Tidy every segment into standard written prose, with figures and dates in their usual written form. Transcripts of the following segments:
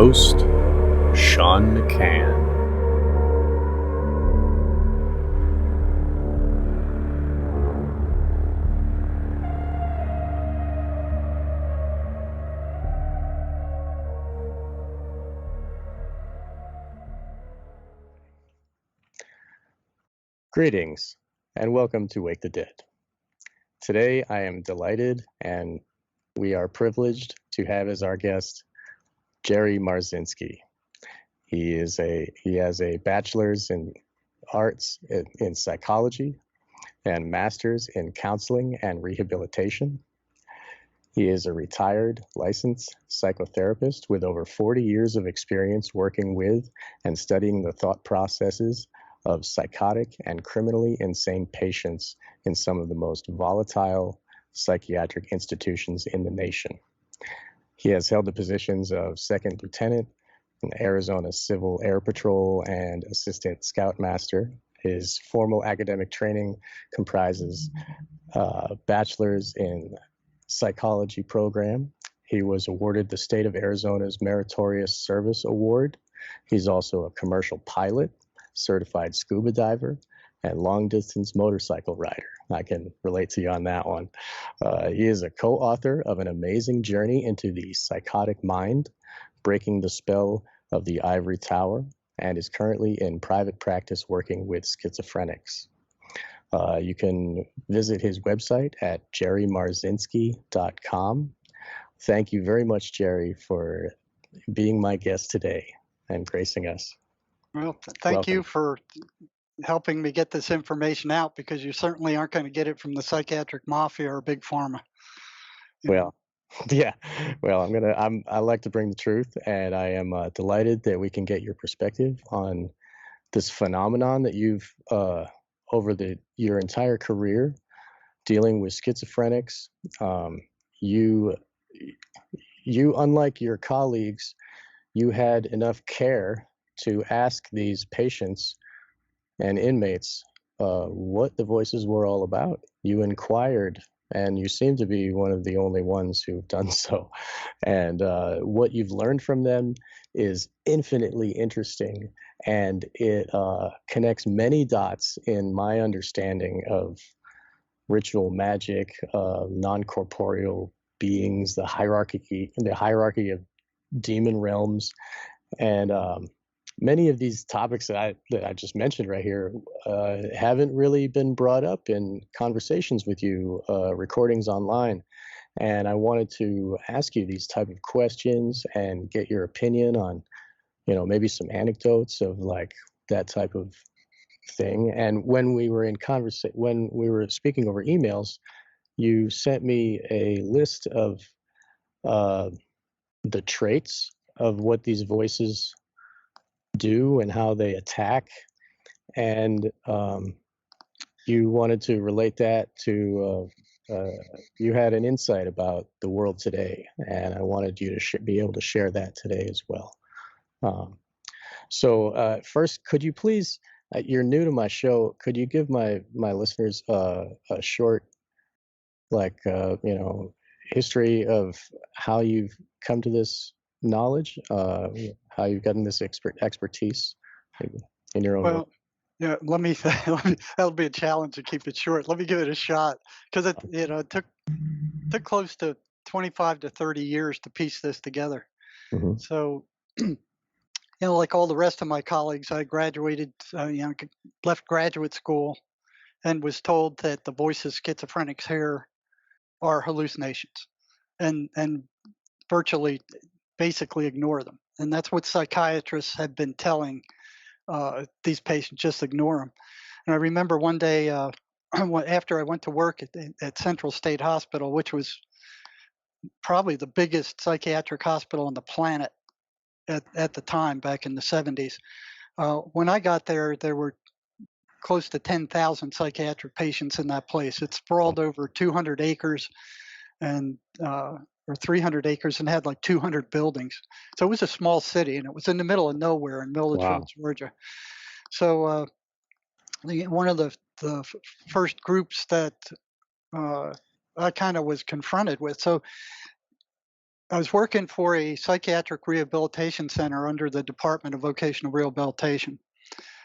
host, Sean McCann. Greetings, and welcome to Wake the Dead. Today, I am delighted and we are privileged to have as our guest Jerry Marzinsky. He has a bachelor's in arts in psychology and master's in counseling and rehabilitation. He is a retired licensed psychotherapist with over 40 years of experience working with and studying the thought processes of psychotic and criminally insane patients in some of the most volatile psychiatric institutions in the nation. He has held the positions of second lieutenant in Arizona Civil Air Patrol and assistant scoutmaster. His formal academic training comprises a bachelor's in psychology program. He was awarded the state of Arizona's Meritorious Service Award. He's also a commercial pilot, certified scuba diver, and long-distance motorcycle rider. I can relate to you on that one. He is a co-author of An Amazing Journey into the Psychotic Mind, Breaking the Spell of the Ivory Tower, and is currently in private practice working with schizophrenics. You can visit his website at jerrymarzinsky.com. Thank you very much, Jerry, for being my guest today and gracing us. Well, thank Welcome. you for helping me get this information out, because you certainly aren't going to get it from the psychiatric mafia or big pharma. Well, yeah. Well, I like to bring the truth, and I am delighted that we can get your perspective on this phenomenon that you've over your entire career dealing with schizophrenics. You, unlike your colleagues, you had enough care to ask these patients and inmates what the voices were all about. You inquired, and you seem to be one of the only ones who've done so. And what you've learned from them is infinitely interesting, and it connects many dots in my understanding of ritual magic, non-corporeal beings, the hierarchy of demon realms, and many of these topics that I just mentioned right here haven't really been brought up in conversations with you, recordings online. And I wanted to ask you these type of questions and get your opinion on, maybe some anecdotes of like that type of thing. And when we were when we were speaking over emails, you sent me a list of the traits of what these voices do and how they attack, and you wanted to relate that to you had an insight about the world today, and I wanted you to be able to share that today as well. So first, could you please, you're new to my show, could you give my listeners a short history of how you've come to this knowledge, how you've gotten this expertise in your own way? Well, yeah, that'll be a challenge to keep it short. Let me give it a shot, because it took close to 25 to 30 years to piece this together. Mm-hmm. So, like all the rest of my colleagues, I graduated, left graduate school, and was told that the Voices Schizophrenics here are hallucinations, and virtually, basically ignore them. And that's what psychiatrists have been telling these patients, just ignore them. And I remember one day after I went to work at Central State Hospital, which was probably the biggest psychiatric hospital on the planet at the time, back in the 70s. When I got there, there were close to 10,000 psychiatric patients in that place. It sprawled over 200 acres and or 300 acres, and had like 200 buildings. So it was a small city, and it was in the middle of nowhere in Milledgeville, Georgia. So one of the first groups that I kind of was confronted with. So I was working for a psychiatric rehabilitation center under the Department of Vocational Rehabilitation.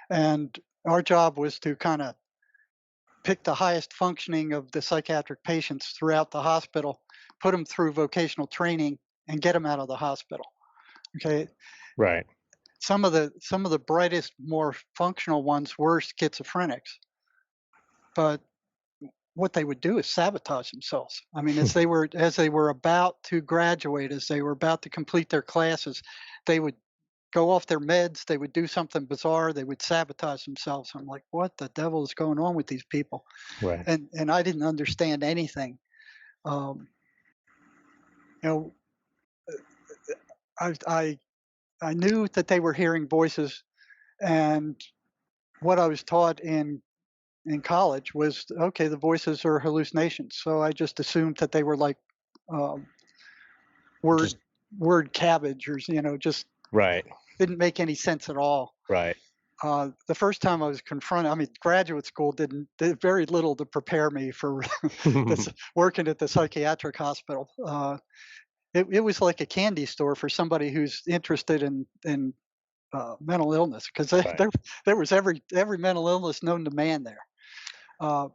And our job was to kind of pick the highest functioning of the psychiatric patients throughout the hospital, put them through vocational training, and get them out of the hospital. Okay. Right. Some of the brightest, more functional ones were schizophrenics, but what they would do is sabotage themselves. I mean, as they were about to graduate, as they were about to complete their classes, they would go off their meds. They would do something bizarre. They would sabotage themselves. I'm like, what the devil is going on with these people? Right. And I didn't understand anything. Um, you know, I knew that they were hearing voices, and what I was taught in college was, okay, the voices are hallucinations. So I just assumed that they were like um, word Just word cabbage, or just right. didn't make any sense at all. Right. The first time I was confronted, I mean, graduate school did very little to prepare me for this, working at the psychiatric hospital. It was like a candy store for somebody who's interested in mental illness, because Right. there was every mental illness known to man there. Uh,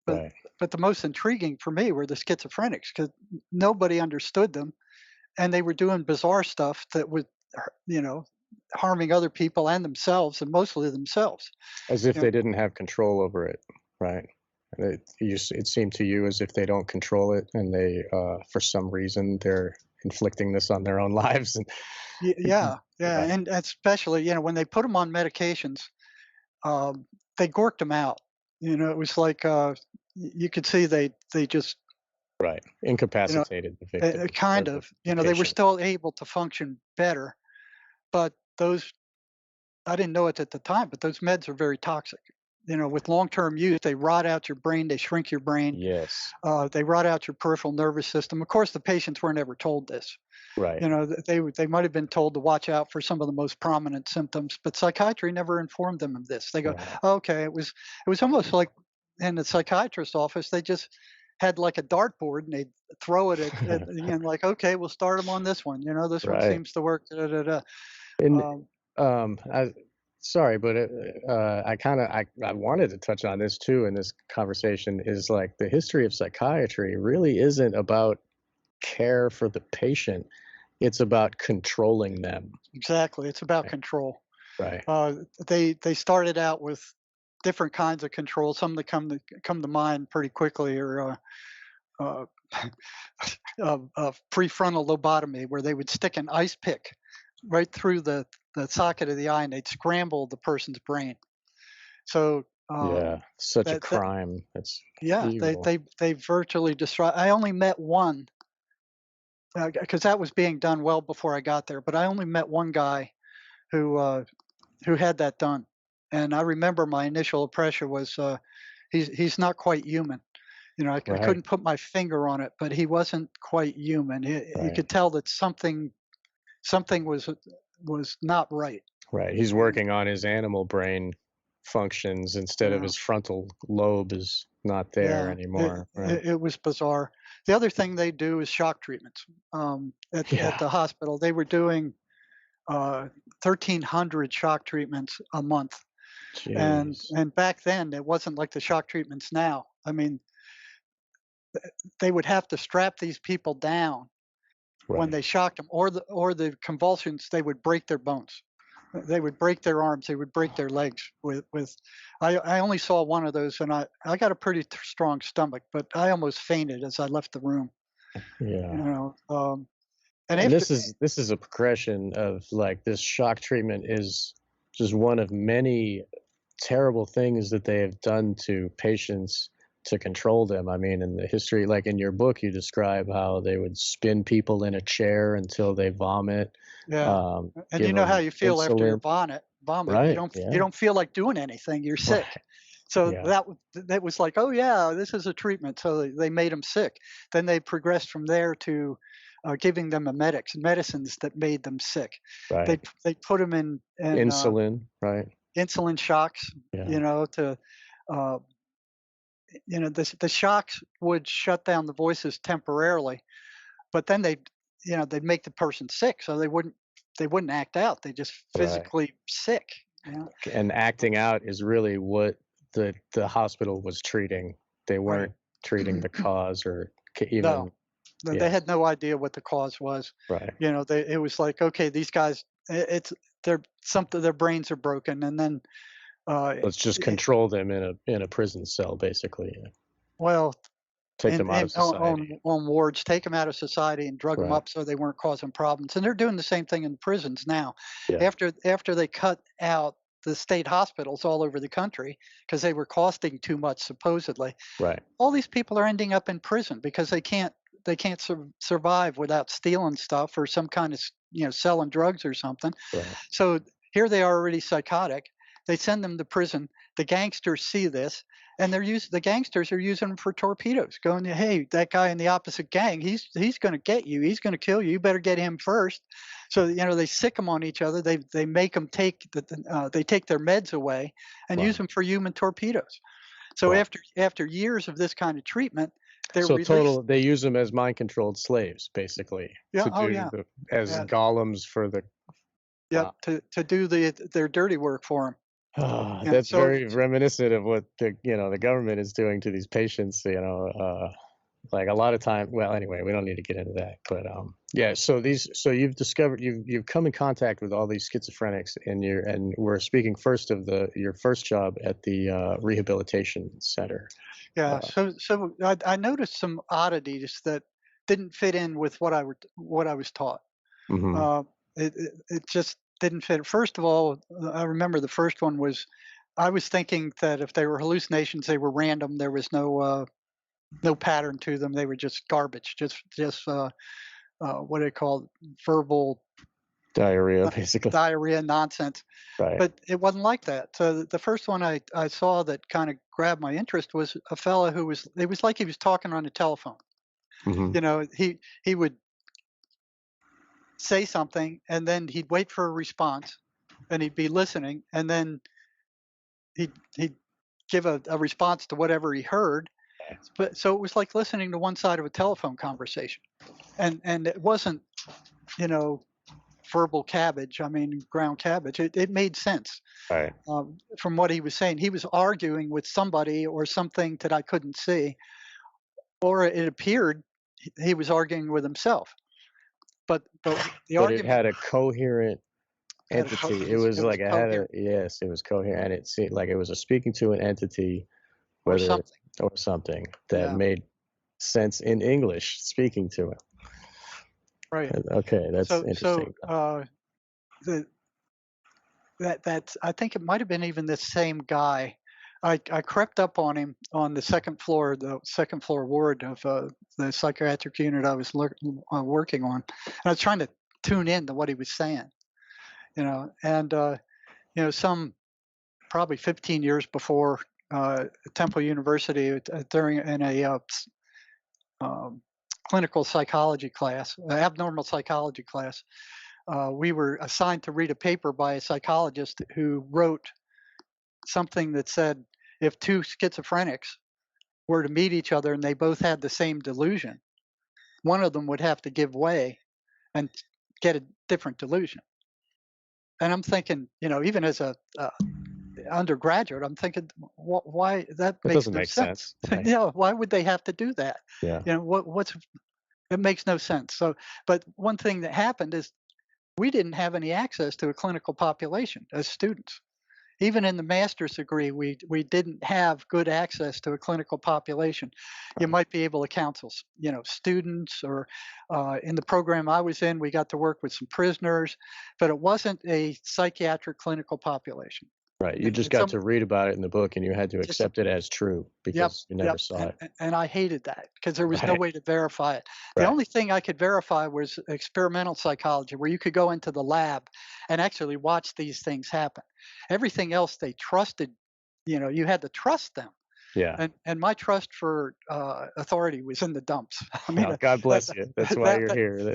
but Right. but the most intriguing for me were the schizophrenics, because nobody understood them, and they were doing bizarre stuff that was, you know, harming other people and themselves, and mostly themselves. As if You they know, didn't have control over it. Right. It seemed to you as if they don't control it, and they, for some reason, they're inflicting this on their own lives. And yeah, right. and especially when they put them on medications, they gorked them out. It was like you could see they just Right. you know Incapacitated the victim or kind the, of the they were patient. still able to function better, but those, I didn't know it at the time, but those meds are very toxic. With long-term use, they rot out your brain, they shrink your brain, Yes. they rot out your peripheral nervous system. Of course, the patients weren't ever told this. Right. They might have been told to watch out for some of the most prominent symptoms, but psychiatry never informed them of this. They go, Right. "Oh, okay, it was almost like in the psychiatrist's office, they just had like a dartboard and they'd throw it like, okay, we'll start them on this one. This one Right. seems to work. Da, da, da. And Um, I sorry, but I wanted to touch on this too in this conversation, is like the history of psychiatry really isn't about care for the patient. It's about controlling them. exactly, it's about Right. control. Right. They started out with different kinds of control. Some that come to mind pretty quickly are uh, prefrontal lobotomy, where they would stick an ice pick right through the socket of the eye, and they'd scramble the person's brain. So Yeah. Such a that crime. That's yeah, evil. they virtually destroy. I only met one, because that was being done well before I got there. But I only met one guy who had that done, and I remember my initial impression was he's not quite human. I Right. couldn't put my finger on it, but he wasn't quite human. You Right. could tell that something was not right. Right. He's And working on his animal brain functions instead of uh, his frontal lobe is not there yeah, anymore. Right. it was bizarre. The other thing they do is shock treatments. At Yeah. the hospital, they were doing 1,300 shock treatments a month, and Jeez. and back then it wasn't like the shock treatments now. I mean, they would have to strap these people down when Right. they shocked them, or the convulsions, they would break their bones. They would break their arms, they would break their legs with I only saw one of those, and I got a pretty strong stomach, but I almost fainted as I left the room. Yeah. And And after this is a progression of, like, this shock treatment is just one of many terrible things that they have done to patients to control them. I mean, in the history, like in your book, you describe how they would spin people in a chair until they vomit, Yeah, and you give know how them you feel after your insulin. vomit. You Right. don't you Yeah. don't feel like doing anything. You're sick. Right. So Yeah. that was like, oh yeah, this is a treatment. So they made them sick. Then they progressed from there to giving them medicines that made them sick. Right. They put them in Insulin. Right. insulin shocks. Yeah. To uh, the shocks would shut down the voices temporarily, but then they'd make the person sick, so they wouldn't act out. They just physically sick. And acting out is really what the hospital was treating. They weren't treating the cause or even. No, they had no idea what the cause was. Right. It was like, okay, these guys, their brains are broken, and then let's just control them in a prison cell, basically. Well, take them out of society. On wards, take them out of society and drug them up so they weren't causing problems. And they're doing the same thing in prisons now. Yeah. After they cut out the state hospitals all over the country because they were costing too much, supposedly. Right. All these people are ending up in prison because they can't survive without stealing stuff or some kind of selling drugs or something. Right. So here they are already psychotic. They send them to prison. The gangsters see this, and the gangsters are using them for torpedoes, going, hey, that guy in the opposite gang, he's going to get you. He's going to kill you. You better get him first. So they sick them on each other. They make them take they take their meds away and use them for human torpedoes. So after years of this kind of treatment, they're released. They use them as mind-controlled slaves, basically. Yeah. As golems for the. To do their dirty work for them. That's very reminiscent of what the government is doing to these patients. Like a lot of time. Well, anyway, we don't need to get into that. But So you've discovered you've come in contact with all these schizophrenics, and we're speaking first of your first job at the rehabilitation center. Yeah. So I noticed some oddities that didn't fit in with what I was taught. Mm-hmm. It just didn't fit. First of all, I remember the first one was, I was thinking that if they were hallucinations, they were random. There was no pattern to them. They were just garbage, just what they call verbal diarrhea, basically. Diarrhea nonsense. Right. But it wasn't like that. So the first one I saw that kind of grabbed my interest was a fellow it was like he was talking on the telephone. Mm-hmm. He would say something, and then he'd wait for a response, and he'd be listening, and then he'd give a response to whatever he heard. But so it was like listening to one side of a telephone conversation, and it wasn't verbal cabbage. I mean, ground cabbage. It made sense. Right. From what he was saying. He was arguing with somebody or something that I couldn't see, or it appeared he was arguing with himself. But argument, it had a coherent entity. It was coherent, and it seemed like it was speaking to an entity, or something that made sense in English, speaking to it. Right. Okay, that's interesting. So that's I think it might have been even this same guy. I crept up on him on the second floor ward of the psychiatric unit I was working on. And I was trying to tune in to what he was saying, some probably 15 years before Temple University in a clinical psychology class, abnormal psychology class, we were assigned to read a paper by a psychologist who wrote something that said, if two schizophrenics were to meet each other and they both had the same delusion, one of them would have to give way and get a different delusion. And I'm thinking, even as a undergraduate, I'm thinking, why that makes doesn't no make sense. Right. Why would they have to do that? Yeah. It makes no sense. So, but one thing that happened is we didn't have any access to a clinical population as students. Even in the master's degree, we didn't have good access to a clinical population. You might be able to counsel, students, or in the program I was in, we got to work with some prisoners, but it wasn't a psychiatric clinical population. Right. You just got to read about it in the book, and you had to accept it as true because you never saw it. And I hated that because there was no way to verify it. The only thing I could verify was experimental psychology, where you could go into the lab and actually watch these things happen. Everything else they trusted, you had to trust them. Yeah. And my trust for authority was in the dumps. I mean, God bless you. That's why you're here.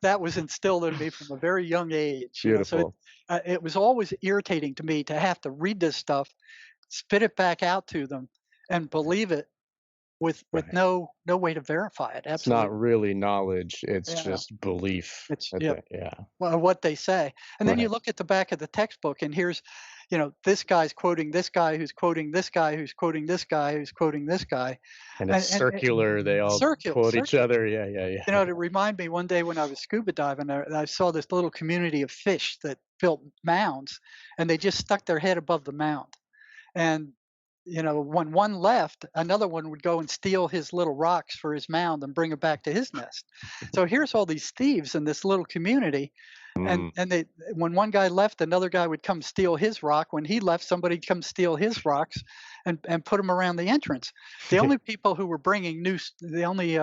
That was instilled in me from a very young age. Beautiful. So it was always irritating to me to have to read this stuff, spit it back out to them, and believe it with Right. no way to verify it. It's not Absolutely. really knowledge, it's Yeah. just belief. It's At yeah. the, yeah. Well, what they say. And then you Right. look at the back of the textbook, and here's, this guy's quoting this guy who's quoting this guy who's quoting this guy who's quoting this guy. And it's And circular. They all quote each circular. other. Yeah, yeah, yeah. To remind me, one day when I was scuba diving, I saw this little community of fish that built mounds, and they just stuck their head above the mound. And when one left, another one would go and steal his little rocks for his mound and bring it back to his nest. So here's all these thieves in this little community, and Mm. they, when one guy left, another guy would come steal his rock. When he left, somebody would come steal his rocks and put them around the entrance. The only people who were bringing the only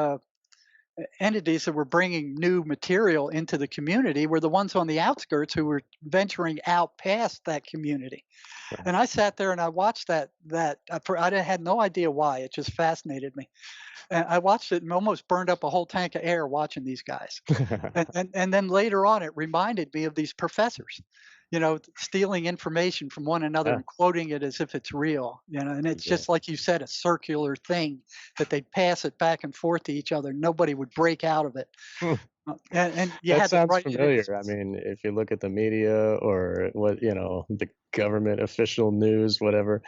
entities that were bringing new material into the community were the ones on the outskirts who were venturing out past that community. Right. And I sat there and I watched that. I had no idea why. It just fascinated me. And I watched it and almost burned up a whole tank of air watching these guys. And then later on, it reminded me of these professors, stealing information from one another Yeah. and quoting it as if it's real, and it's Yeah. just like you said, a circular thing that they pass it back and forth to each other. Nobody would break out of it. Hmm. And you That had to sounds write it familiar. in. I mean, if you look at the media or what, the government official news, whatever,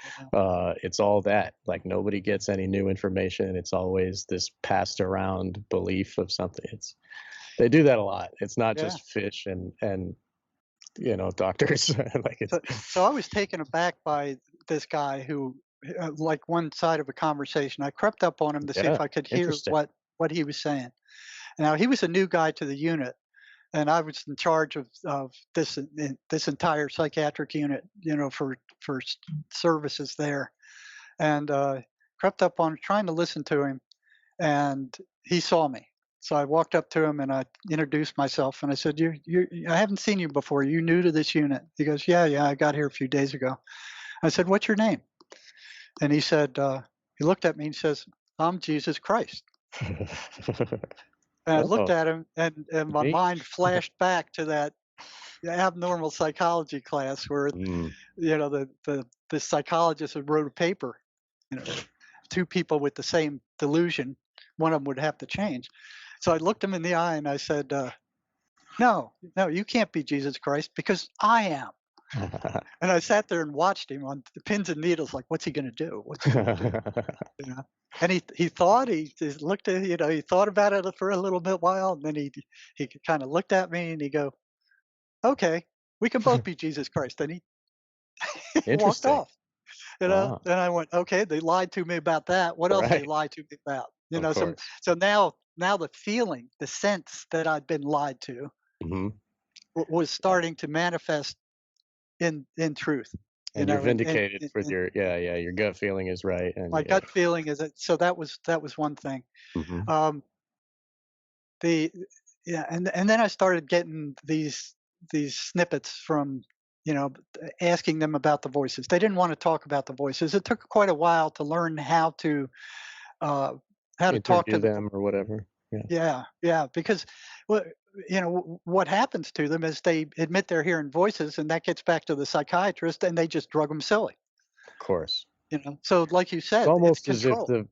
it's all that. Like nobody gets any new information. It's always this passed around belief of something. They do that a lot. It's not Yeah. just fish and doctors. Like it's So I was taken aback by this guy who, like one side of a conversation, I crept up on him to see yeah, if I could hear interesting. what he was saying. Now he was a new guy to the unit, and I was in charge of this entire psychiatric unit, for services there, and crept up on trying to listen to him, and he saw me. So I walked up to him and I introduced myself and I said, I haven't seen you before. You new to this unit?" He goes, Yeah, I got here a few days ago." I said, "What's your name?" And he said, he looked at me and says, "I'm Jesus Christ." And I looked Oh, at him, and my neat. mind flashed back to that abnormal psychology class where, Mm. the psychologist had wrote a paper, two people with the same delusion, one of them would have to change. So I looked him in the eye and I said, no, you can't be Jesus Christ because I am. And I sat there and watched him on the pins and needles, like, what's he going to do? What's he going to do? You know? And he thought, he just looked at, he thought about it for a little bit while, and then he kind of looked at me and he go, "Okay, we can both be Jesus Christ." And he walked Interesting. off. Wow. Then I went, "Okay, they lied to me about that. What else they Right. lied to me about?" Of So course. now the feeling, the sense that I'd been lied to Hmm. was starting to manifest in truth. And you're And vindicated with your gut feeling is right. And my gut feeling is that, so that was one thing. hmm Um, the Yeah, and then I started getting these snippets from, asking them about the voices. They didn't want to talk about the voices. It took quite a while to learn uh, how to talk to interview the them or whatever. Yeah. yeah, because well, what happens to them is they admit they're hearing voices, and that gets back to the psychiatrist, and they just drug them silly. Of course. So like you It's said, it's almost as if control.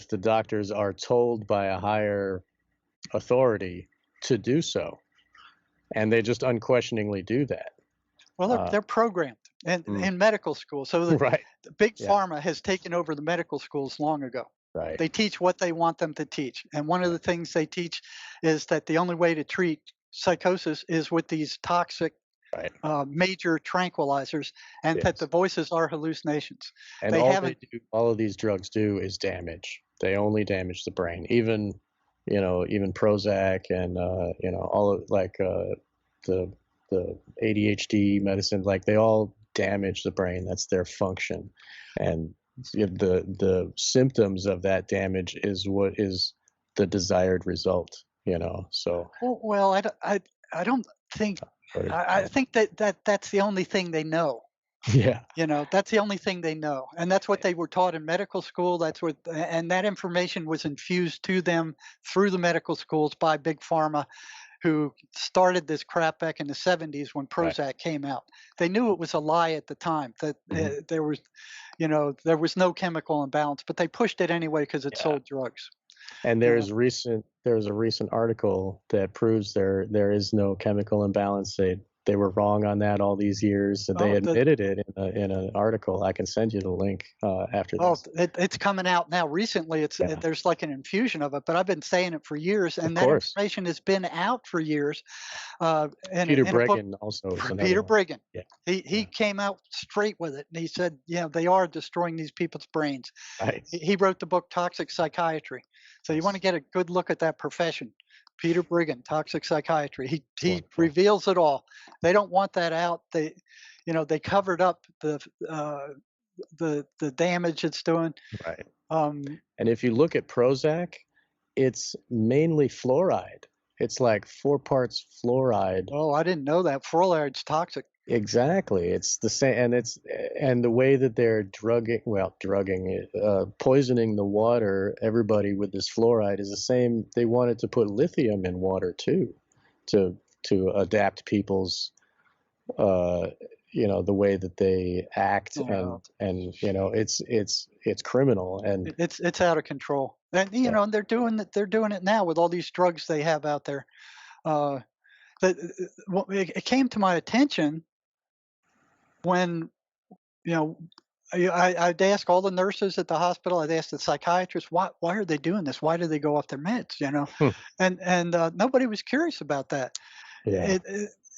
the doctors are told by a higher authority to do so, and they just unquestioningly do that. Well, they're programmed and Mm. in medical school. So Right. the big Yeah. pharma has taken over the medical schools long ago. Right. They teach what they want them to teach. And one of the things they teach is that the only way to treat psychosis is with these toxic Right. major tranquilizers, and that Yes. the voices are hallucinations. And They all haven't. all of these drugs do is damage. They only damage the brain. Even Prozac and all of the ADHD medicine, like they all damage the brain. That's their function. And the symptoms of that damage is what is the desired result, so Well, I don't think. I think that's the only thing they know. yeah. That's the only thing they know, and that's what they were taught in medical school. And that information was infused to them through the medical schools by big pharma, who started this crap back in the 70s when Right. Prozac came out. They knew it was a lie at the time, that there was, there was no chemical imbalance, but they pushed it anyway because it Yeah. sold drugs. And Yeah. there's a recent article that proves there is no chemical imbalance. They were wrong on that all these years. They admitted it in an article. I can send you the link after this. It's coming out now. Recently, there's like an infusion of it, but I've been saying it for years, and that information has been out for years. Peter Breggin also is another Peter one. Breggin. Yeah. He came out straight with it, and he said, they are destroying these people's brains. Right. He wrote the book Toxic Psychiatry. So you want to get a good look at that profession. Peter Breggin, Toxic Psychiatry. He reveals it all. They don't want that out. They covered up the damage it's doing. Right. And if you look at Prozac, it's mainly fluoride. It's like 4 parts fluoride. Oh, I didn't know that. Fluoride's toxic. Exactly. It's the same, and the way that they're poisoning the water, everybody with this fluoride is the same. They wanted to put lithium in water too, to adapt people's, the way that they act, and it's criminal, and it's out of control. And and they're doing it now with all these drugs they have out there. It came to my attention when, I'd ask all the nurses at the hospital, I'd ask the psychiatrists, why are they doing this? Why do they go off their meds? And nobody was curious about that. Yeah.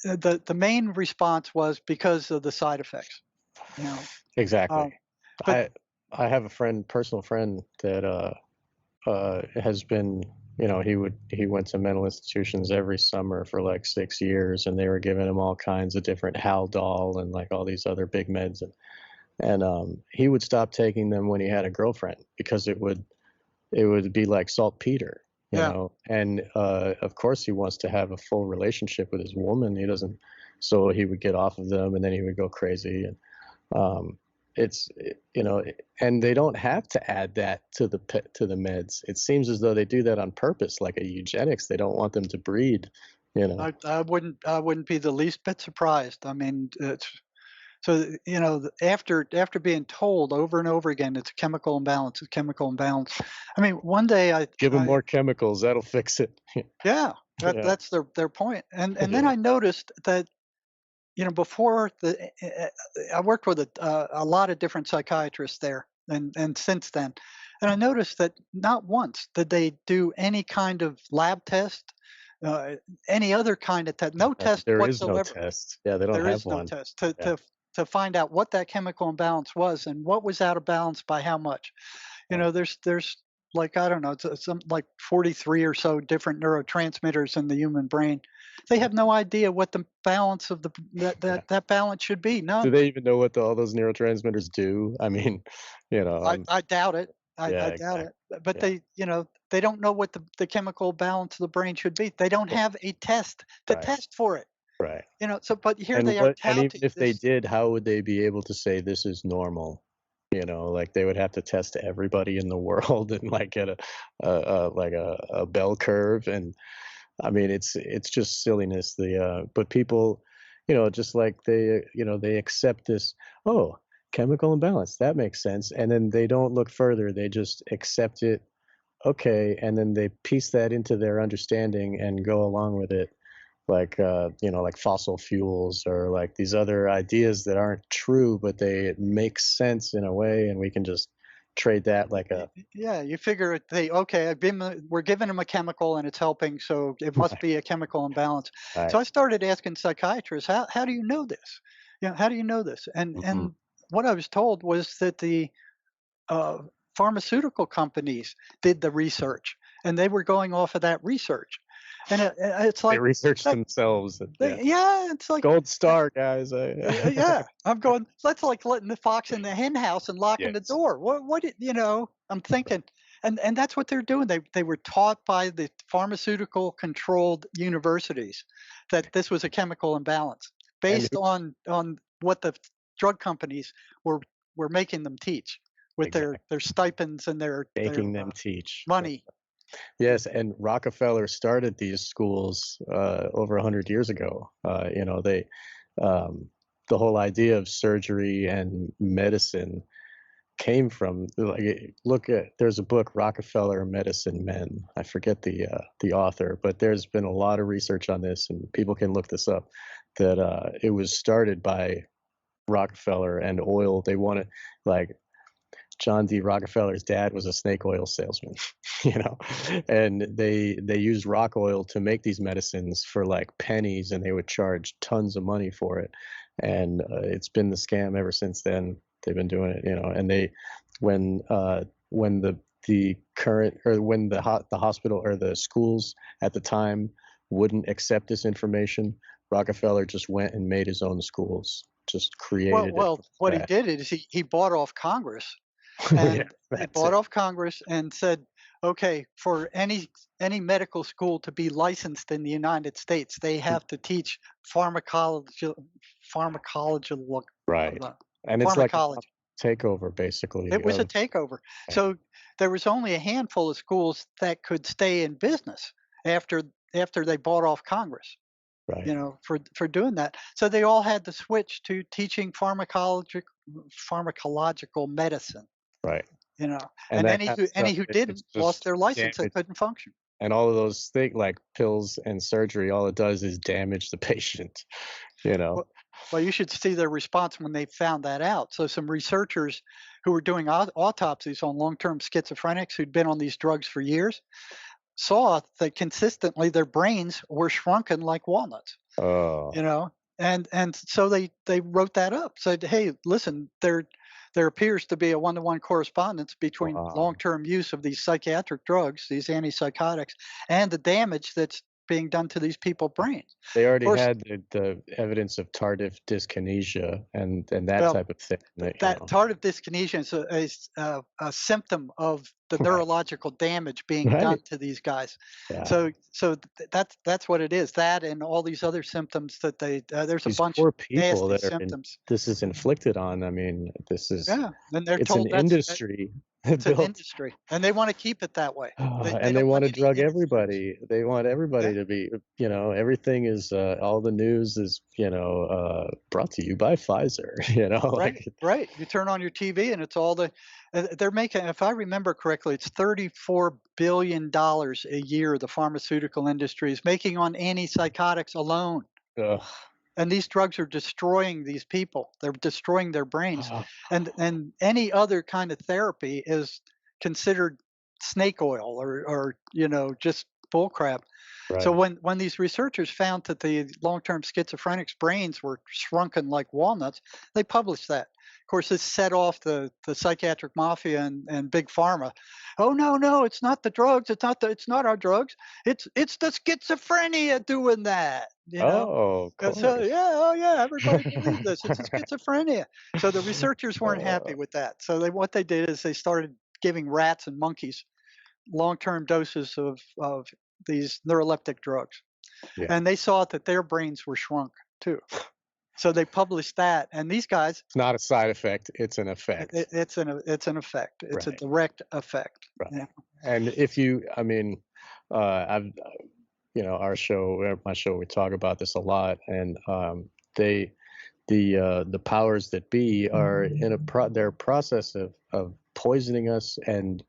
The main response was because of the side effects. Exactly. I have a personal friend that has been, he went to mental institutions every summer for like 6 years, and they were giving him all kinds of different Haldol and like all these other big meds, and he would stop taking them when he had a girlfriend because it would be like saltpeter, you know. And of course he wants to have a full relationship with his woman. He doesn't, so he would get off of them, and then he would go crazy. And and they don't have to add that to the meds. It seems as though they do that on purpose, like a eugenics. They don't want them to breed. I wouldn't be the least bit surprised. I mean, after being told over and over again, it's a chemical imbalance. It's a chemical imbalance. I mean, one day I give them more chemicals. That'll fix it. That's their point. And then I noticed that, before I worked with a lot of different psychiatrists there, and since then, and I noticed that not once did they do any kind of lab test, any other kind of test, no test whatsoever. There is no test. Yeah, they don't have one. There is no test to find out what that chemical imbalance was and what was out of balance by how much. There's like, I don't know, some like 43 or so different neurotransmitters in the human brain. They have no idea what the balance of that balance should be. No. Do they even know what all those neurotransmitters do? I mean, I doubt it. I doubt it. But they don't know what the chemical balance of the brain should be. They don't have a test to test for it. Right. But here they are touting. And even if they did, how would they be able to say this is normal? Like they would have to test everybody in the world and like get a bell curve. And I mean, it's just silliness. But people, just like they accept this, chemical imbalance, that makes sense. And then they don't look further. They just accept it. Okay. And then they piece that into their understanding and go along with it. Like, like fossil fuels or like these other ideas that aren't true, but they make sense in a way, and we can just trade that like a. Yeah, you figure we're giving them a chemical and it's helping, so it must be a chemical imbalance. Right. So I started asking psychiatrists, how do you know this? How do you know this? And what I was told was that the pharmaceutical companies did the research, and they were going off of that research. And it's like they research themselves. It's like gold star, guys. I'm going. That's like letting the fox in the hen house and locking the door. What I'm thinking, and that's what they're doing. They were taught by the pharmaceutical controlled universities that this was a chemical imbalance based on what the drug companies were making them teach with their stipends and their making them teach money. Yes, and Rockefeller started these schools over 100 years ago. They the whole idea of surgery and medicine came from, like, look at, there's a book, Rockefeller Medicine Men. I forget the author, but there's been a lot of research on this, and people can look this up. That it was started by Rockefeller and oil. They wanted, like, John D. Rockefeller's dad was a snake oil salesman, and they used rock oil to make these medicines for like pennies, and they would charge tons of money for it. And it's been the scam ever since then. They've been doing it, and when the current, or when the hospital or the schools at the time wouldn't accept this information, Rockefeller just went and made his own schools, just created Well, it. what he did is he bought off Congress, and Yeah, he bought off Congress and said, okay, for any medical school to be licensed in the United States, they have to teach pharmacology, pharmacology, right. uh, And it's like a pharmacology. takeover, basically. It was a Of takeover. So there was only a handful of schools that could stay in business after they bought off Congress, right, for doing that. So they all had to switch to teaching pharmacological medicine, right. And and that kind of any stuff, who it's didn't lost just their license and damage. couldn't function. And all of those things, like pills and surgery, all it does is damage the patient. You know. Well, well, you should see their response when they found that out. So some researchers who were doing autopsies on long-term schizophrenics who'd been on these drugs for years saw that consistently their brains were shrunken like walnuts. Oh, And so they wrote that up, said, hey, listen, there appears to be a one-to-one correspondence between wow. long-term use of these psychiatric drugs, these antipsychotics, and the damage that's being done to these people's brains. They already Of course, had the evidence of tardive dyskinesia and that well, type of thing. that tardive dyskinesia is a symptom of the Right. neurological damage being Right. done to these guys. Yeah. So that's what it is. That and all these other symptoms that there's These a bunch poor of people nasty that are symptoms. this is inflicted on. I mean, this is, Yeah, and they're it's an told industry it's an built. industry, and they want to keep it that way. They And they don't want want to any drug interference. everybody. They want everybody Yeah. to be, everything is, all the news is, brought to you by Pfizer, Right, right. You turn on your TV and it's all they're making, if I remember correctly, it's $34 billion a year the pharmaceutical industry is making on antipsychotics alone. Ugh. And these drugs are destroying these people. They're destroying their brains. Ah, And any other kind of therapy is considered snake oil or just bullcrap. So right. when these researchers found that the long-term schizophrenics' brains were shrunken like walnuts, they published that. Of course, this set off the psychiatric mafia and big pharma. Oh no, it's not the drugs. It's not our drugs. It's the schizophrenia doing that. Oh, of So course. yeah, oh yeah, everybody believes this. It's a schizophrenia. So the researchers weren't happy with that. So what they did is they started giving rats and monkeys long-term doses of these neuroleptic drugs, Yeah. and they saw that their brains were shrunk too. So they published that, and these guys, It's not a side effect, it's an effect. it's an effect. It's a Right. direct effect. Right. Yeah. And if you, I mean, I've, our show, my show, we talk about this a lot, and the powers that be are in their process of poisoning us and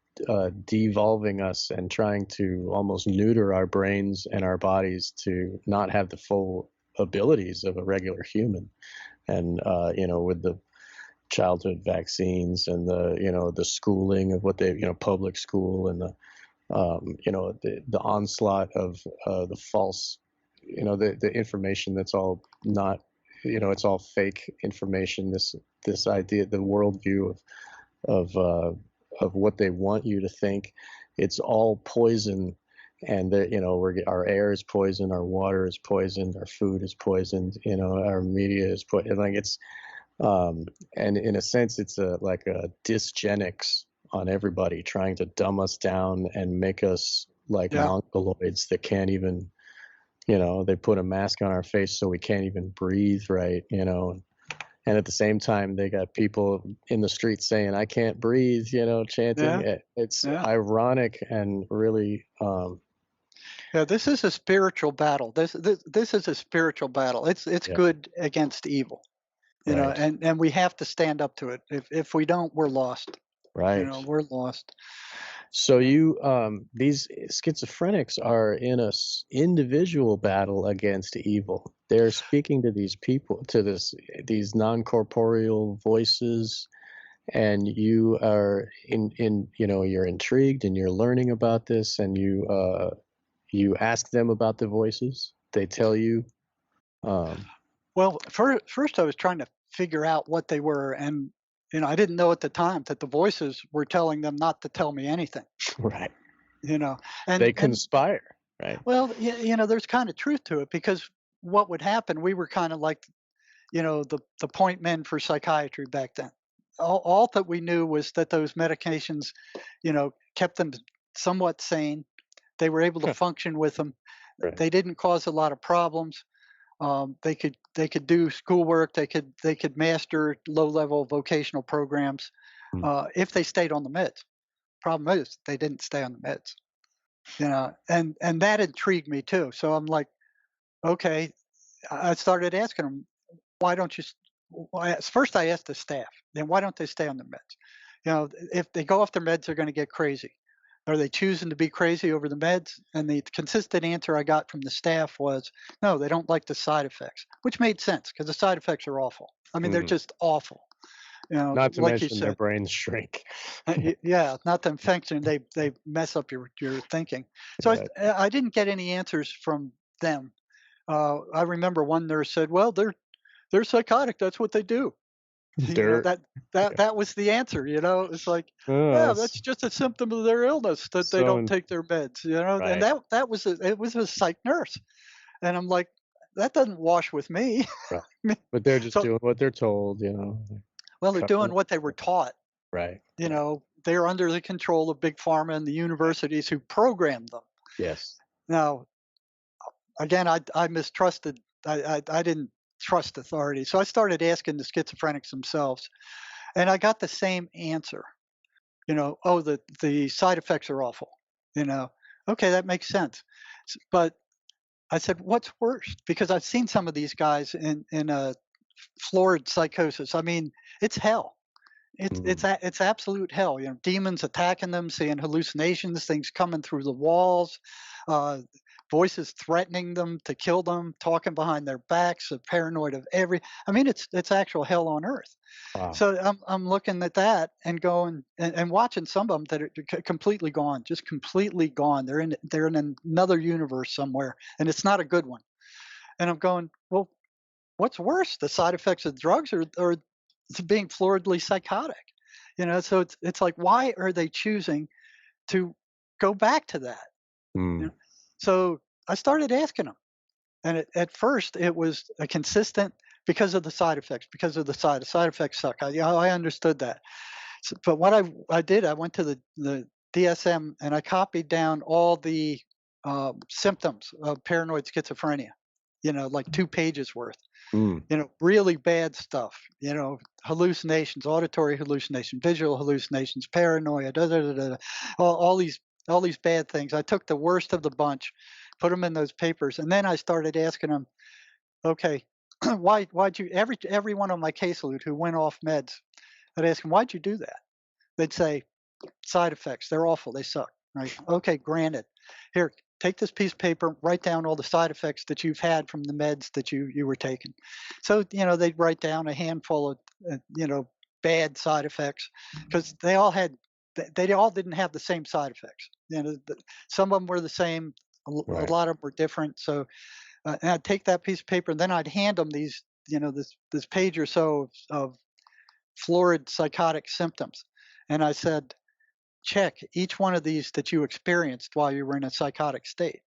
devolving us and trying to almost neuter our brains and our bodies to not have the full abilities of a regular human. And with the childhood vaccines and the schooling of what they, public school, and the onslaught of the false, the information that's all not, it's all fake information. This idea, the worldview of what they want you to think, it's all poison. And our air is poisoned, our water is poisoned, our food is poisoned, our media is poisoned. Like it's, and in a sense, it's like a dysgenics on everybody, trying to dumb us down and make us like mongoloids that can't even, they put a mask on our face so we can't even breathe right, And at the same time, they got people in the streets saying, "I can't breathe," chanting. Yeah, It's yeah. ironic and really, Yeah, this is a spiritual battle. This is a spiritual battle. It's yeah, good against evil, right, and we have to stand up to it. If we don't, we're lost. right. We're lost. So these schizophrenics are in a individual battle against evil. They're speaking to these people, to these non-corporeal voices, and you are you're intrigued and you're learning about this, and you ask them about the voices. They tell you, um, Well, first I was trying to figure out what they were, and I didn't know at the time that the voices were telling them not to tell me anything. right? You know, They and conspire, right? well, there's kind of truth to it because what would happen, we were kind of like the point men for psychiatry back then. All that we knew was that those medications, kept them somewhat sane. They were able to function with them. Right. They didn't cause a lot of problems. They could do schoolwork. They could master low level vocational programs Mm. if they stayed on the meds. Problem is they didn't stay on the meds. And that intrigued me too. So I'm like, okay. I started asking them, why don't you? First, I asked the staff, then why don't they stay on their meds? If they go off their meds, they're going to get crazy. Are they choosing to be crazy over the meds? And the consistent answer I got from the staff was, no, they don't like the side effects, which made sense because the side effects are awful. I mean, they're just awful. Not to Like you mention their said, brains shrink. yeah, not them function. They mess up your thinking. So Right. I didn't get any answers from them. I remember one nurse said, "Well, they're psychotic. That's what they do." Dirt. That was the answer. It's like, Oh, yeah, that's just a symptom of their illness that they so don't take their meds. And right, it was a psych nurse, and I'm like, that doesn't wash with me. right. But they're just So, doing what they're told. well, they're Covering doing up. what they were taught. Right. They're under the control of big pharma and the universities who programmed them. Yes. Now, again, I mistrusted. I didn't trust authority, so I started asking the schizophrenics themselves, and I got the same answer. Oh, the side effects are awful. Okay, that makes sense. But I said, what's worse? Because I've seen some of these guys in a florid psychosis. I mean, it's hell. Mm. It's absolute hell. Demons attacking them, seeing hallucinations, things coming through the walls, uh, voices threatening them to kill them, talking behind their backs, paranoid of every. I mean, it's actual hell on earth. Wow. So I'm looking at that and going and watching some of them that are completely gone, just completely gone. They're in another universe somewhere, and it's not a good one. And I'm going, well, what's worse, the side effects of drugs or being floridly psychotic? So it's like, why are they choosing to go back to that? You Mm. know? So I started asking them, and at first it was a consistent because of the side effects, because of the side effects suck. I understood that. But what I did, I went to the DSM and I copied down all the symptoms of paranoid schizophrenia. Like 2 pages worth. Mm. Really bad stuff. Hallucinations, auditory hallucination, visual hallucinations, paranoia, da da da da. All these bad things. I took the worst of the bunch, put them in those papers, and then I started asking them, okay, why'd you every one of my caseload who went off meds, I'd ask them, why'd you do that? They'd say, side effects. They're awful. They suck. Right? Okay, granted. Here, take this piece of paper, write down all the side effects that you've had from the meds that you were taking. So they'd write down a handful of bad side effects because they all didn't have the same side effects. Some of them were the same. A Right. lot of them were different. So and I'd take that piece of paper and then I'd hand them these, this page or so of florid psychotic symptoms. And I said, check each one of these that you experienced while you were in a psychotic state,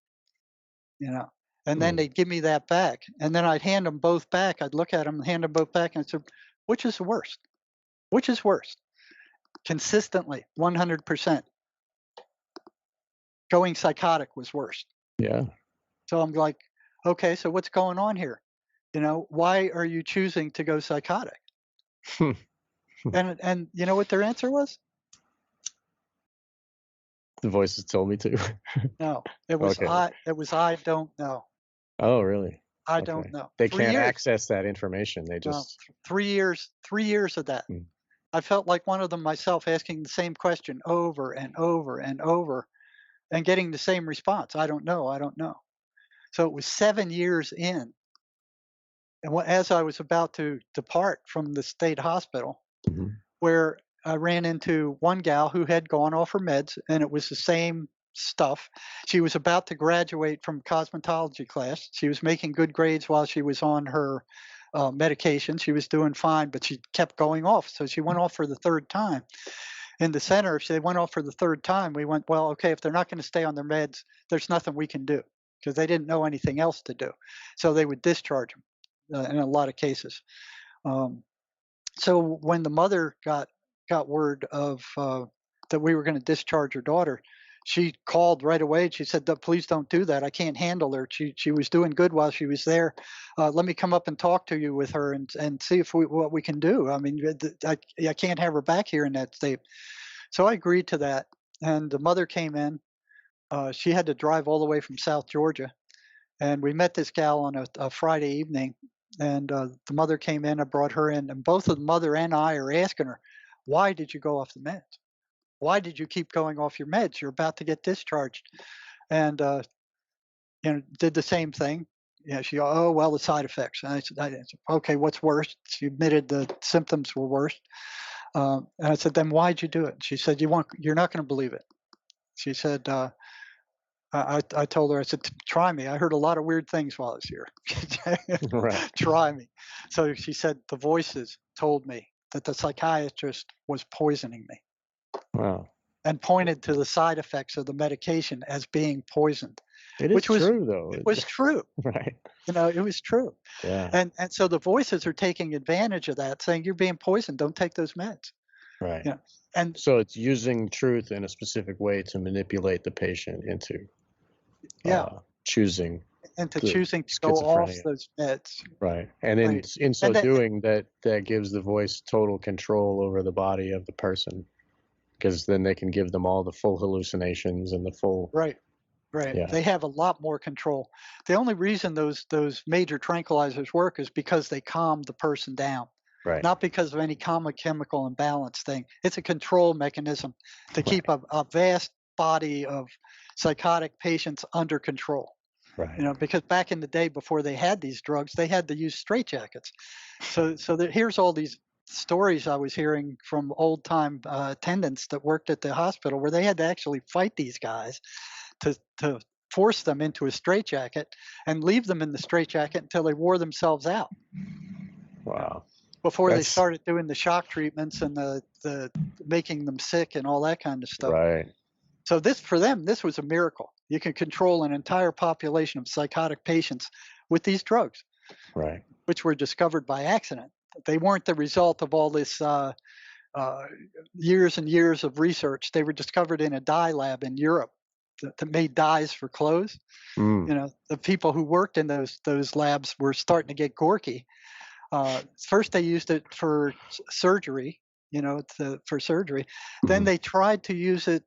you know. And then Mm. they'd give me that back. And then I'd hand them both back. I'd look at them, hand them both back, and I said, which is the worst? Which is worse? Consistently, 100%. Going psychotic was worse. Yeah. So I'm like, okay, so what's going on here? Why are you choosing to go psychotic? And you know what their answer was? The voices told me to. No, it was Okay. I don't know. Oh, really? I Okay. don't know. They 3 can't years. access that information. They No, just 3 years of that. Mm. I felt like one of them myself, asking the same question over and over and over and getting the same response. I don't know. I don't know. So it was 7 years in. And as I was about to depart from the state hospital, Mhm. where I ran into one gal who had gone off her meds, and it was the same stuff. She was about to graduate from cosmetology class. She was making good grades while she was on her medication. She was doing fine, but she kept going off. So she went off for the third time. In the center, if they went off for the third time, we went, well, okay, if they're not going to stay on their meds, there's nothing we can do because they didn't know anything else to do. So they would discharge them in a lot of cases. Um, so when the mother got word of that we were going to discharge her daughter, she called right away. And she said, "Please don't do that. I can't handle her. She was doing good while she was there. Let me come up and talk to you with her and see if what we can do. I mean, I can't have her back here in that state." So I agreed to that, and the mother came in. She had to drive all the way from South Georgia, and we met this gal on a Friday evening, and the mother came in. I brought her in, and both the mother and I are asking her, "Why did you go off the meds? Why did you keep going off your meds? You're about to get discharged." And did the same thing. Yeah, she, oh well, the side effects. And I said, okay, what's worse? She admitted the symptoms were worse. And I said, then why'd you do it? She said, you're not going to believe it. She said, I told her, I said, try me. I heard a lot of weird things while I was here. Right. Try me. So she said, the voices told me that the psychiatrist was poisoning me Wow. and pointed to the side effects of the medication as being poisoned, It is which was, true, though. it was true. Right. It was true. Yeah. And so the voices are taking advantage of that, saying, you're being poisoned. Don't take those meds. Right. You know, and So it's using truth in a specific way to manipulate the patient into yeah, choosing into the choosing to go off schizophrenia. those meds. Right. And Right. in so And that, doing, that gives the voice total control over the body of the person, because then they can give them all the full hallucinations and the full. right. Right. Yeah. They have a lot more control. The only reason those major tranquilizers work is because they calm the person down, Right. not because of any chemical imbalance thing. It's a control mechanism to keep a vast body of psychotic patients under control. Right. Because back in the day before they had these drugs, they had to use straitjackets. So here's all these stories I was hearing from old time attendants that worked at the hospital where they had to actually fight these guys to force them into a straitjacket and leave them in the straitjacket until they wore themselves out. Wow. Before they started doing the shock treatments and the making them sick and all that kind of stuff. Right. So for them, this was a miracle. You can control an entire population of psychotic patients with these drugs, Right. which were discovered by accident. They weren't the result of all this years and years of research. They were discovered in a dye lab in Europe that made dyes for clothes. Mm. The people who worked in those labs were starting to get gorky. First, they used it for surgery, for surgery. Then they tried to use it,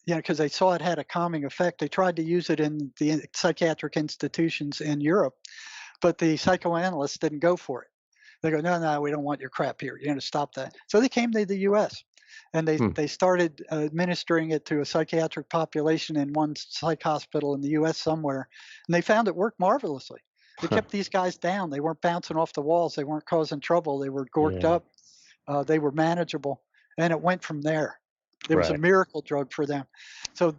because they saw it had a calming effect. They tried to use it in the psychiatric institutions in Europe, but the psychoanalysts didn't go for it. They go, no, we don't want your crap here. You're going to stop that. So they came to the U.S. and they started administering it to a psychiatric population in one psych hospital in the U.S. somewhere, and they found it worked marvelously. It kept these guys down. They weren't bouncing off the walls. They weren't causing trouble. They were gorked up. They were manageable, and it went from there. It was a miracle drug for them. So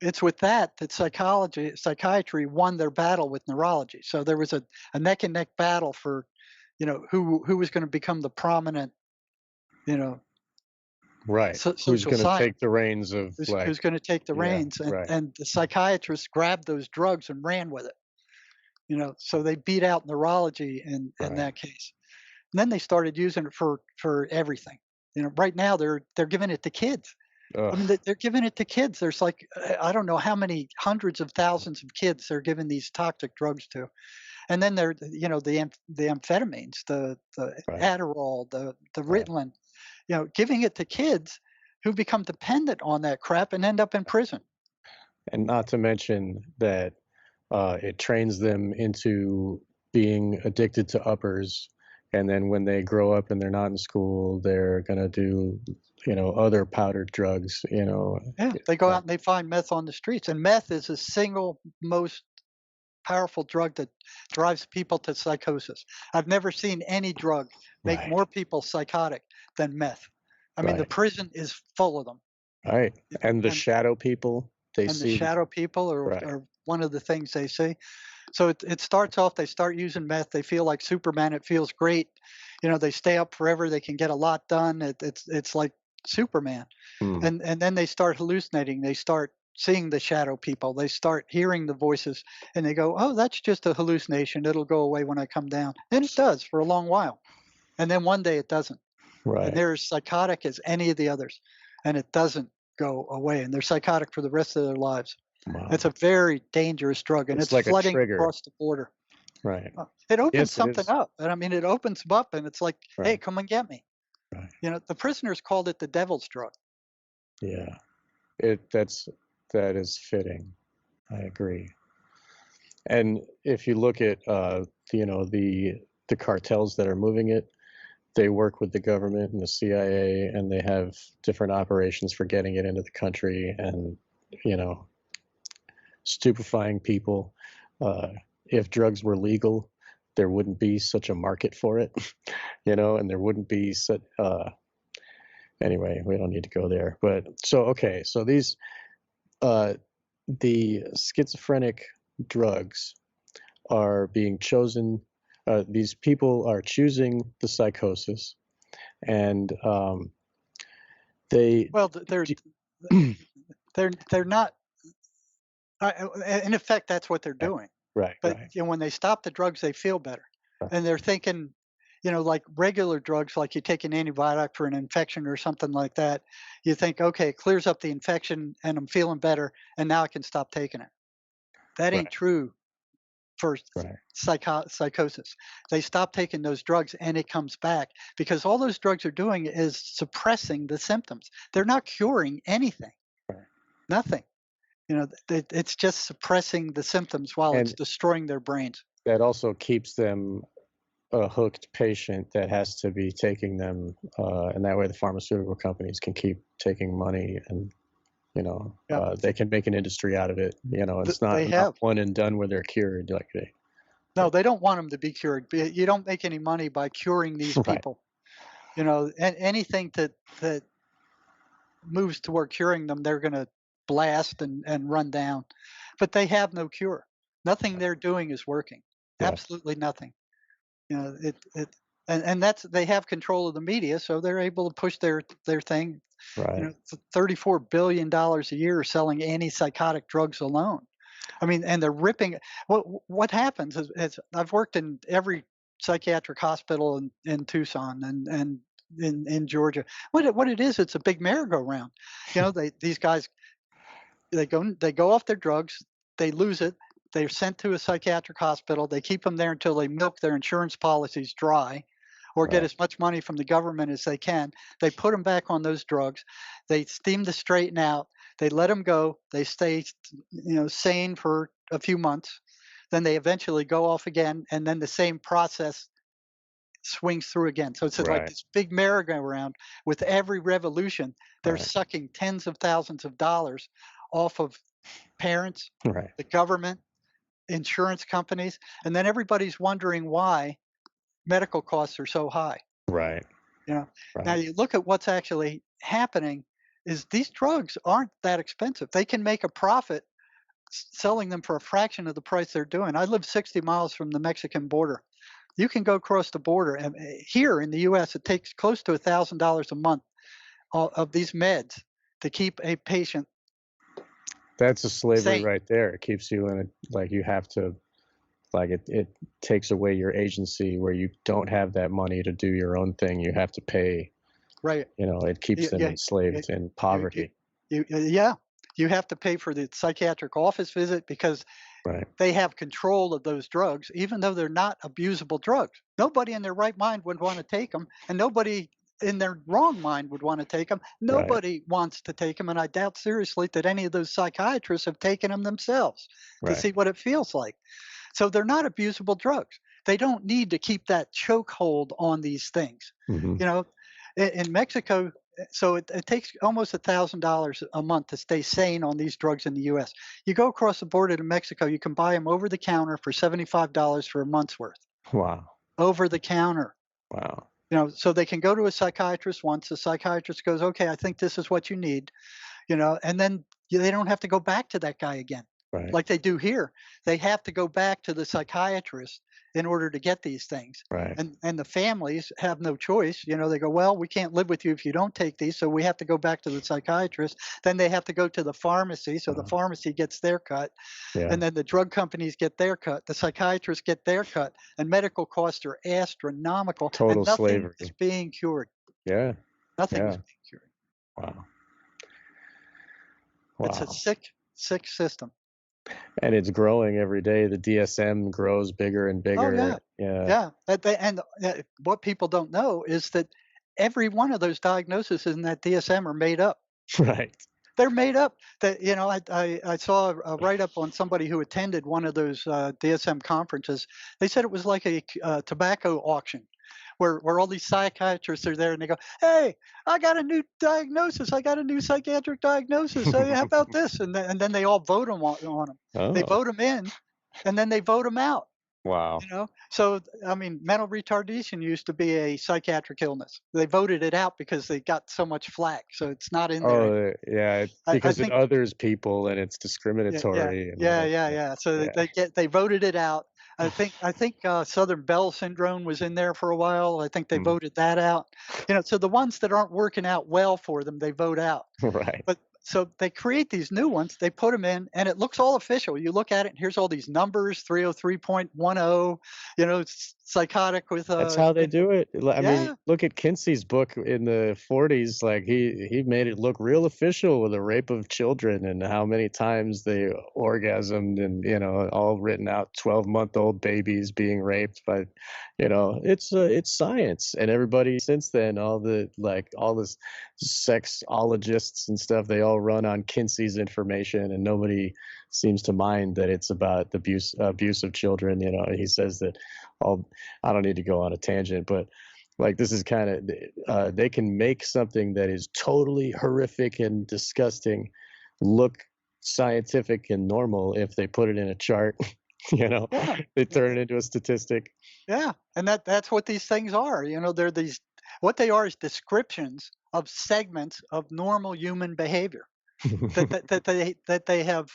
it's with that psychiatry won their battle with neurology. So there was a neck and neck battle for, who was going to become the prominent, Right. Who's going to take the reins of who's going to take the reins, and the psychiatrists grabbed those drugs and ran with it. So they beat out neurology in that case. And then they started using it for everything. Right now they're giving it to kids. Ugh. I mean, they're giving it to kids. There's like, I don't know how many hundreds of thousands of kids they're giving these toxic drugs to. And then there, the amphetamines, the Right. Adderall, the Right. Ritalin, giving it to kids who become dependent on that crap and end up in prison. And not to mention that it trains them into being addicted to uppers, and then when they grow up and they're not in school, they're gonna do, other powdered drugs. Yeah, they go out and they find meth on the streets, and meth is the single most powerful drug that drives people to psychosis. I've never seen any drug make Right. more people psychotic than meth. I mean, the Right. prison is full of them. Right. And the And shadow people, they and the see. shadow people Right. are one of the things they see. So it starts off, they start using meth. They feel like Superman. It feels great. They stay up forever. They can get a lot done. It's like Superman. Hmm. And then they start hallucinating. They start seeing the shadow people. They start hearing the voices, and they go, "Oh, that's just a hallucination. It'll go away when I come down." And it does for a long while. And then one day it doesn't. And Right. they're as psychotic as any of the others. And it doesn't go away. And they're psychotic for the rest of their lives. Wow. It's a very dangerous drug, and It's it's like a flooding trigger. across the border. Right. It opens Yes, it something is. up. And I mean, it opens them up, and it's like, hey, Right. come and get me. Right. The prisoners called it the devil's drug. Yeah. That is fitting. I agree. And if you look at the cartels that are moving it, they work with the government and the CIA, and they have different operations for getting it into the country and stupefying people. If drugs were legal, there wouldn't be such a market for it, and there wouldn't be such. Anyway, we don't need to go there. But so these the schizophrenic drugs are being chosen. These people are choosing the psychosis, and they. Well, they're not. In effect, that's what they're doing. Right. But Right. when they stop the drugs, they feel better, Right. and they're thinking, like regular drugs, like you take an antibiotic for an infection or something like that. You think, okay, it clears up the infection, and I'm feeling better, and now I can stop taking it. That ain't Right. true for Right. psychosis. They stop taking those drugs, and it comes back because all those drugs are doing is suppressing the symptoms. They're not curing anything. Right. Nothing. It's just suppressing the symptoms while it's And destroying their brains. that also keeps them a hooked patient that has to be taking them, and that way the pharmaceutical companies can keep taking money, and they can make an industry out of it. It's They not have. one and done where they're cured. Like No, they don't want them to be cured. You don't make any money by curing these Right. people. And anything that moves toward curing them, they're going to blast and run down. But they have no cure. Nothing they're doing is working. Yes. Absolutely nothing. And that's, they have control of the media, so they're able to push their thing. Right. $34 billion a year selling antipsychotic drugs alone. I mean, and they're ripping. What happens is I've worked in every psychiatric hospital in Tucson and in Georgia. What it is, it's a big merry-go-round. These guys, they go off their drugs, they lose it, they're sent to a psychiatric hospital, they keep them there until they milk their insurance policies dry, or get Right. as much money from the government as they can. They put them back on those drugs. They steam to straighten out. They let them go. They stay, sane for a few months. Then they eventually go off again, and then the same process swings through again. So it's like Right. this big merry-go-round. With every revolution, they're Right. sucking tens of thousands of dollars off of parents, Right. the government, insurance companies, and then everybody's wondering why medical costs are so high. Right. Now Right. you look at what's actually happening is these drugs aren't that expensive. They can make a profit selling them for a fraction of the price they're doing. I live 60 miles from the Mexican border. You can go across the border, and here in the U.S., it takes close to $1,000 a month of these meds to keep a patient. That's a slavery sane. right there. It keeps you in you have to, it takes away your agency where you don't have that money to do your own thing. You have to pay. Right. It keeps them enslaved in poverty. You have to pay for the psychiatric office visit because Right. They have control of those drugs, even though they're not abusable drugs. Nobody in their right mind would want to take them, and nobody in their wrong mind would want to take them. Right. Nobody wants to take them, and I doubt seriously that any of those psychiatrists have taken them themselves to Right. see what it feels like. So they're not abusable drugs. They don't need to keep that chokehold on these things. Hmm. You know, in Mexico, so it takes almost $1,000 a month to stay sane on these drugs in the U.S. You go across the border to Mexico, you can buy them over the counter for $75 for a month's worth. Wow. Over the counter. Wow. You know, so they can go to a psychiatrist once. The psychiatrist goes, okay, I think this is what you need, you know, and then they don't have to go back to that guy again Right. like they do here. They have to go back to the psychiatrist in order to get these things. Right. And the families have no choice. You know, they go, well, we can't live with you if you don't take these, so we have to go back to the psychiatrist. Then they have to go to the pharmacy, so the pharmacy gets their cut. Yeah. And then the drug companies get their cut, the psychiatrists get their cut, and medical costs are astronomical. Total and nothing slavery. is being cured. Yeah. Nothing Yeah. is being cured. Wow. It's a Wow. sick system. And it's growing every day. The DSM grows bigger and bigger. Oh yeah, Yeah. yeah. And what people don't know is that every one of those diagnoses in that DSM are made up. Right. They're made up. That you know, I saw a write up on somebody who attended one of those DSM conferences. They said it was like a tobacco auction, where all these psychiatrists are there and they go, "Hey, I got a new diagnosis. I got a new psychiatric diagnosis. Hey, how about this?" And then they all vote on them. They Oh. vote them in, and then they vote them out. Wow. You know, so I mean, mental retardation used to be a psychiatric illness. They voted it out because they got so much flack, so it's not in there. Oh, yeah. I Because it think, others people and it's yeah, discriminatory and all that stuff. yeah. So Yeah. they voted it out. I think Southern Bell syndrome was in there for a while. I think they Mm. voted that out. You know, so the ones that aren't working out well for them, they vote out. Right. But so they create these new ones, they put them in, and it looks all official. You look at it, and here's all these numbers: 303.10. You know, it's psychotic with That's how they do it. I mean, yeah, look at Kinsey's book in the 40s. Like he made it look real official with the rape of children and how many times they orgasmed and all written out. 12-month-old babies being raped by, it's science. And everybody since then, all the sexologists and stuff, they all run on Kinsey's information, and nobody seems to mind that it's about the abuse of children. He says that I don't need to go on a tangent, but like this is kind of they can make something that is totally horrific and disgusting look scientific and normal if they put it in a chart. yeah, They turn it into a statistic. yeah. And that's what these things are. You know, they're these what they are is descriptions of segments of normal human behavior that they have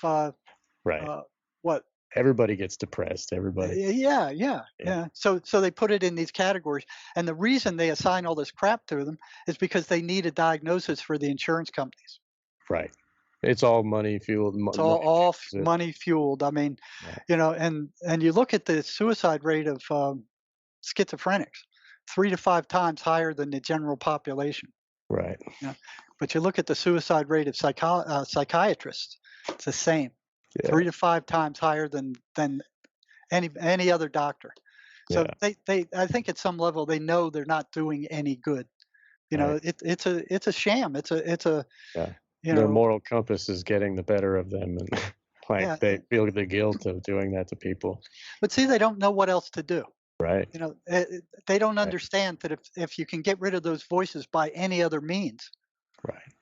Right. what Everybody gets depressed. Everybody. Yeah. So they put it in these categories, and the reason they assign all this crap to them is because they need a diagnosis for the insurance companies. Right. It's all money fueled. It's all money fueled. I mean, Right. and you look at the suicide rate of schizophrenics, 3 to 5 times higher than the general population. Right. Yeah. But you look at the suicide rate of psychiatrists, it's the same. Yeah. 3 to 5 times higher than any other doctor. So Yeah. they I think at some level they know they're not doing any good. Right. It's a sham. It's a Yeah. Their moral compass is getting the better of them, and yeah. they feel the guilt of doing that to people. But see, they don't know what else to do. Right. They don't Right. understand that if you can get rid of those voices by any other means, Right.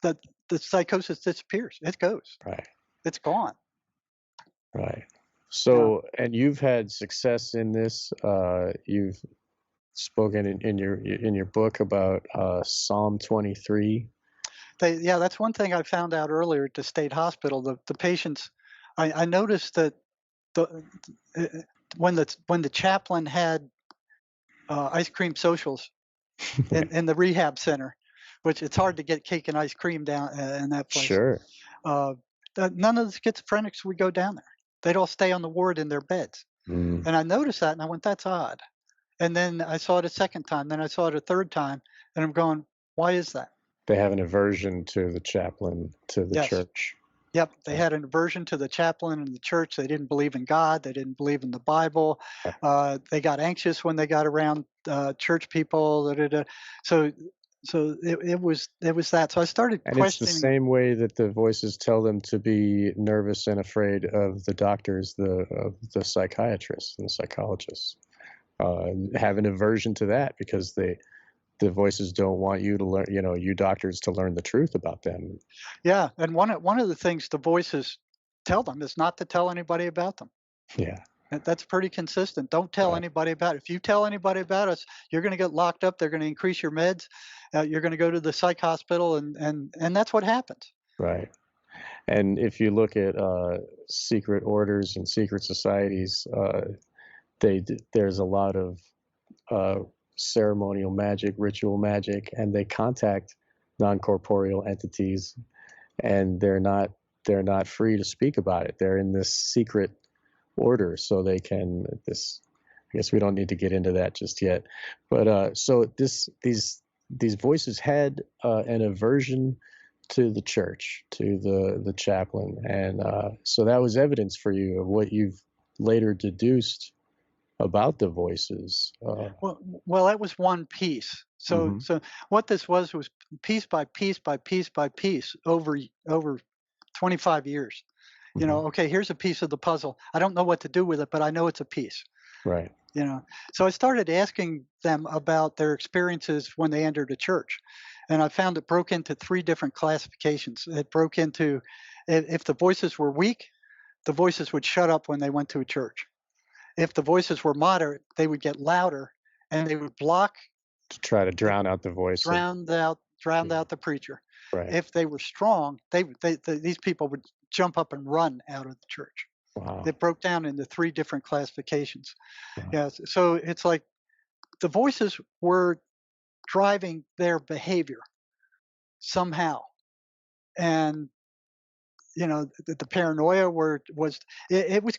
that the psychosis disappears. It goes. Right. It's gone. Right. So, and you've had success in this. You've spoken in your book about Psalm 23. That's one thing I found out earlier at the state hospital. The patients, I noticed that when the chaplain had ice cream socials in the rehab center, which it's hard to get cake and ice cream down in that place. Sure. None of the schizophrenics would go down there. They'd all stay on the ward in their beds. Mm. And I noticed that, and I went, that's odd. And then I saw it a second time, then I saw it a third time, and I'm going, why is that? They have an aversion to the chaplain, to the Yes. church. Yep, they had an aversion to the chaplain and the church. They didn't believe in God. They didn't believe in the Bible. They got anxious when they got around church people. Da, da, da. So, it was that. So I started And it's the questioning. same way that the voices tell them to be nervous and afraid of the doctors, the psychiatrists and the psychologists. Have an aversion to that because the voices don't want you to learn, you doctors to learn the truth about them. Yeah, and one of the things the voices tell them is not to tell anybody about them. Yeah. That's pretty consistent. Don't tell Right. anybody about it. If you tell anybody about us, you're going to get locked up. They're going to increase your meds. You're going to go to the psych hospital, and that's what happens. Right. And if you look at secret orders and secret societies, there's a lot of ceremonial magic, ritual magic, and they contact non-corporeal entities, and they're not free to speak about it. They're in this secret order, so they can this. I guess we don't need to get into that just yet, but so these voices had an aversion to the church, to the chaplain, and so that was evidence for you of what you've later deduced about the voices. Well, that was one piece. So what this was piece by piece by piece by piece over 25 years. Okay, here's a piece of the puzzle. I don't know what to do with it, but I know it's a piece. Right. So I started asking them about their experiences when they entered a church. And I found it broke into 3 different classifications. It broke into, if the voices were weak, the voices would shut up when they went to a church. If the voices were moderate, they would get louder and they would block, to try to drown out the voice. Drown out the preacher. Right. If they were strong, these people would jump up and run out of the church. Wow. It broke down into 3 different classifications. Wow. Yeah, so it's like the voices were driving their behavior somehow, and the paranoia was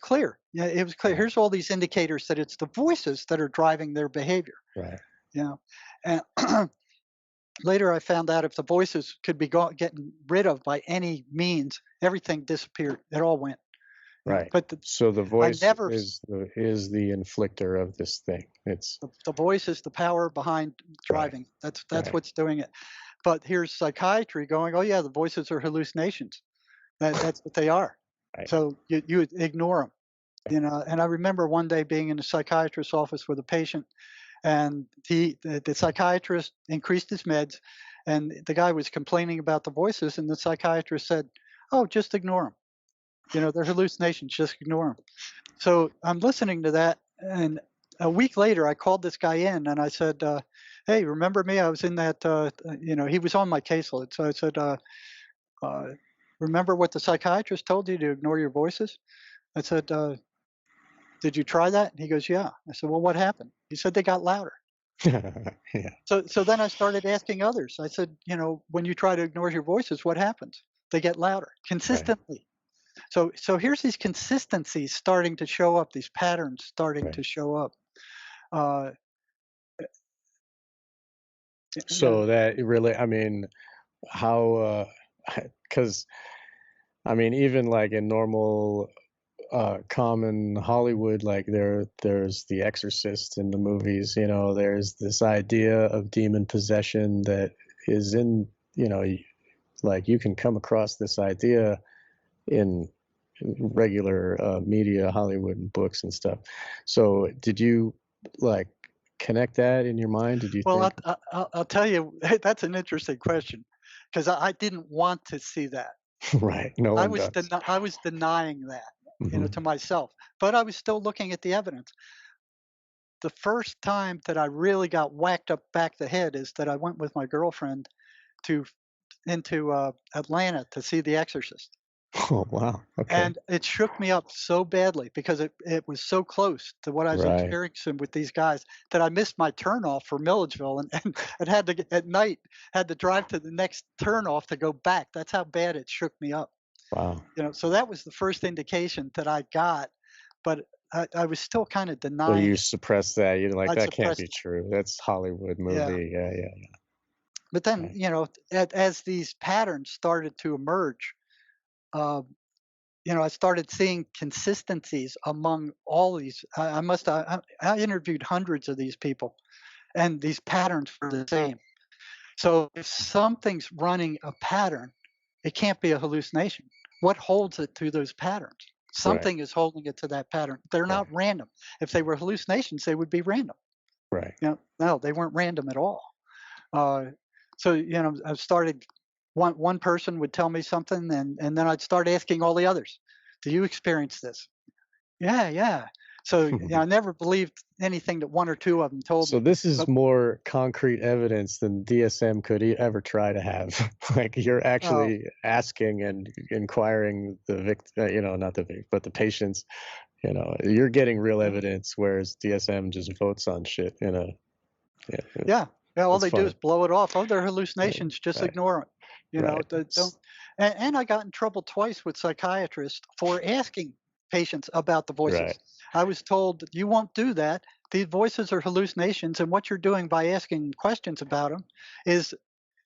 clear. Yeah, it was clear. Here's all these indicators that it's the voices that are driving their behavior. Right. And later I found out if the voices could be getting rid of by any means, everything disappeared. It all went. Right. But so the voice is the inflictor of this thing. It's the voice is the power behind driving. Right. That's what's doing it. But here's psychiatry going, oh yeah, the voices are hallucinations. That's what they are. Right. So you ignore them. And I remember one day being in a psychiatrist's office with a patient, and the psychiatrist increased his meds, and the guy was complaining about the voices, and the psychiatrist said, oh, just ignore them. They're hallucinations, just ignore them. So I'm listening to that, and a week later, I called this guy in, and I said, hey, remember me? I was in that, he was on my caseload. So I said, remember what the psychiatrist told you to ignore your voices? I said, did you try that? And he goes, yeah. I said, well, what happened? He said, they got louder. Yeah. So then I started asking others. I said, when you try to ignore your voices, what happens? They get louder consistently. Right. So here's these consistencies starting to show up, these patterns starting to show up. So that really, I mean, how, because, I mean, even like in normal, common Hollywood, like there's The Exorcist in the movies, there's this idea of demon possession that is in, like you can come across this idea in regular media, Hollywood and books and stuff. So did you like connect that in your mind? Did you think? I'll tell you, that's an interesting question, because I didn't want to see that. Right. No one does. I was denying that, Mm-hmm. to myself, but I was still looking at the evidence. The first time that I really got whacked up back the head is that I went with my girlfriend into Atlanta to see The Exorcist. Oh, wow. Okay. And it shook me up so badly because it was so close to what I was experiencing with these guys that I missed my turnoff for Milledgeville and had to, at night, had to drive to the next turnoff to go back. That's how bad it shook me up. Wow. So that was the first indication that I got, but I was still kind of denying. So you suppressed that. You're like, that can't be it. true. That's Hollywood movie. Yeah. But then, as these patterns started to emerge, I started seeing consistencies among all these. I interviewed hundreds of these people, and these patterns were the same. So if something's running a pattern, it can't be a hallucination. What holds it to those patterns? Something is holding it to that pattern. They're not random. If they were hallucinations, they would be random. Right. No, they weren't random at all. So I started. One person would tell me something, and then I'd start asking all the others, "Do you experience this?" Yeah. So I never believed anything that one or two of them told me. So this is more concrete evidence than DSM could ever try to have. Like you're actually asking and inquiring the victim, not the victim, but the patients. You're getting real evidence, whereas DSM just votes on shit. Yeah. All they fun. do is blow it off. Oh, they're hallucinations. Just ignore them. They don't. And I got in trouble twice with psychiatrists for asking patients about the voices. Right. I was told that you won't do that. These voices are hallucinations, and what you're doing by asking questions about them is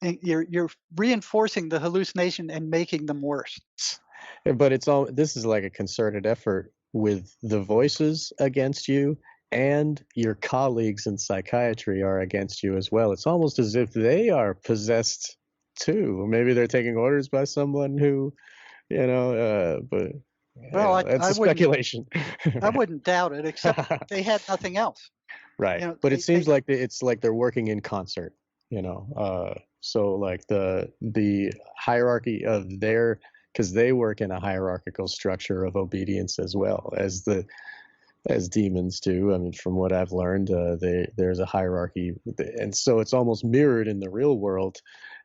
you're reinforcing the hallucination and making them worse. But this is like a concerted effort with the voices against you, and your colleagues in psychiatry are against you as well. It's almost as if they are possessed too. Maybe they're taking orders by someone who, but that's a speculation. I wouldn't doubt it, except they had nothing else. Right. But it seems like it's like they're working in concert, so like the hierarchy of because they work in a hierarchical structure of obedience as well as demons do. I mean, from what I've learned, there's a hierarchy, and so it's almost mirrored in the real world.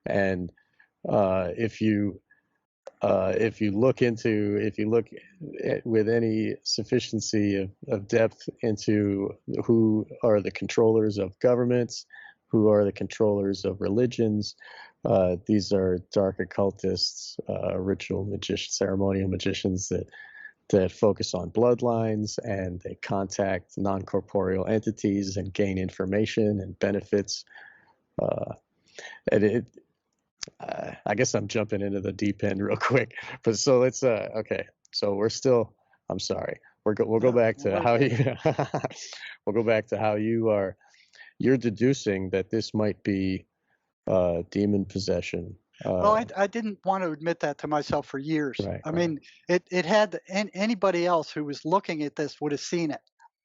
And if you look with any sufficiency of depth into who are the controllers of governments, who are the controllers of religions, these are dark occultists, ritual magicians, ceremonial magicians that focus on bloodlines, and they contact non-corporeal entities and gain information and benefits. I guess I'm jumping into the deep end real quick, but so let's okay. So we're still. I'm sorry. We'll go back to how you. We'll go back to how you're deducing that this might be demon possession. Well, I didn't want to admit that to myself for years. Right, I mean, it had anybody else who was looking at this would have seen it.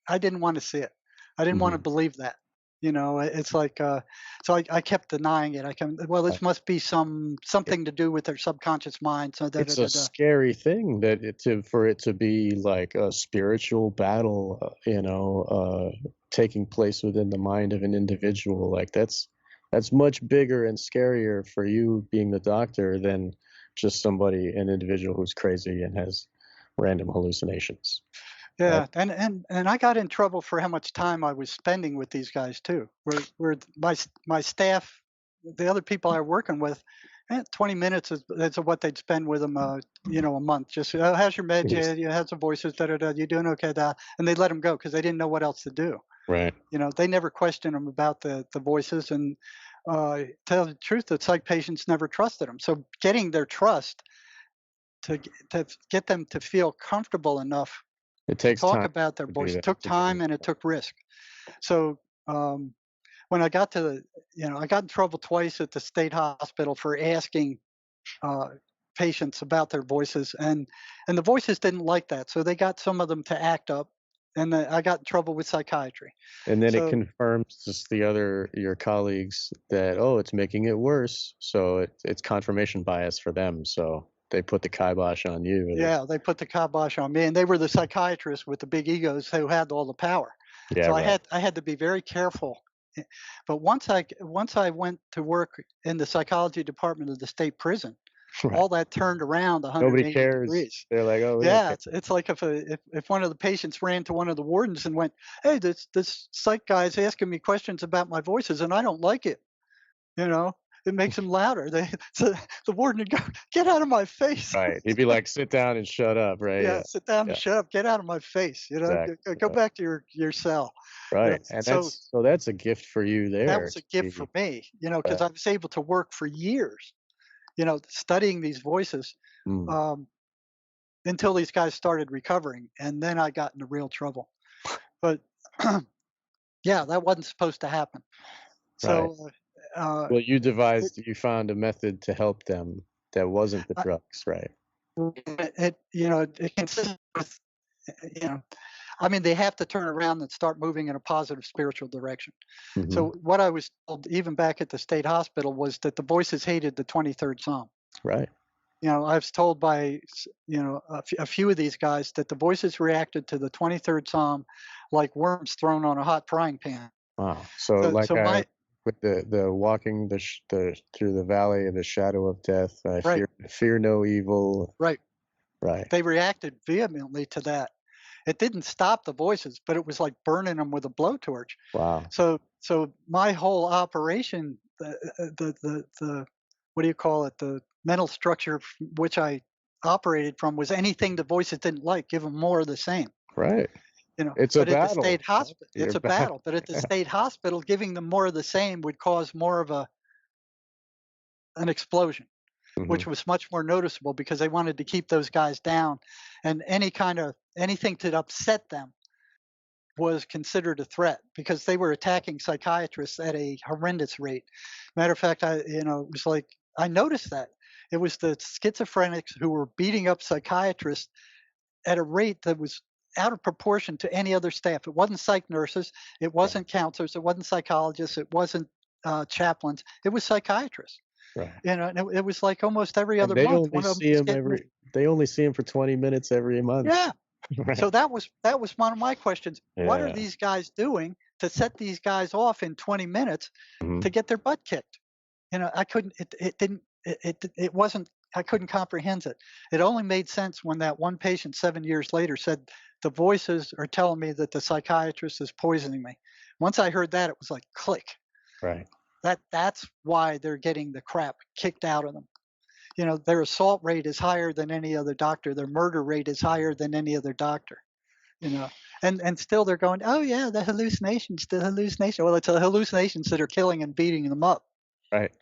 I didn't want to see it. I didn't want to believe that. It's like so I kept denying it. This must be something to do with their subconscious mind. So it's a scary thing for it to be like a spiritual battle, taking place within the mind of an individual. Like that's much bigger and scarier for you being the doctor than just an individual who's crazy and has random hallucinations. Yeah, and I got in trouble for how much time I was spending with these guys too. Where my staff, the other people I were working with, 20 minutes is what they'd spend with them, a month. Just how's your meds? Yeah, how's the voices? You doing okay? And they let them go because they didn't know what else to do. Right. They never questioned them about the voices, and tell the truth, the psych patients never trusted them. So getting their trust to get them to feel comfortable enough. It takes talk time about their voice. It took time and it took risk. So when I got I got in trouble twice at the state hospital for asking patients about their voices, and the voices didn't like that. So they got some of them to act up, and I got in trouble with psychiatry. And then it confirms just your colleagues that, it's making it worse. So it's confirmation bias for them. So they put the kibosh on you. Yeah, they put the kibosh on me, and they were the psychiatrists with the big egos who had all the power. Yeah, so right. I had to be very careful. But once I went to work in the psychology department of the state prison, all that turned around 180 Nobody cares. degrees. They're like, yeah, it's like if one of the patients ran to one of the wardens and went, "Hey, this psych guy's asking me questions about my voices, and I don't like it," It makes them louder. So the warden would go, "Get out of my face!" Right. He'd be like, "Sit down and shut up." Right. Yeah. Sit down and shut up. Get out of my face. Exactly. Go back to your cell. Right. And that's a gift for you there. That was a gift for me. Because I was able to work for years. Studying these voices. until these guys started recovering, and then I got into real trouble. But yeah, that wasn't supposed to happen. Right. So Well, you found a method to help them that wasn't the drugs, right? it consists with, I mean, they have to turn around and start moving in a positive spiritual direction. Mhm. So what I was told, even back at the state hospital, was that the voices hated the 23rd Psalm. Right. I was told by, a few of these guys that the voices reacted to the 23rd Psalm like worms thrown on a hot frying pan. Wow. So So, like so my, with the walking the through the valley of the shadow of death, I Right. fear no evil. right, Right. they reacted vehemently to that. It didn't stop the voices, but it was like burning them with a blowtorch. Wow. So my whole operation, the what do you call it? The mental structure which I operated from was anything the voices didn't like, give them more of the same. Right. It's a But at the battle. state hospital, You're it's a battle. But at the state hospital, giving them more of the same would cause more of an explosion, Mhm. which was much more noticeable because they wanted to keep those guys down, and anything to upset them was considered a threat because they were attacking psychiatrists at a horrendous rate. Matter of fact, it was like I noticed that it was the schizophrenics who were beating up psychiatrists at a rate that was out of proportion to any other staff. It wasn't psych nurses, it wasn't counselors, it wasn't psychologists, it wasn't chaplains. It was psychiatrists. Right. And it was like almost every And other month. One of them was getting, they only see him for 20 minutes every month. yeah. Right. So that was one of my questions. What are Yeah. these guys doing to set these guys off in 20 minutes Mhm. to get their butt kicked? I couldn't. It wasn't. I couldn't comprehend it. It only made sense when that one patient 7 years later said, "The voices are telling me that the psychiatrist is poisoning me." Once I heard that, it was like click. Right. That's why they're getting the crap kicked out of them. Their assault rate is higher than any other doctor. Their murder rate is higher than any other doctor. And still they're going, oh yeah, the hallucinations. Well, it's the hallucinations that are killing and beating them up. Right.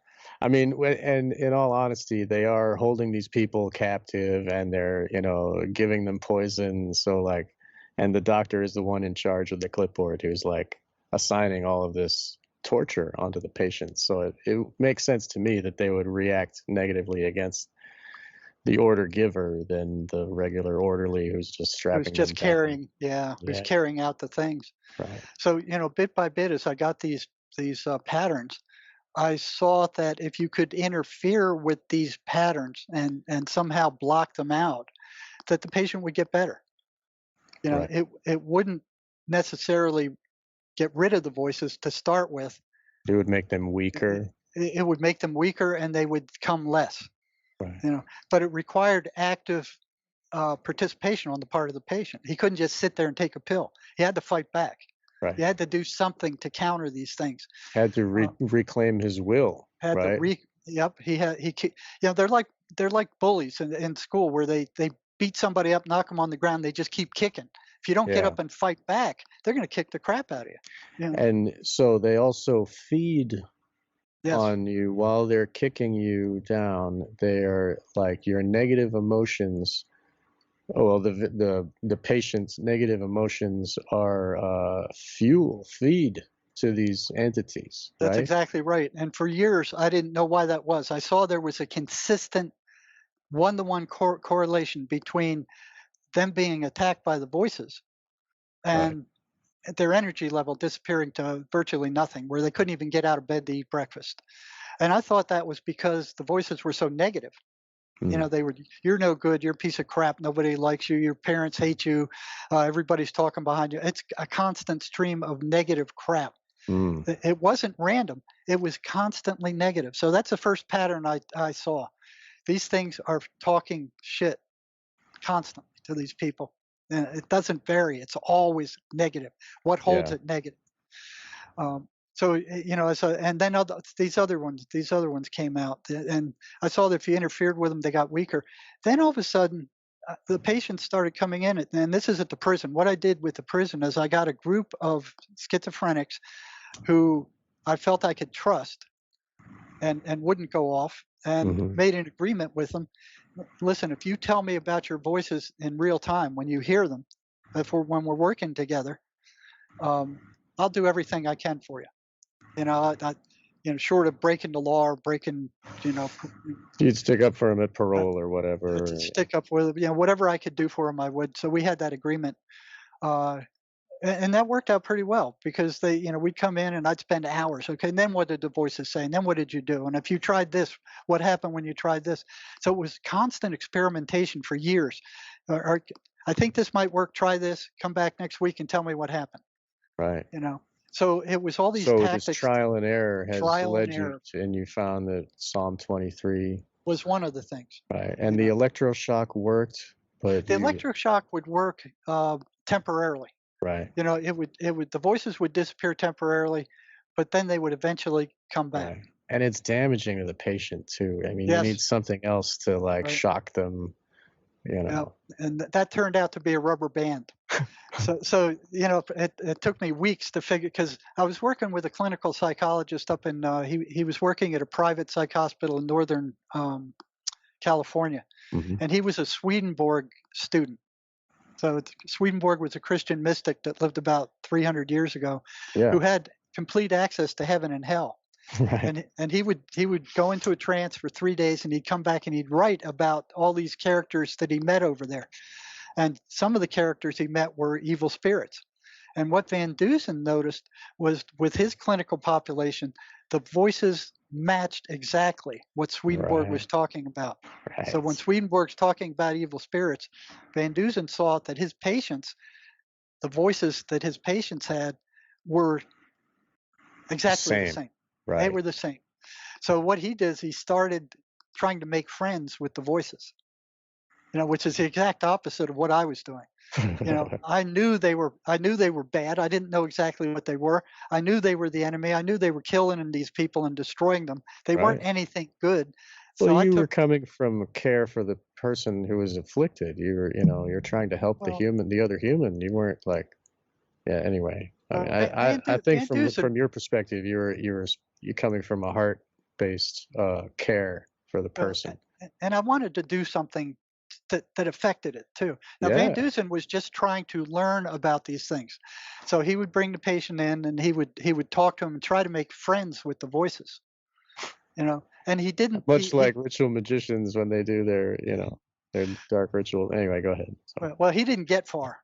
I mean, and in all honesty, they are holding these people captive and they're, giving them poison. So like, and the doctor is the one in charge of the clipboard who's like assigning all of this torture onto the patients. So it makes sense to me that they would react negatively against the order giver than the regular orderly who's just strapping Who's just them down. carrying, who's carrying out the things. Right. So, bit by bit, as I got these patterns, I saw that if you could interfere with these patterns and somehow block them out, that the patient would get better. Right. It wouldn't necessarily get rid of the voices to start with. It would make them weaker. It would make them weaker and they would come less. Right. But it required active participation on the part of the patient. He couldn't just sit there and take a pill. He had to fight back. Right. He had to do something to counter these things. Had to reclaim his will. Had right? to Yep. They're like bullies in school where they beat somebody up, knock them on the ground. They just keep kicking. If you don't get up and fight back, they're going to kick the crap out of you. And so they also feed Yes. on you while they're kicking you down. They're like your negative emotions. Oh, well, the patient's negative emotions are feed to these entities. That's right? exactly right. And for years, I didn't know why that was. I saw there was a consistent one-to-one correlation between them being attacked by the voices and their energy level disappearing to virtually nothing, where they couldn't even get out of bed to eat breakfast. And I thought that was because the voices were so negative. They were, you're no good, you're a piece of crap, nobody likes you, your parents hate you, everybody's talking behind you. It's a constant stream of negative crap. It wasn't random, it was constantly negative. So that's the first pattern I saw. These things are talking shit constantly to these people. And it doesn't vary, it's always negative. What holds it negative? And then these other ones came out, and I saw that if you interfered with them, they got weaker. Then all of a sudden, the patients started coming in, and this is at the prison. What I did with the prison is I got a group of schizophrenics who I felt I could trust, and wouldn't go off, and Mhm. made an agreement with them. Listen, if you tell me about your voices in real time when you hear them, when we're working together, I'll do everything I can for you. Short of breaking the law or breaking, you know, You'd stick up for him at uh, parole or to whatever. stick up with, whatever I could do for him, I would. So we had that agreement. Uh, and that worked out pretty well because we'd come in and I'd spend hours. Okay, and then what did the voices say? And then what did you do? And if you tried this, what happened when you tried this? So it was constant experimentation for years. Or, I think this might work. Try this. Come back next week and tell me what happened. Right. So it was all these So this tactics. trial and error has Trial and led you error to, and you found that Psalm 23, was one of the things. right? And You the know, electroshock worked, but the you, electroshock would work temporarily. right, The voices would disappear temporarily, but then they would eventually come back. right. And it's damaging to the patient too. I mean, you need Yes, something else to like right. shock them, you know. And that turned out to be a rubber band. So it took me weeks to figure, because I was working with a clinical psychologist up in he was working at a private psych hospital in northern California, Mhm. and he was a Swedenborg student. So Swedenborg was a Christian mystic that lived about 300 years ago, Yeah, who had complete access to heaven and hell. right, And he would go into a trance for 3 days, and he'd come back and he'd write about all these characters that he met over there. And some of the characters he met were evil spirits. And what Van Dusen noticed was, with his clinical population, the voices matched exactly what Swedenborg was right, talking about. So when right. Swedenborg's talking about evil spirits, Van Dusen saw that his patients, the voices that his patients had, were exactly the Same, same. They right. were the same. So what he did is he started trying to make friends with the voices, which is the exact opposite of what I was doing. I knew they were bad. I didn't know exactly what they were. I knew they were the enemy. I knew they were killing these people and destroying them. They weren't Right. anything good. Well, So I you were took, coming from care for the person who was afflicted. You were, you're trying to help well, the other human. You weren't like, yeah. Anyway, I mean, I think Van Dusen, from your perspective, you're coming from a heart-based care for the uh, person. and I wanted to do something that affected it too. Now, Van Yeah. Dusen was just trying to learn about these things. So he would bring the patient in and he would talk to him and try to make friends with the voices, and he didn't, Much like ritual magicians when they do their dark ritual. Anyway, go ahead. So, well, he didn't get far.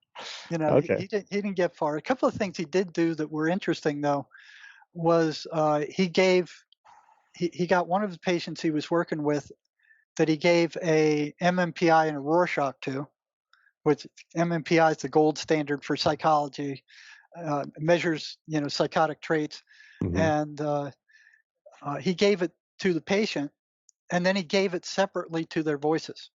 okay. He didn't get far. A couple of things he did do that were interesting, though, was he got one of the patients he was working with that he gave a MMPI and a Rorschach to, which MMPI is the gold standard for psychology, measures psychotic traits, Hmm. and he gave it to the patient, and then he gave it separately to their voices.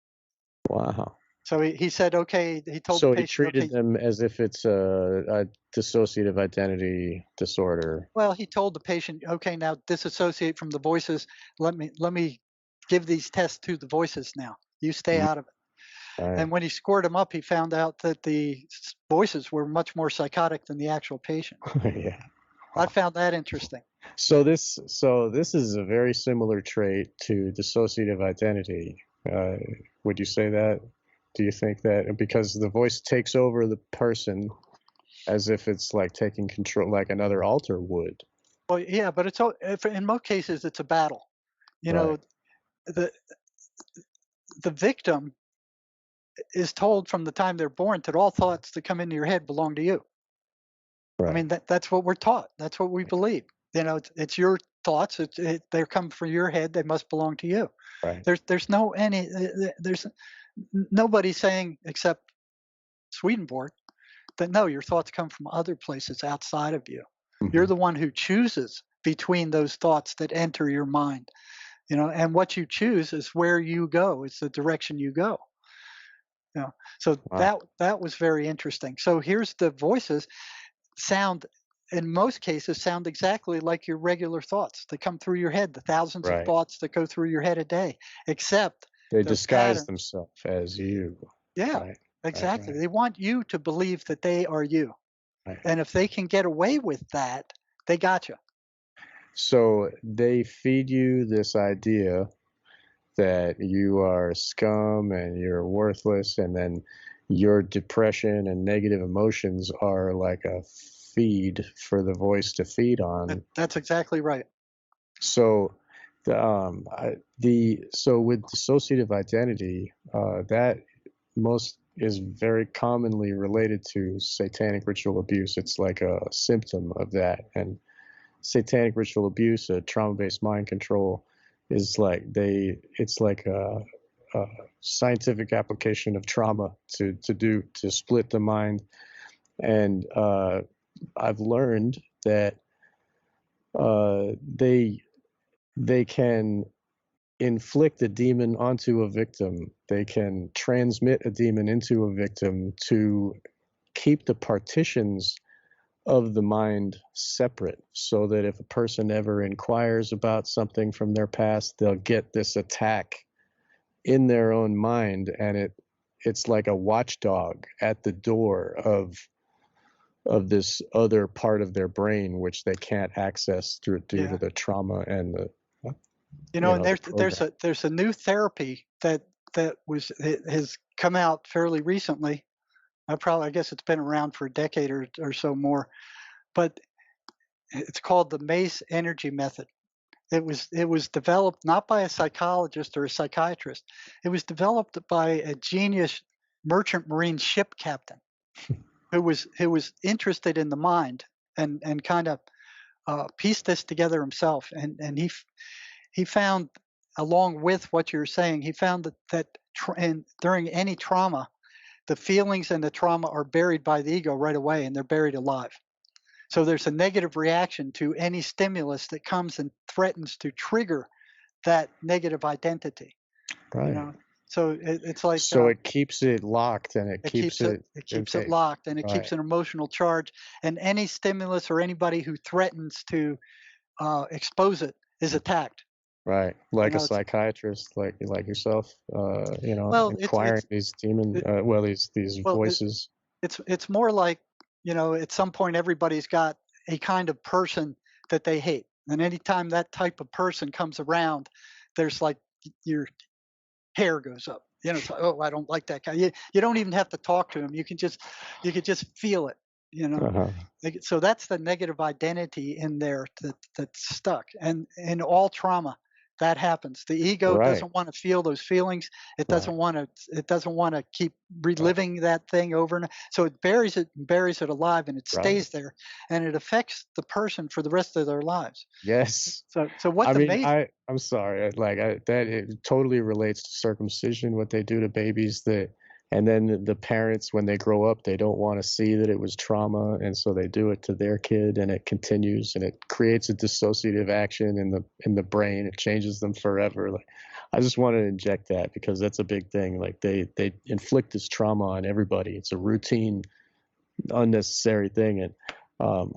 Wow. So he said, okay, he told the So he patient, treated okay. them as if it's a dissociative identity disorder. Well, he told the patient, okay, now disassociate from the voices. Let me give these tests to the voices now. You stay Mhm. out of it. Right. And when he scored them up, he found out that the voices were much more psychotic than the actual patient. Yeah. I found that interesting. So this is a very similar trait to dissociative identity. Would you say that? Do you think that because the voice takes over the person as if it's like taking control, like another alter would? Well, yeah, but in most cases it's a battle. You Right. know, the the victim is told from the time they're born that all thoughts that come into your head belong to you. I Right. mean, that's what we're taught. That's what we believe. It's your thoughts. They come from your head. They must belong to you. Right. There's nobody saying except Swedenborg that no, your thoughts come from other places outside of you. You're Mhm. the one who chooses between those thoughts that enter your mind. And what you choose is where you go. It's the direction you go. So Wow. that was very interesting. So here's the voices sound, in most cases, sound exactly like your regular thoughts that come through your head, the thousands of Right. thoughts that go through your head a day, except They their disguise patterns. themselves as you. Yeah, Right. Right. exactly. Right. They want you to believe that they are you. Right. And if they can get away with that, they got you. So they feed you this idea that you are scum and you're worthless, and then your depression and negative emotions are like a feed for the voice to feed on. That's exactly right. So so with dissociative identity, that most is very commonly related to satanic ritual abuse. It's like a symptom of that. And satanic ritual abuse, trauma-based mind control, is like it's like a scientific application of trauma to split the mind. And I've learned that they can inflict a demon onto a victim. They can transmit a demon into a victim to keep the partitions of the mind separate, so that if a person ever inquires about something from their past, they'll get this attack in their own mind, and it's like a watchdog at the door of this other part of their brain which they can't access due to the trauma and the and there's a new therapy that has come out fairly recently. I guess it's been around for a decade or so more, but it's called the Mace energy method. It was developed not by a psychologist or a psychiatrist. It was developed by a genius merchant marine ship captain who was interested in the mind and kind of pieced this together himself. And he found, along with what you're saying, he found that during any trauma, the feelings and the trauma are buried by the ego right away, and they're buried alive. So there's a negative reaction to any stimulus that comes and threatens to trigger that negative identity. Right. So it's like it keeps it locked, and it keeps it locked, and it keeps an emotional charge. And any stimulus or anybody who threatens to expose it is attacked. Right, like a psychiatrist, like yourself, inquiring these demon, these voices. It's more like, at some point everybody's got a kind of person that they hate, and anytime that type of person comes around, there's like your hair goes up. It's like, oh, I don't like that guy. You don't even have to talk to him. You can just feel it. So that's the negative identity in there that's stuck. And in all trauma, that happens. The ego doesn't want to feel those feelings. It doesn't want to keep reliving that thing over and over. So it buries it alive, and it stays there, and it affects the person for the rest of their lives. Yes. So what I'm sorry. It totally relates to circumcision, what they do to babies, and then the parents, when they grow up, they don't want to see that it was trauma, and so they do it to their kid, and it continues, and it creates a dissociative action in the brain. It changes them forever. I just want to inject that because that's a big thing. Like they inflict this trauma on everybody. It's a routine, unnecessary thing, and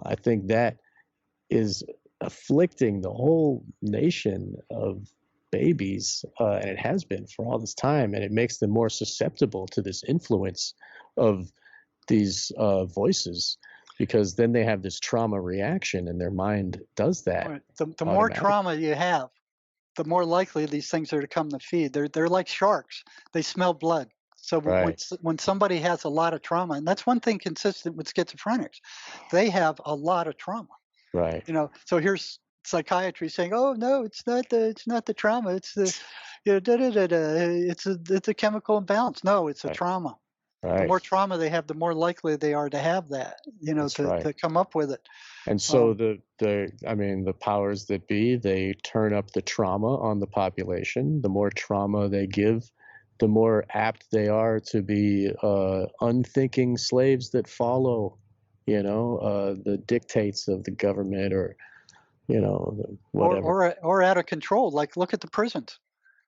I think that is afflicting the whole nation of babies, and it has been for all this time, and it makes them more susceptible to this influence of these voices, because then they have this trauma reaction and their mind does that. Right. The more trauma you have, the more likely these things are to come to feed. They're like sharks. They smell blood. So when somebody has a lot of trauma, and that's one thing consistent with schizophrenics, they have a lot of trauma. Right. So here's psychiatry saying, "Oh no, it's not the trauma. It's the it's a chemical imbalance." No, it's a trauma. Right. The more trauma they have, the more likely they are to have that. To come up with it. And so the powers that be, they turn up the trauma on the population. The more trauma they give, the more apt they are to be unthinking slaves that follow, the dictates of the government, or whatever. Or out of control. Like, look at the prisons.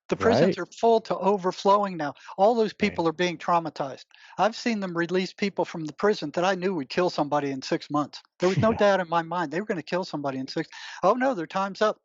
The prisons are full to overflowing now. All those people are being traumatized. I've seen them release people from the prison that I knew would kill somebody in 6 months. There was no doubt in my mind they were going to kill somebody in 6. Oh no, their time's up.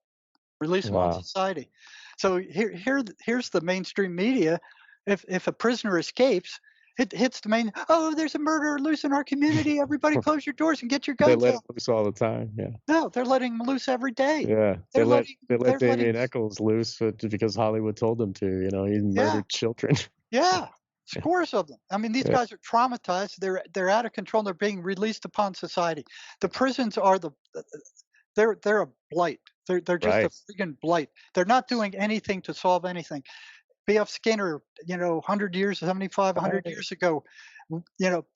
Release them on society. So here's the mainstream media. If a prisoner escapes It hits the main. Oh, there's a murderer loose in our community. Everybody, close your doors and get your They guns let out. him loose all the time. Yeah. No, they're letting them loose every day. Yeah. They're letting. They let They're letting. Damien Eccles loose because Hollywood told them to. You know, he Yeah, murdered children. yeah. Scores of them. I mean, these Yeah. guys are traumatized. They're out of control. They're being released upon society. The prisons are they're a blight. They're just a Right. freaking blight. They're not doing anything to solve anything. B.F. Skinner, 100 years, 75, 100 Right. years ago,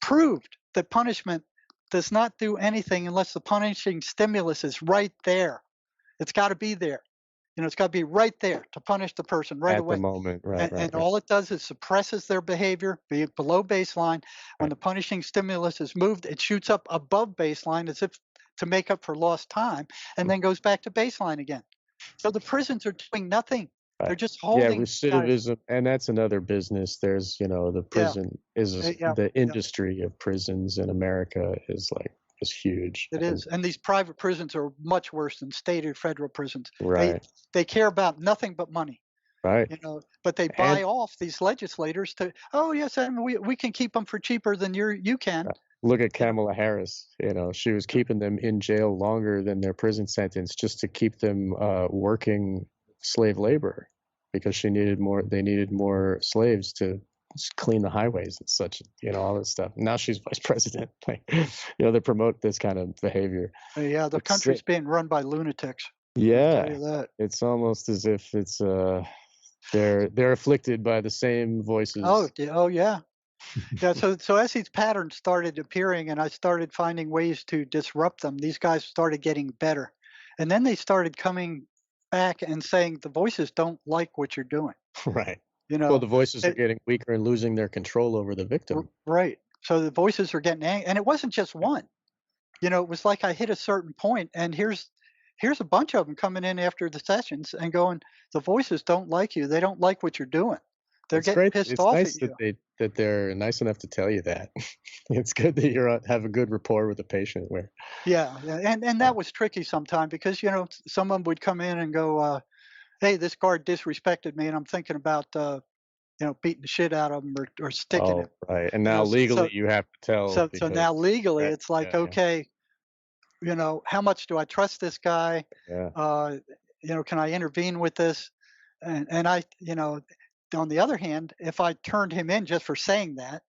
proved that punishment does not do anything unless the punishing stimulus is right there. It's got to be there. It's got to be right there to punish the person right At the away. moment. Right. And all it does is suppresses their behavior, be it below baseline. When the punishing stimulus is moved, it shoots up above baseline as if to make up for lost time, and then goes back to baseline again. So the prisons are doing nothing. They're Right. just Yeah, holding guys. recidivism, and that's another business. There's, the prison the industry of prisons in America is huge. It is, and these private prisons are much worse than state or federal prisons. Right. They care about nothing but money. Right. But they buy off these legislators to, oh yes, and we can keep them for cheaper than you can. Look at Kamala Harris. She was keeping them in jail longer than their prison sentence just to keep them working slave labor, because they needed more slaves to clean the highways and such, all this stuff. Now she's vice president. They promote this kind of behavior. Yeah, the country's being run by lunatics. Yeah, I'll tell you that. It's almost as if it's they're afflicted by the same voices. Oh yeah. Yeah, so as these patterns started appearing and I started finding ways to disrupt them, these guys started getting better. And then they started coming back and saying the voices don't like what you're doing. Right. Well, the voices are getting weaker and losing their control over the victim. Right. So the voices are getting angry. And it wasn't just one. It was like I hit a certain point and here's a bunch of them coming in after the sessions and going, the voices don't like you. They don't like what you're doing. They're getting pissed off at you. It's nice that they're nice enough to tell you that. It's good that you have a good rapport with the patient. Yeah, and that was tricky sometimes because someone would come in and go, "Hey, this guard disrespected me," and I'm thinking about beating the shit out of him or sticking him. Right, and now legally you have to tell. So now legally it's like, okay, how much do I trust this guy? Yeah. Can I intervene with this? And I, on the other hand, if I turned him in just for saying that,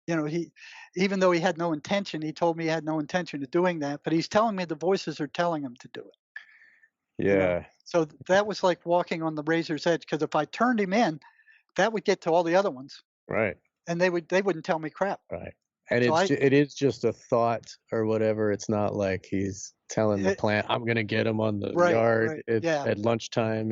he, even though he had no intention, he told me he had no intention of doing that, but he's telling me the voices are telling him to do it. Yeah. So that was like walking on the razor's edge, because if I turned him in, that would get to all the other ones. Right. And they wouldn't tell me crap. Right. And it is just a thought or whatever. It's not like he's telling the plant, I'm going to get him on the yard at lunchtime,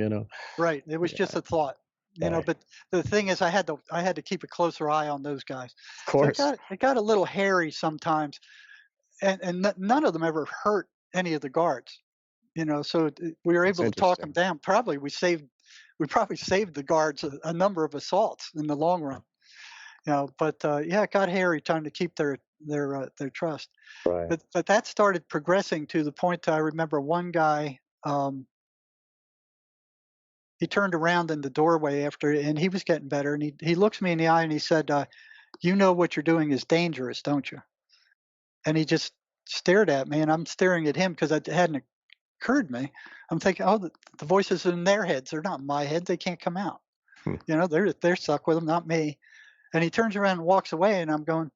Right. It was just a thought. But the thing is, I had to keep a closer eye on those guys. Of course. So it got a little hairy sometimes, and none of them ever hurt any of the guards. So we were able to talk them down. We probably saved the guards a number of assaults in the long run. But it got hairy trying to keep their trust. Right. But that started progressing to the point that I remember one guy. He turned around in the doorway and he was getting better. And he looks me in the eye and he said, "You know what you're doing is dangerous, don't you?" And he just stared at me, and I'm staring at him because it hadn't occurred to me. I'm thinking, oh, the voices in their heads. They're not in my head. They can't come out. They're stuck with them, not me. And he turns around and walks away, and I'm going,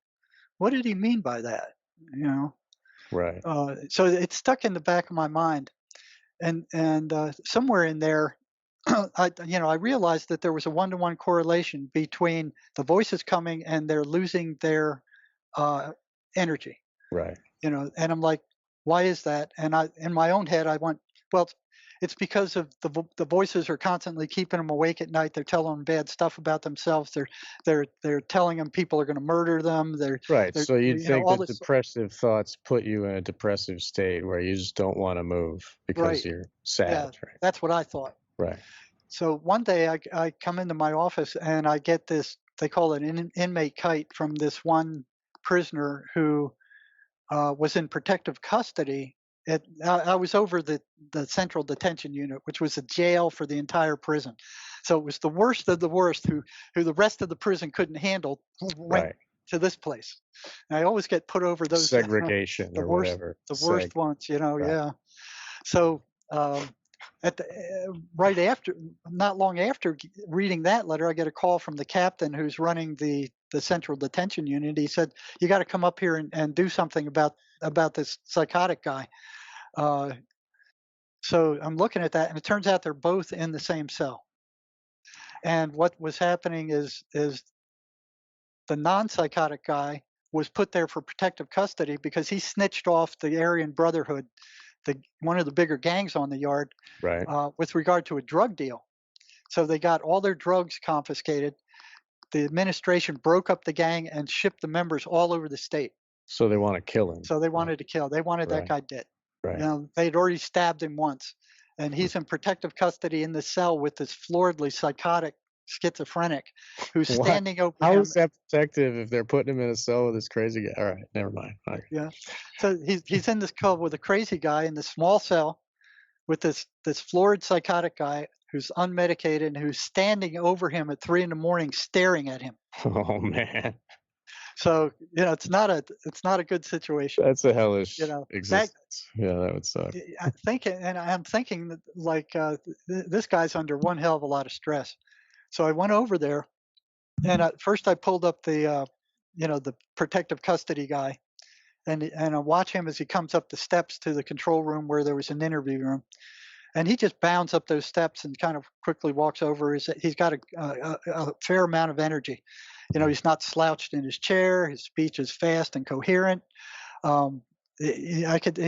what did he mean by that? Right. So it stuck in the back of my mind. And somewhere in there, I realized that there was a one-to-one correlation between the voices coming and they're losing their energy. Right. And I'm like, why is that? And in my own head, I went, well, it's because of the voices are constantly keeping them awake at night. They're telling them bad stuff about themselves. They're telling them people are going to murder them. So you'd think that depressive thoughts put you in a depressive state where you just don't want to move because you're sad. Yeah, right? That's what I thought. Right. So one day I come into my office and I get this, they call it an inmate kite, from this one prisoner who was in protective custody. I was over the central detention unit, which was a jail for the entire prison. So it was the worst of the worst who the rest of the prison couldn't handle, went to this place. And I always get put over those segregation the or worst, whatever. the worst ones, you know. Right. Yeah. So at the right after, not long after reading that letter, I get a call from the captain who's running the central detention unit. He said, "You got to come up here and do something about this psychotic guy." So I'm looking at that, and it turns out they're both in the same cell. And what was happening is the non-psychotic guy was put there for protective custody because he snitched off the Aryan Brotherhood, one of the bigger gangs on the yard, Right. with regard to a drug deal. So they got all their drugs confiscated. The administration broke up the gang and shipped the members all over the state. So they want to kill him. So they wanted to kill. They wanted that guy dead. Right. You know, they'd already stabbed him once, and he's in protective custody in the cell with this floridly psychotic schizophrenic who's standing over him. How is that protective if they're putting him in a cell with this crazy guy? All right, never mind. Right. Yeah. So he's in this cell with a crazy guy in this small cell with this florid psychotic guy who's unmedicated and who's standing over him at 3 a.m. staring at him. Oh man. So, you know, it's not a good situation. That's a hellish existence. That would suck. I'm thinking that, like, this guy's under one hell of a lot of stress. So I went over there, and first I pulled up the protective custody guy, and I watch him as he comes up the steps to the control room where there was an interview room. And he just bounds up those steps and kind of quickly walks over. He's got a fair amount of energy. You know, he's not slouched in his chair. His speech is fast and coherent. He's got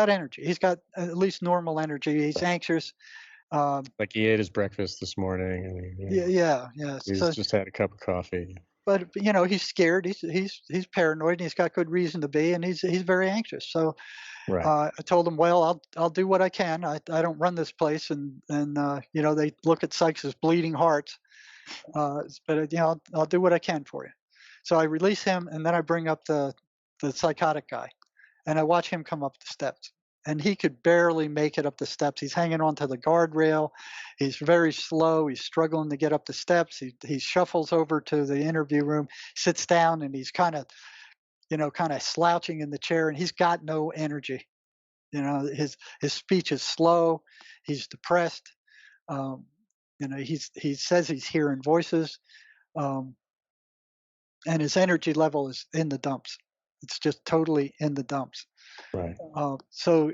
energy. He's got at least normal energy. He's anxious. Like he ate his breakfast this morning. And yeah. He's just had a cup of coffee. But you know, he's scared. He's paranoid. And he's got good reason to be, and he's very anxious. So. Right. I told him, well, I'll do what I can. I don't run this place, and you know, they look at psychs as bleeding hearts, but you know, I'll do what I can for you. So I release him, and then I bring up the psychotic guy, and I watch him come up the steps, and he could barely make it up the steps. He's hanging onto the guardrail. He's very slow. He's struggling to get up the steps. He shuffles over to the interview room, sits down, and he's kind of slouching in the chair, and he's got no energy. You know, his speech is slow. He's depressed. You know, he says he's hearing voices, and his energy level is in the dumps. It's just totally in the dumps. Right. So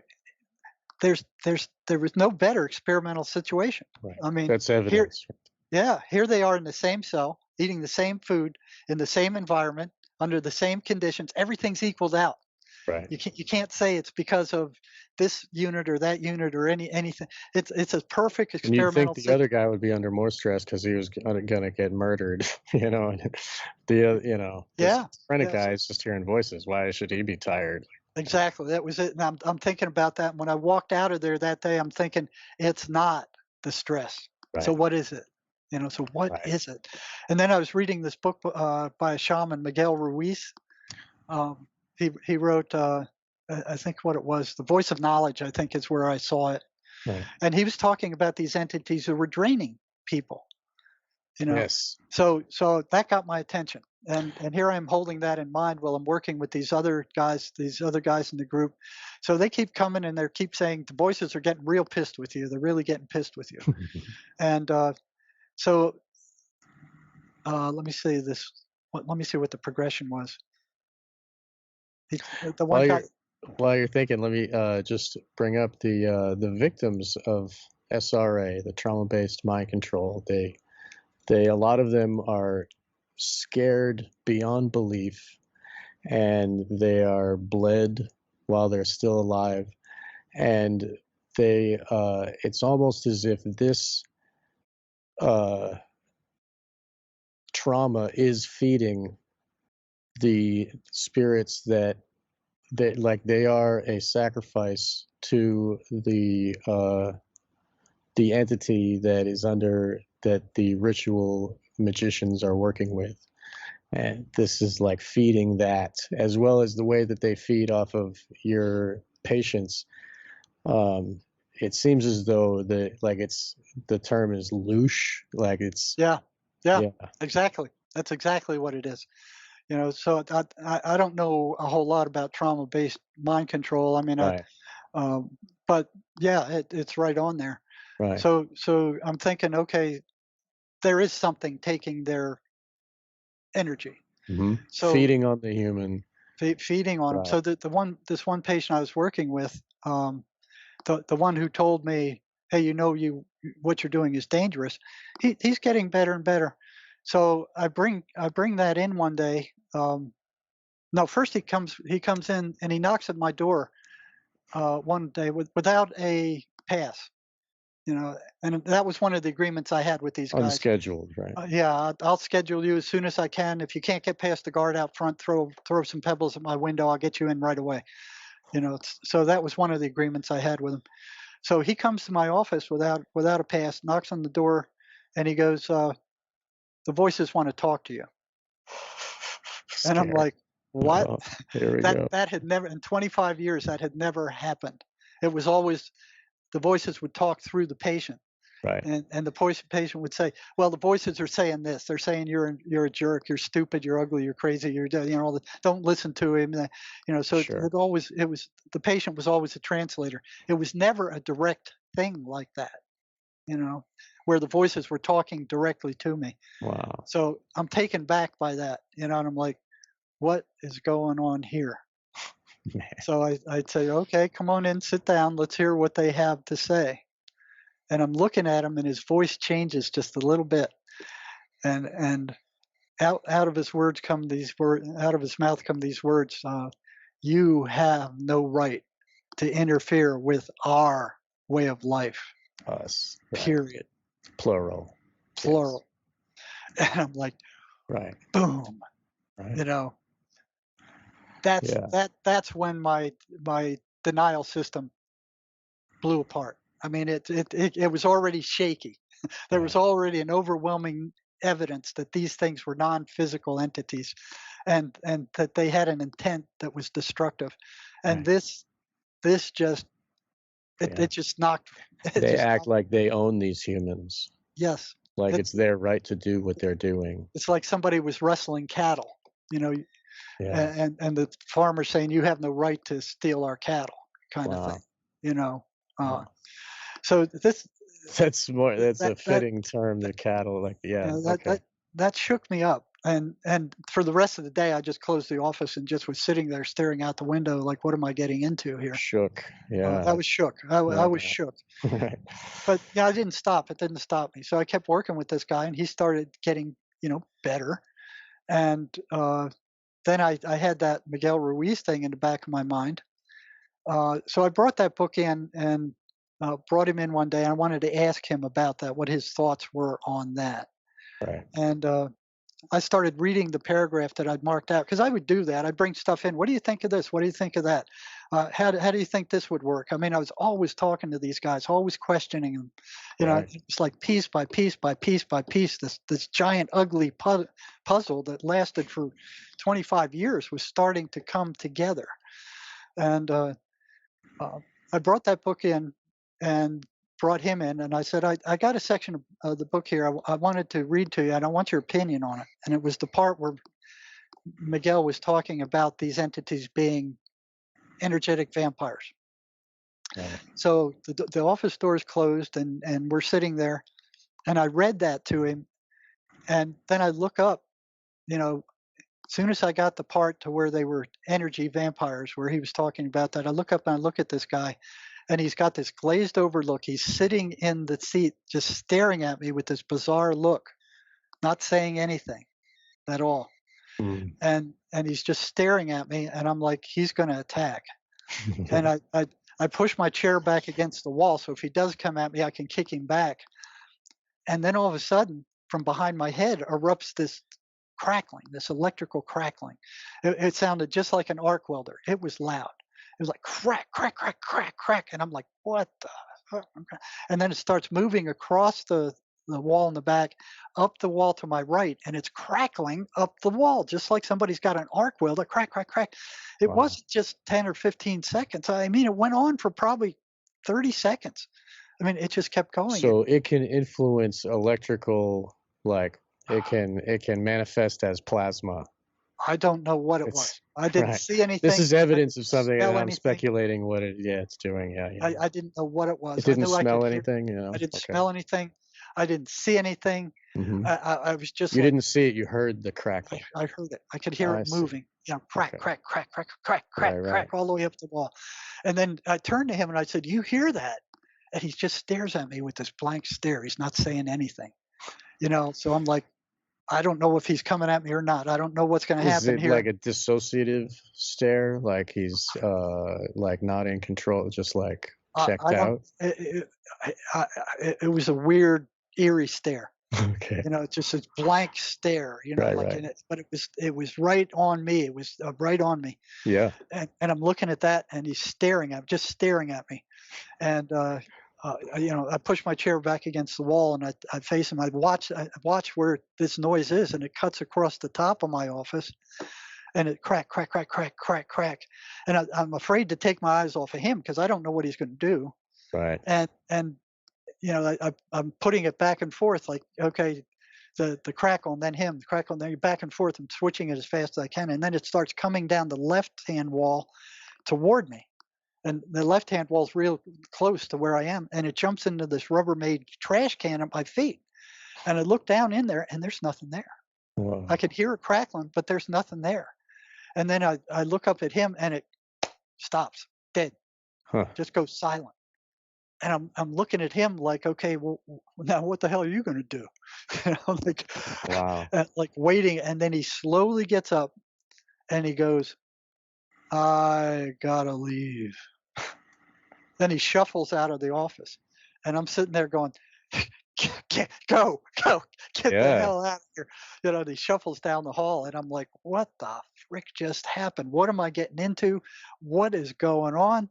there was no better experimental situation. Right. I mean, that's evidence. Here they are in the same cell, eating the same food, in the same environment, under the same conditions. Everything's equaled out. Right. You can't say it's because of this unit or that unit or anything. It's a perfect experimental. And you'd think the other guy would be under more stress because he was going to get murdered. You know, the schizophrenic guy is just hearing voices. Why should he be tired? Exactly. That was it. And I'm thinking about that. And when I walked out of there that day, I'm thinking it's not the stress. Right. So what is it? You know, so what is it? And then I was reading this book by a shaman, Miguel Ruiz. He wrote, I think what it was, The Voice of Knowledge, I think is where I saw it. Right. And he was talking about these entities who were draining people. You know, yes. So that got my attention. And here I am holding that in mind while I'm working with these other guys in the group. So they keep coming and they keep saying the voices are getting real pissed with you. They're really getting pissed with you. And so let me see this. Let me see what the progression was. While you're thinking, let me just bring up the victims of SRA, the trauma-based mind control. A lot of them are scared beyond belief, and they are bled while they're still alive, and it's almost as if this trauma is feeding the spirits that they are a sacrifice to the entity that is that the ritual magicians are working with. And this is like feeding that, as well as the way that they feed off of your patients. It seems as though the term is louche, like it's Yeah, exactly. That's exactly what it is. So I don't know a whole lot about trauma-based mind control. I mean, Right. but yeah, it's right on there. Right. So I'm thinking, okay, there is something taking their energy. Mm-hmm. So Feeding on the human. feeding on them. Right. So this one patient I was working with, the one who told me, hey, what you're doing is dangerous. He's getting better and better. So I bring that in one day. No, first he comes in and he knocks at my door one day without a pass. And that was one of the agreements I had with these guys. Unscheduled, right? Yeah, I'll schedule you as soon as I can. If you can't get past the guard out front, throw some pebbles at my window. I'll get you in right away. So that was one of the agreements I had with him. So he comes to my office without a pass, knocks on the door, and he goes, "The Voices want to talk to you." And I'm like, "What?" Oh, here we go. That had never, in 25 years, that had never happened. It was always the Voices would talk through the patient. Right. And the patient would say, "Well, the Voices are saying this. They're saying you're a jerk, you're stupid, you're ugly, you're crazy, don't listen to him." So Sure. it was the patient was always a translator. It was never a direct thing like that, where the Voices were talking directly to me. Wow. So I'm taken back by that, and I'm like, what is going on here? Man. So I'd say, okay, come on in, sit down, let's hear what they have to say. And I'm looking at him, and his voice changes just a little bit, and out of his mouth come these words: "You have no right to interfere with our way of life." Us. Right. Period. Plural. Plural. Yes. And I'm like, right. Boom. Right. That's when my denial system blew apart. I mean, it was already shaky. There was already an overwhelming evidence that these things were non-physical entities, and that they had an intent that was destructive. And this just it just knocked. They act like they own these humans. Yes. Like it's their right to do what they're doing. It's like somebody was wrestling cattle, Yeah. and the farmer saying, "You have no right to steal our cattle," kind of thing, Wow. So that's a fitting term, the cattle, like, that shook me up. And for the rest of the day, I just closed the office and just was sitting there staring out the window, like, what am I getting into here? Shook. Yeah. I was shook. I was shook. Right. But yeah, I didn't stop. It didn't stop me. So I kept working with this guy, and he started getting, better. And then I had that Miguel Ruiz thing in the back of my mind. So I brought that book in and brought him in one day. And I wanted to ask him about that, what his thoughts were on that. Right. And I started reading the paragraph that I'd marked out, because I would do that. I'd bring stuff in. What do you think of this? What do you think of that? How do you think this would work? I mean, I was always talking to these guys, always questioning them. It's like piece by piece by piece by piece, this giant ugly puzzle that lasted for 25 years was starting to come together. And I brought that book in and brought him in, and I said, I got a section of the book here I wanted to read to you, and I want your opinion on it. And it was the part where Miguel was talking about these entities being energetic vampires. Right. So the office door is closed, and we're sitting there, and I read that to him, and then I look up, as soon as I got the part to where they were energy vampires, where he was talking about that, I look up and I look at this guy, and he's got this glazed over look. He's sitting in the seat, just staring at me with this bizarre look, not saying anything at all. Mm. And he's just staring at me, and I'm like, he's going to attack. And I push my chair back against the wall, so if he does come at me, I can kick him back. And then all of a sudden, from behind my head erupts this crackling, this electrical crackling. It sounded just like an arc welder. It was loud. It was like crack, crack, crack, crack, crack. And I'm like, what the fuck? And then it starts moving across the wall in the back, up the wall to my right, and it's crackling up the wall, just like somebody's got an arc welder, crack, crack, crack. It wasn't just 10 or 15 seconds. I mean, it went on for probably 30 seconds. I mean, it just kept going. So it can influence electrical, like, it can manifest as plasma. I don't know what it was. It's I didn't right. see anything. This is I evidence didn't of something, and smell I'm anything. speculating what it's doing. Yeah, yeah. I didn't know what it was. It didn't I knew I smell could hear. anything, I didn't Okay. smell anything. I didn't see anything. Mhm. I was just You like, didn't see it. You heard the crackle. I heard it. I could hear I it see. moving. You know, crack, Okay. crack, crack, crack, crack, Right, crack, right. crack, all the way up the wall. And then I turned to him and I said, "You hear that?" And he just stares at me with this blank stare. He's not saying anything. You know, so I'm like, I don't know if he's coming at me or not. I don't know what's going to Is happen it here. like a dissociative stare, like he's like not in control, just like checked I don't. out? It was a weird, eerie stare. Okay. You know, just this blank stare. You know, Right, like right. in it, but it was right on me. It was right on me. Yeah. And I'm looking at that, and he's just staring at me. And you know, I push my chair back against the wall, and I face him. I watch where this noise is, and it cuts across the top of my office, and it crack, crack, crack, crack, crack, crack. And I'm afraid to take my eyes off of him because I don't know what he's going to do. Right. And you know, I'm putting it back and forth, like, okay, the crackle and then him, the crackle and then back and forth. I'm switching it as fast as I can, and then it starts coming down the left-hand wall toward me. And the left-hand wall is real close to where I am, and it jumps into this Rubbermaid trash can at my feet. And I look down in there, and there's nothing there. Whoa. I could hear it crackling, but there's nothing there. And then I look up at him, and it stops, dead, Huh. just goes silent. And I'm looking at him like, okay, well, now what the hell are you going to do? You know, Wow. like waiting. And then he slowly gets up, and he goes, "I gotta leave." Then he shuffles out of the office, and I'm sitting there going, go, get the Yeah. hell out of here. You know, and he shuffles down the hall, and I'm like, what the frick just happened? What am I getting into? What is going on?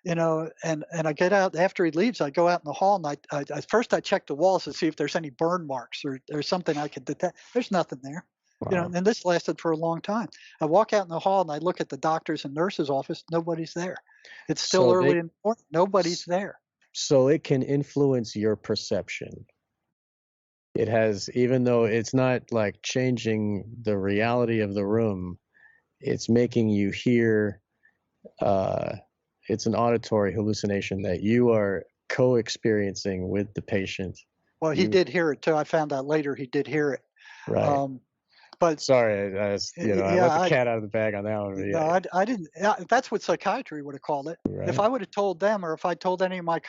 You know, and I get out after he leaves. I go out in the hall, and I first I check the walls to see if there's any burn marks or something I could detect. There's nothing there. You know, Wow. and this lasted for a long time. I walk out in the hall and I look at the doctor's and nurse's office. Nobody's there. It's still So early they in the morning. Nobody's there. so it can influence your perception. It has, even though it's not like changing the reality of the room, it's making you hear, it's an auditory hallucination that you are co-experiencing with the patient. Well, he You, did hear it too. I found out later he did hear it. right. But Sorry, I yeah, let the cat out of the bag on that one. But no, yeah, I didn't. That's what psychiatry would have called it. If right. I would have told them, or if I told any of my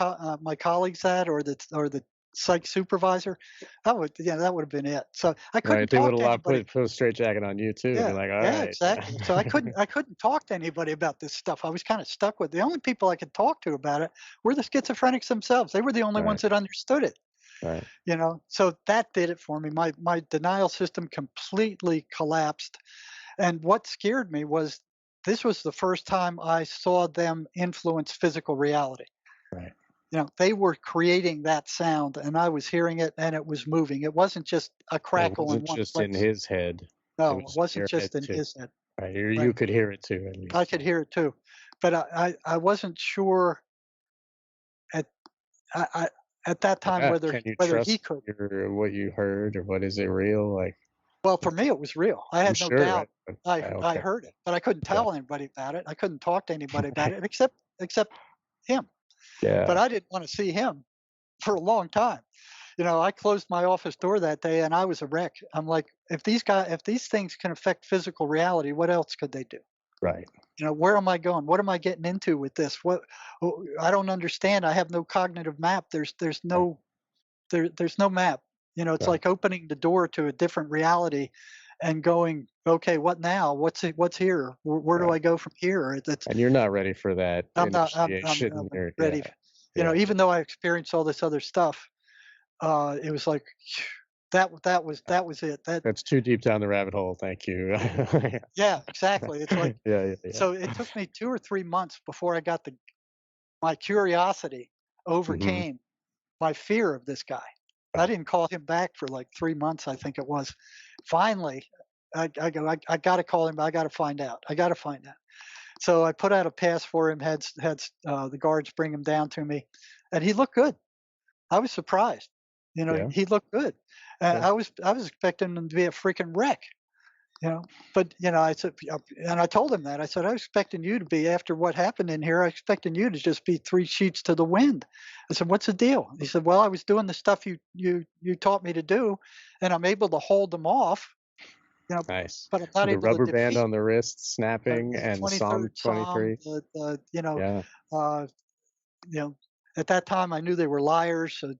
my colleagues that, or the psych supervisor, that would have been it. So I couldn't Right, they talk would to have anybody. put a straight jacket on you too, and be Yeah, like, all yeah, right. exactly. So I couldn't talk to anybody about this stuff. I was kind of stuck with the only people I could talk to about it were the schizophrenics themselves. They were the only Right, ones that understood it. right. You know, so that did it for me. My denial system completely collapsed. And what scared me was this was the first time I saw them influence physical reality. Right. You know, they were creating that sound, and I was hearing it, and it was moving. It wasn't just a It crackle in wasn't one just in place. his head. It No, it was in wasn't your just head in too. his head. Right. You Right. could hear it too, at least. I could hear it too, but I wasn't sure at I at that time Yeah. whether Can you he trust could. what you heard, or what is it real? Like, Well, for me, it was real. I I'm had no sure, doubt. right? But, I okay. heard it, but I couldn't Yeah. tell anybody about it. I couldn't talk to anybody about Right. it except him. Yeah. But I didn't want to see him for a long time. You know, I closed my office door that day, and I was a wreck. I'm like, if these things can affect physical reality, what else could they do? Right. You know, where am I going? What am I getting into with this? I don't understand. I have no cognitive map. There's Right. there's no map. You know, it's Right. like opening the door to a different reality and going, okay, what now? What's here? Where do Right. I go from here? And you're not ready for that I'm initiation. not ready. Yeah. You know, Yeah. even though I experienced all this other stuff, it was like that was it. That's too deep down the rabbit hole. Thank you. Yeah. Yeah, exactly. It's like, Yeah. so it took me 2 or 3 months before I got my curiosity Hmm. overcame my fear of this guy. I didn't call him back for like 3 months, I think it was. Finally, I got to call him. I got to find out. I got to find out. So I put out a pass for him. Had the guards bring him down to me, and he looked good. I was surprised. Yeah. He looked good. Yeah. I was expecting him to be a freaking wreck. But I said, and I told him that. I said, I was expecting you to be, after what happened in here, I was expecting you to just be 3 sheets to the wind. I said, what's the deal? He said, well, I was doing the stuff you taught me to do, and I'm able to hold them off, Nice. but I'm not With the able to rubber band defeat on the wrist the snapping and Psalm 23rd Psalm. 23. Yeah. Uh, you know, at that time I knew they were liars. What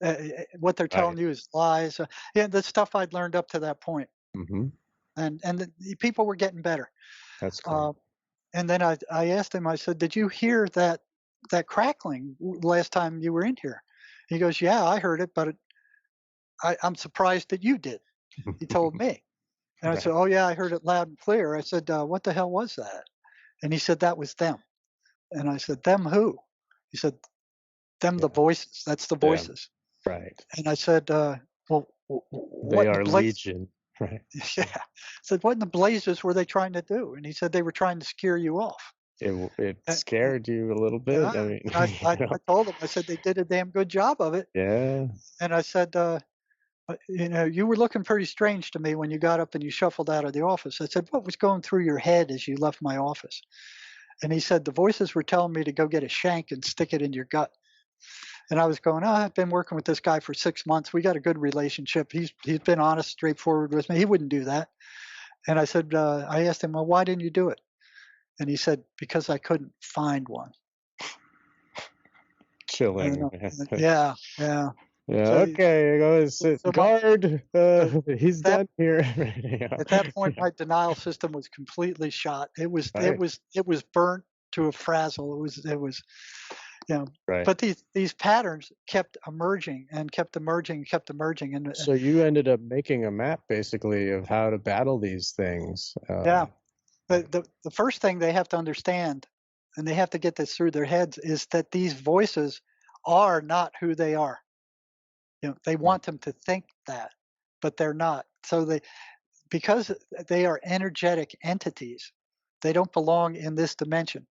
they're Right. telling you is lies. The stuff I'd learned up to that point, Mm-hmm. and the people were getting better. That's Uh, cool. and then I asked him. I said, "Did you hear that crackling last time you were in here?" He goes, "Yeah, I heard it, but I'm surprised that you did." He told me, and I said, Right. "Oh yeah, I heard it loud and clear." I said, "What the hell was that?" And he said, "That was them." And I said, "Them who?" He said, "Them the Yeah. voices. That's the Them. voices." Right. And I said, "Well, They what in the are blazes?" legion. Right. Yeah. I said, "What in the blazes were they trying to do?" And he said, "They were trying to scare you off." It Uh, scared you a little bit. I Yeah. mean, And you I know. told him, I said, "They did a damn good job of it." Yeah. And I said, "You were looking pretty strange to me when you got up and you shuffled out of the office." I said, "What was going through your head as you left my office?" And he said, "The voices were telling me to go get a shank and stick it in your gut." And I was going, "Oh, I've been working with this guy for 6 months. We got a good relationship. He's been honest, straightforward with me. He wouldn't do that." And I said, I asked him, "Well, why didn't you do it?" And he said, "Because I couldn't find one." And, Chilling. yeah, yeah. Yeah. So, Okay. Go sit. so Guard. so He's that done here. at that point, Yeah. my denial system was completely shot. Right. It was burnt to a frazzle. You know. Right. But these patterns kept emerging and kept emerging, and kept emerging, and So you ended up making a map basically of how to battle these things. yeah. The first thing they have to understand, and they have to get this through their heads, is that these voices are not who they are. They want them to think that, but they're not. So because they are energetic entities, they don't belong in this dimension.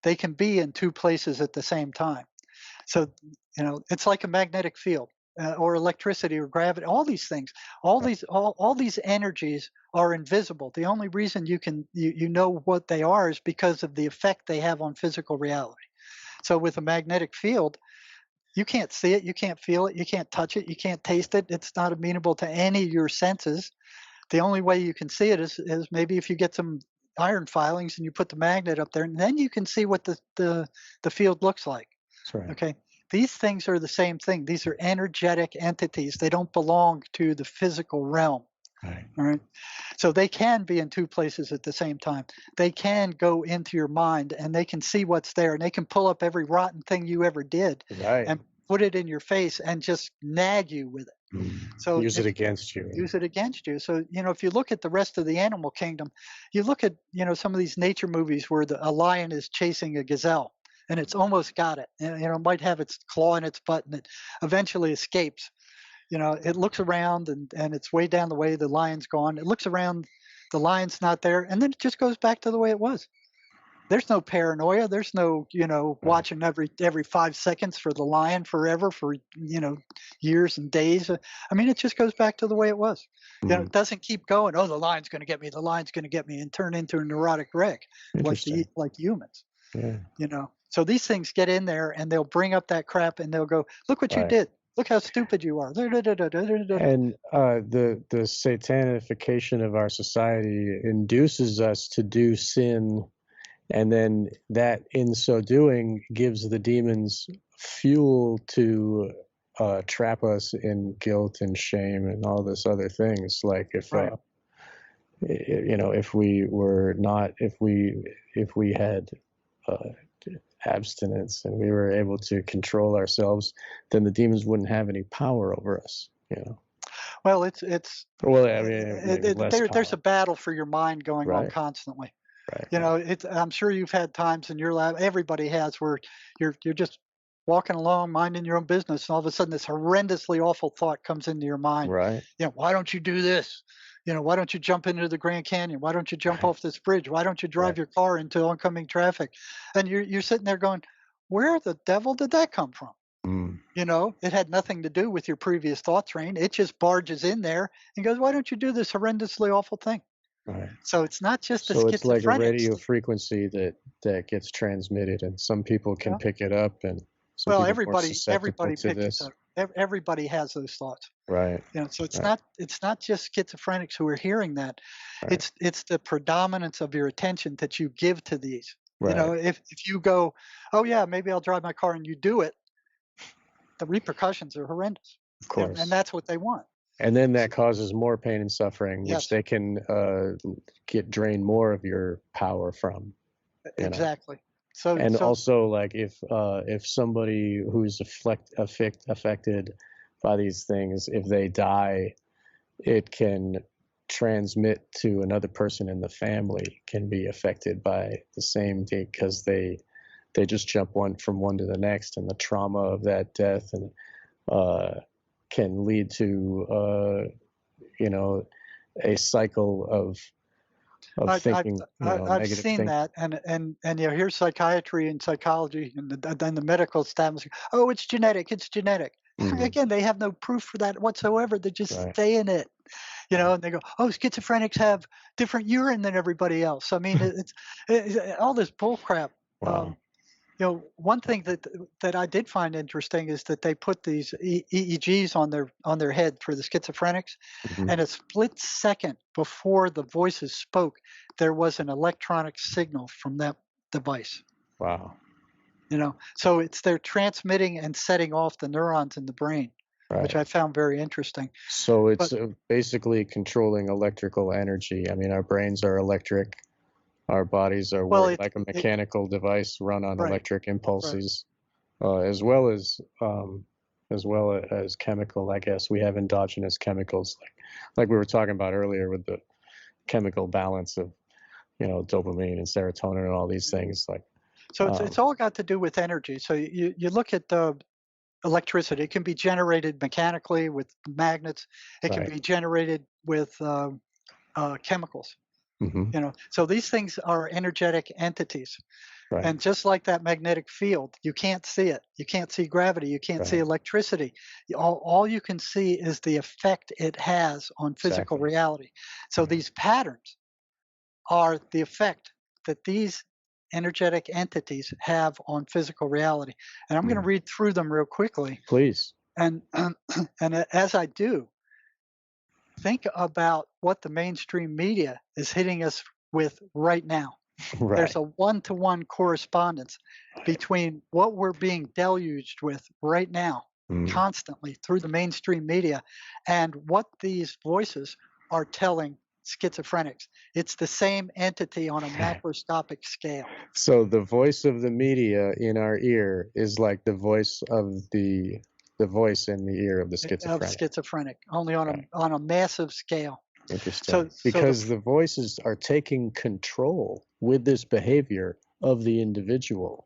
They can be in 2 places at the same time. So, it's like a magnetic field, or electricity or gravity. All these things, all these energies are invisible. The only reason you know what they are is because of the effect they have on physical reality. So with a magnetic field, you can't see it, you can't feel it, you can't touch it, you can't taste it. It's not amenable to any of your senses. The only way you can see it is maybe if you get some iron filings and you put the magnet up there, and then you can see what the field looks like. That's right. Okay. These things are the same thing. These are energetic entities. They don't belong to the physical realm. Right. All right. So they can be in 2 places at the same time. They can go into your mind and they can see what's there, and they can pull up every rotten thing you ever did Right. and put it in your face and just nag you with it. So Use it against you. use it against you. So, if you look at the rest of the animal kingdom, you look at, some of these nature movies where a lion is chasing a gazelle and it's almost got it. And, it might have its claw in its butt and it eventually escapes. It looks around and it's way down the way, the lion's gone. It looks around, the lion's not there, and then it just goes back to the way it was. There's no paranoia. There's no, watching every 5 seconds for the lion forever for, years and days. I mean, it just goes back to the way it was. It doesn't keep going. Oh, the lion's going to get me. The lion's going to get me, and turn into a neurotic wreck Interesting. like humans. Yeah. So these things get in there and they'll bring up that crap and they'll go, "Look what you Right. did. Look how stupid you are." And the satanification of our society induces us to do sin, and then that in so doing gives the demons fuel to trap us in guilt and shame and all this other things. Like if Right. if we were not, if we had abstinence and we were able to control ourselves, then the demons wouldn't have any power over us. Well, it's Well, I mean, less there's power. a battle for your mind going on Right. constantly. Right. I'm sure you've had times in your life, everybody has, where you're just walking along, minding your own business, and all of a sudden this horrendously awful thought comes into your mind. Right. Why don't you do this? Why don't you jump into the Grand Canyon? Why don't you jump Right. off this bridge? Why don't you drive Right. your car into oncoming traffic? And you're sitting there going, where the devil did that come from? You know, it had nothing to do with your previous thought train. It just barges in there and goes, "Why don't you do this horrendously awful thing?" Right. So it's not just the So it's like a radio schizophrenics. frequency that gets transmitted, and some people can Yeah. pick it up, and some Well, people are more susceptible everybody to picks it this. up. Everybody has those thoughts. Right. You know, so Right. it's not just schizophrenics who are hearing that. Right. It's the predominance of your attention that you give to these. You Right. know, if you go, "Oh yeah, maybe I'll drive my car," and you do it, the repercussions are horrendous. Of And course. that's what they want. And then So, that causes more pain and suffering, which yes, they can get drain more of your power from. You know. exactly. So And so also, like, if somebody who's affected by these things, if they die, it can transmit to another person in the family, can be affected by the same thing, because they just jump from one to the next, and the trauma of that death and can lead to you know, a cycle of thinking, I've negative seen thinking. that, and you know, here's psychiatry and psychology and then the medical establishment. Oh, it's genetic. It's genetic. Hmm. Again, they have no proof for that whatsoever. They're just Right. saying it, you Right. know. And they go, "Oh, schizophrenics have different urine than everybody else." I mean, it's all this bull crap. Wow. You know, one thing that I did find interesting is that they put these EEGs on their head for the schizophrenics, Hmm. and a split second before the voices spoke, there was an electronic signal from that device. Wow. You know, so it's they're transmitting and setting off the neurons in the brain, which Right. I found very interesting. So But it's basically controlling electrical energy. I mean, our brains are electric. Our bodies are well, like a mechanical device run on right, electric right. impulses, as well as chemical. I guess we have endogenous chemicals, like we were talking about earlier with the chemical balance of dopamine and serotonin and all these things. Like, So um, it's all got to do with energy. So you look at the electricity. It can be generated mechanically with magnets. It can right. be generated with chemicals. Hmm. You know, so these things are energetic entities. Right. And just like that magnetic field, you can't see it. You can't see gravity. You can't see Right. electricity. All you can see is the effect it has on physical Exactly. reality. So Right. these patterns are the effect that these energetic entities have on physical reality. And I'm going to Mm. read through them real quickly. Please. And and as I do, think about what the mainstream media is hitting us with right now. There's Right. a one-to-one correspondence Right. between what we're being deluged with right now, Mm. constantly through the mainstream media, and what these voices are telling schizophrenics. It's the same entity on a macroscopic scale So the voice of the media in our ear is like the voice of the voice in the ear of the of schizophrenic. schizophrenic, only Right. on a massive scale. Interesting. So the Because the voices are taking control with this behavior of the individual.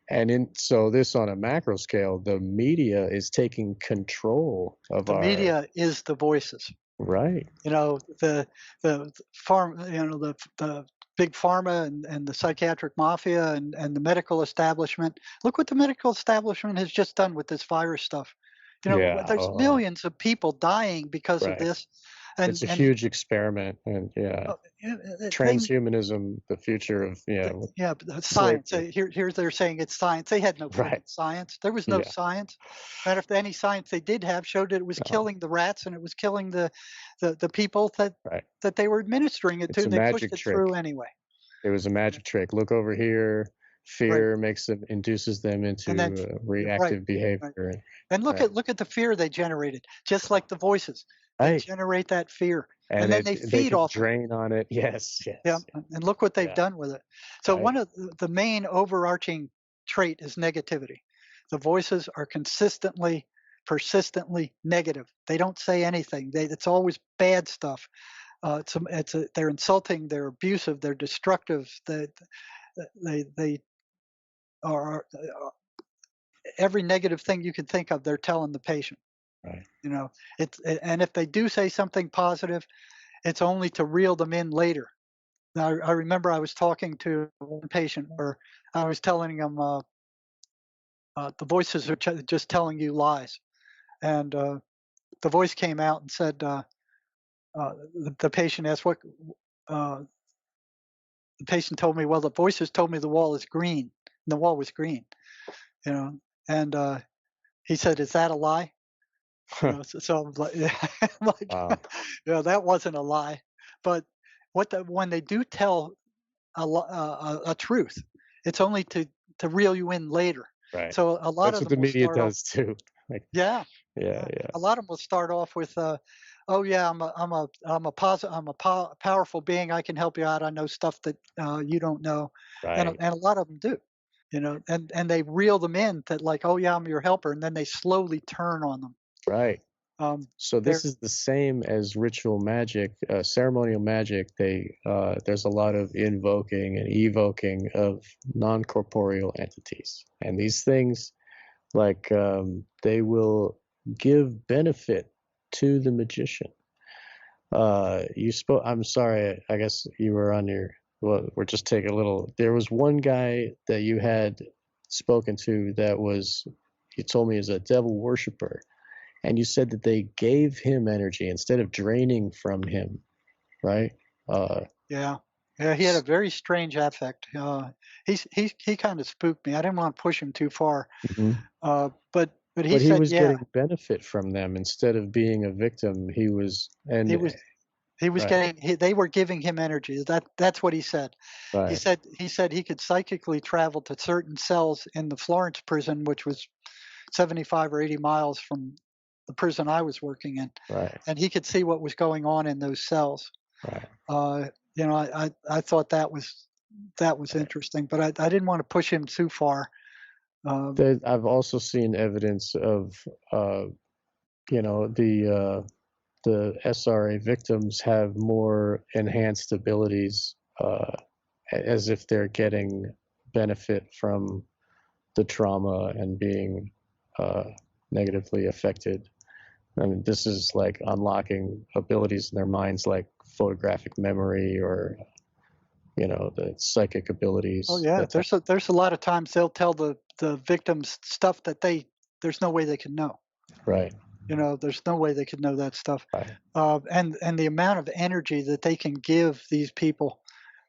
And so this on a macro scale, the media is taking control of the our media is the voices. right. You know, the farm, you know, the big pharma and the psychiatric mafia and the medical establishment. Look what the medical establishment has just done with this virus stuff. You know, Yeah. there's millions of people dying because of Right. this, It's a and huge experiment, and yeah, they transhumanism, the future of yeah, but that's science. slavery. Here they're saying it's science. They had no Right. freaking science. There was no Yeah. science. Matter of fact, any science they did have showed that it was No. killing the rats and it was killing the people Right. that they were administering it to, It's a and they pushed magic it through trick. anyway. It was a magic trick. Look over here. Right. Fear induces them And then into right, reactive right. behavior. And Right. look at the fear they generated, just like the voices. They Right. generate that fear, and And then they they feed can off of it. drain on it. Yes. Yeah, Yes. and look what they've Yeah. done with it. So Right. one of the main overarching trait is negativity. The voices are consistently, persistently negative. They don't say anything. It's always bad stuff. They're insulting. They're abusive. They're destructive. They are every negative thing you can think of. They're telling the patient. Right. You know, and if they do say something positive, it's only to reel them in later. Now, I remember I was talking to one patient where I was telling him, the voices are just telling you lies. And the voice came out and said, the patient asked, what, the patient told me, well, the voices told me the wall is green. And the wall was green, and he said, is that a lie? So I'm like, I'm like Wow. that wasn't a lie. But when they do tell a truth, it's only to reel you in later. Right. So a lot That's of what them the will media start off, does too. Like, yeah, yeah, yeah. a lot of them will start off with, oh yeah, I'm a powerful being. I can help you out. I know stuff that you don't know, Right. and a lot of them do, and they reel them in that, like, oh yeah, I'm your helper, and then they slowly turn on them. Right. So They're this is the same as ritual magic, ceremonial magic. There's a lot of invoking and evoking of non-corporeal entities, and these things, like, they will give benefit to the magician. I'm sorry, I guess you were on your. Well, we're just taking a little. There was one guy that you had spoken to that was, you told me, is a devil worshiper. And you said that they gave him energy instead of draining from him, right? Yeah, he had a very strange affect. He kind of spooked me. I didn't want to push him too far, Mhm. but he But he said, was yeah, getting benefit from them instead of being a victim. He was, he and was he was right, getting. They were giving him energy. That's what he said. He right, said he said he could psychically travel to certain cells in the Florence prison, which was 75 or 80 miles from the prison I was working in, right, and he could see what was going on in those cells. right, Uh, I thought that was right. interesting, but I didn't want to push him too far. I've also seen evidence of, uh, the SRA victims have more enhanced abilities, as if they're getting benefit from the trauma and being negatively affected. I mean, this is like unlocking abilities in their minds, like photographic memory, or the psychic Oh abilities. yeah, That type. there's a lot of times they'll tell the victims stuff that there's no way they can know. Right, There's no way they could know that stuff. right, And the amount of energy that they can give these people.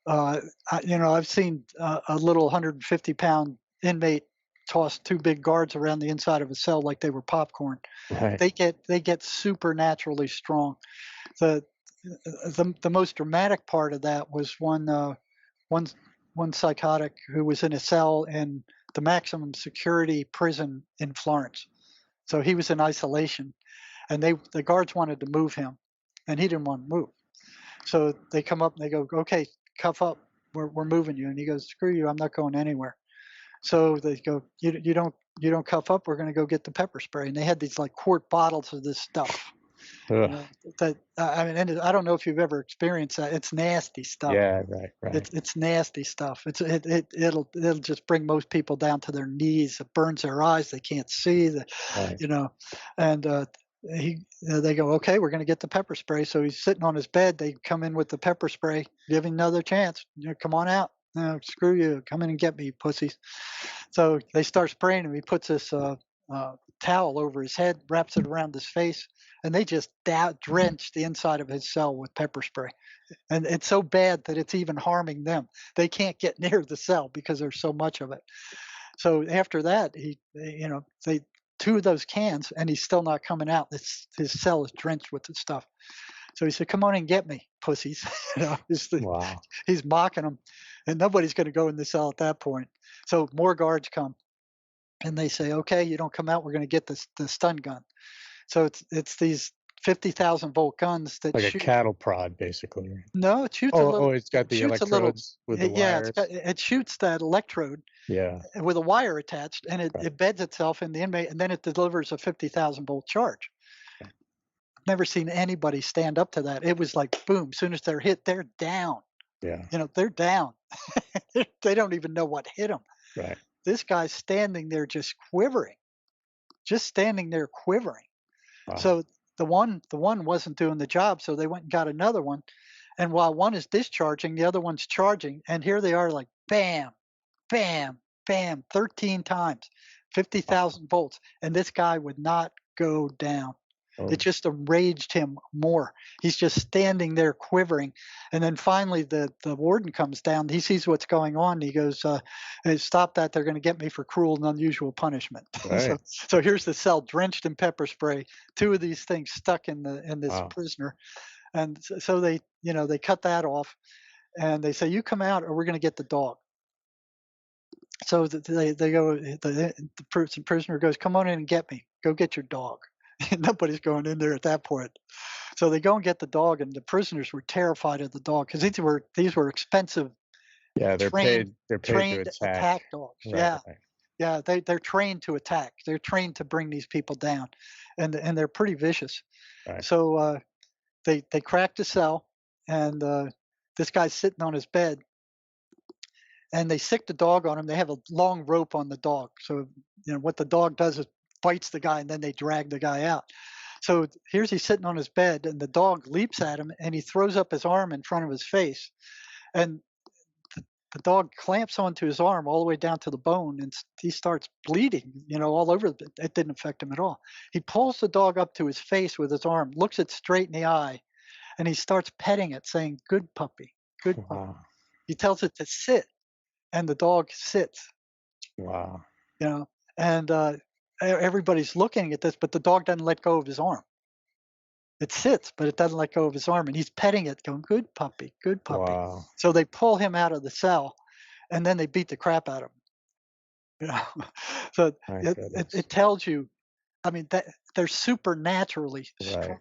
I've seen a little 150-pound inmate toss two big guards around the inside of a cell like they were popcorn. right, They get supernaturally strong. The the most dramatic part of that was one one psychotic who was in a cell in the maximum security prison in Florence. So he was in isolation, and the guards wanted to move him, and he didn't want to move. So they come up and they go, "Okay, cuff up. We're moving you." And he goes, "Screw you. I'm not going anywhere." So they go, "You don't cuff up. We're going to go get the pepper spray." And they had these like quart bottles of this stuff. Ugh. That I mean, and I don't know if you've ever experienced that. It's nasty stuff. Yeah, right, right, It's nasty stuff. It'll just bring most people down to their knees. It burns their eyes. They can't see. right, You know, and they go, okay, we're going to get the pepper spray. So he's sitting on his bed. They come in with the pepper spray, give him another chance. Come on out. No, screw you. Come in and get me, pussies. So they start spraying him. He puts this towel over his head, wraps it around his face, and they just drench the inside of his cell with pepper spray. And it's so bad that it's even harming them. They can't get near the cell because there's so much of it. So after that, they two of those cans, and he's still not coming out. His cell is drenched with the stuff. So he said, "Come on and get me, pussies." wow, He's mocking them, and nobody's going to go in the cell at that point. So more guards come, and they say, "Okay, you don't come out. We're going to get the stun gun." So it's these 50,000-volt guns that like a shoot. cattle prod, basically. No, it shoots a Oh, little. it's got It the shoots a little. electrodes with the Yeah, wires. it shoots that electrode Yeah, with a wire attached, and right. it beds itself in the inmate, and then it delivers a 50,000-volt charge. Never seen anybody stand up to that. It was like boom. As soon as they're hit, they're down. Yeah, They're down. They don't even know what hit them. right. This guy's standing there just quivering, just standing there quivering. Wow. So the one wasn't doing the job, so they went and got another one. And while one is discharging, the other one's charging. And here they are, like bam, bam, bam, 13 times. 50,000 volts, and this guy would not go down. Oh, It just enraged him more. He's just standing there quivering. And then finally the warden comes down. He sees what's going on. He goes, "Hey, stop that. They're going to get me for cruel and unusual punishment." right. So here's the cell drenched in pepper spray, 2 of these things stuck in this Wow. prisoner. And so they, they cut that off and they say, "You come out or we're going to get the dog." So they go, the prisoner goes, "Come on in and get me. Go get your dog." Nobody's going in there at that point. So they go and get the dog, and the prisoners were terrified of the dog because these were expensive, Yeah, they're trained paid. They're paid trained to attack. attack dogs. Right, Yeah, right. yeah, they're trained to attack. They're trained to bring these people down, and they're pretty vicious. Right. So they cracked the cell, and this guy's sitting on his bed, and they sick the dog on him. They have a long rope on the dog, so what the dog does is bites the guy, and then they drag the guy out. So here's he's sitting on his bed, and the dog leaps at him, and he throws up his arm in front of his face, and the dog clamps onto his arm all the way down to the bone, and he starts bleeding, all over. It didn't affect him at all. He pulls the dog up to his face with his arm, looks it straight in the eye, and he starts petting it, saying, "Good puppy, good puppy." Wow. He tells it to sit, and the dog sits. Wow. And everybody's looking at this, but the dog doesn't let go of his arm. It sits, but it doesn't let go of his arm, and he's petting it, going, "Good puppy, good puppy." Wow. So they pull him out of the cell, and then they beat the crap out of him. So My it goodness. tells you, I mean, that they're supernaturally strong, Right.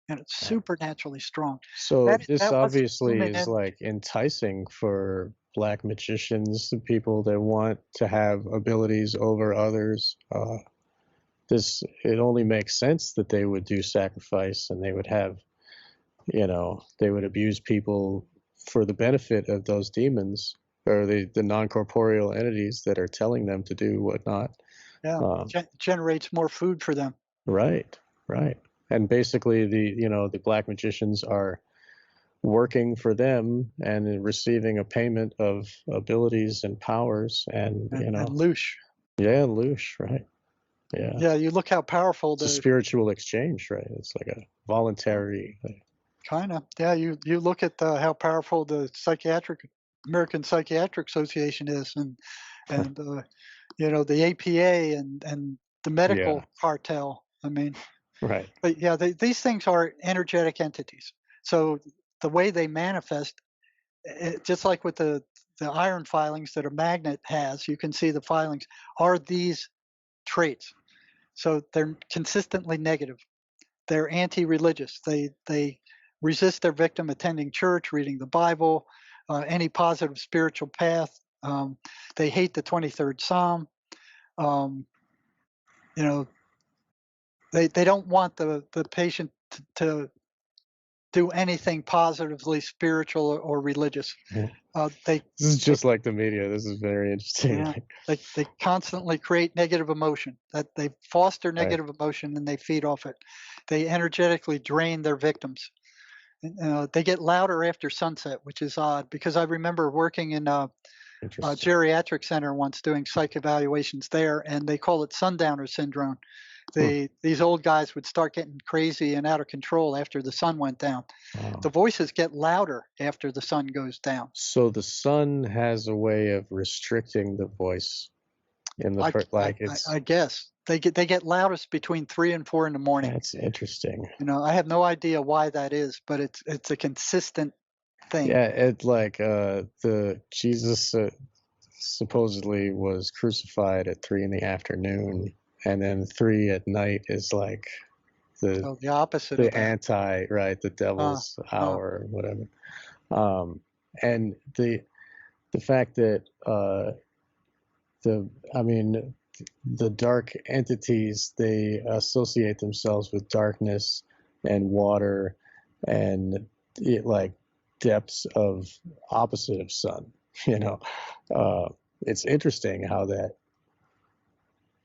and it's Right. supernaturally strong. So this That was obviously human is like enticing for black magicians, the people that want to have abilities over others. It only makes sense that they would do sacrifice and they would have, they would abuse people for the benefit of those demons or the non-corporeal entities that are telling them to do whatnot. Yeah, generates more food for them. Right, right. And basically the black magicians are working for them and receiving a payment of abilities and powers and loosh. Yeah, loosh, right. Yeah. Yeah, you look how powerful It's a spiritual exchange, right? It's like a voluntary. kind of. Yeah, you look at how powerful the American Psychiatric Association is, and the APA and the medical Yeah. cartel. I mean, Right. but yeah, these things are energetic entities. So the way they manifest, just like with the iron filings that a magnet has, you can see the filings are these traits. So they're consistently negative. They're anti-religious. They resist their victim attending church, reading the Bible, any positive spiritual path. They hate the 23rd Psalm. They don't want the patient to do anything positively spiritual or religious. This is just like the media. This is very interesting. Yeah, they constantly create negative emotion. That they foster negative emotion and they feed off it. They energetically drain their victims. They get louder after sunset, which is odd because I remember working in a geriatric center once doing psych evaluations there, and they call it sundowner syndrome. These old guys would start getting crazy and out of control after the sun went down. Wow. The voices get louder after the sun goes down. So the sun has a way of restricting the voice in the I guess they get loudest between 3 and 4 in the morning. That's interesting. I have no idea why that is, but it's a consistent thing. Yeah, it's like the Jesus supposedly was crucified at 3 in the afternoon, and then 3 at night is like the opposite, the anti, right, the devil's hour or whatever. And the fact that the dark entities, they associate themselves with darkness and water and like depths of opposite of sun. It's interesting how that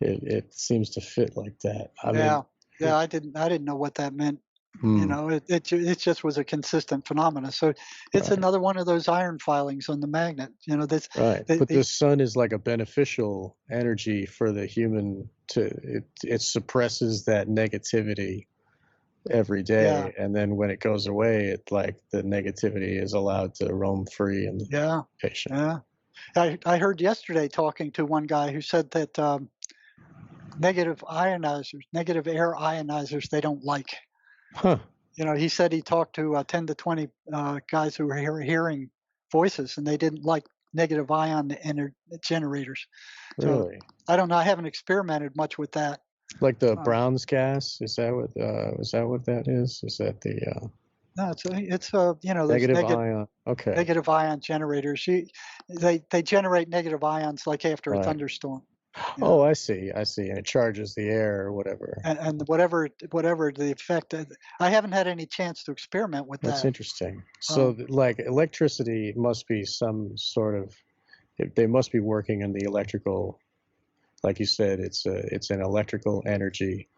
it seems to fit like that. I didn't know what that meant. You know, it just was a consistent phenomenon. So it's Right. another one of those iron filings on the magnet. You know, that's Right. But the sun is like a beneficial energy for the human it suppresses that negativity every day. Yeah. And then when it goes away, it like the negativity is allowed to roam free in the patient. Yeah. I heard yesterday talking to one guy who said that negative ionizers, negative air ionizers, they don't like. Huh. You know, he said he talked to 10 to 20 guys who were hearing voices, and they didn't like negative ion generators. Really? So I don't know. I haven't experimented much with that. Like the Brown's gas? Is that what that is? Is that the No, it's you know, those negative ion? Okay. negative ion generators. They generate negative ions like after a thunderstorm. Oh, I see. And it charges the air or whatever. And whatever the effect. I haven't had any chance to experiment with that. That's interesting. So, like, electricity must be some sort of. They must be working in the electrical. Like you said, it's an electrical energy.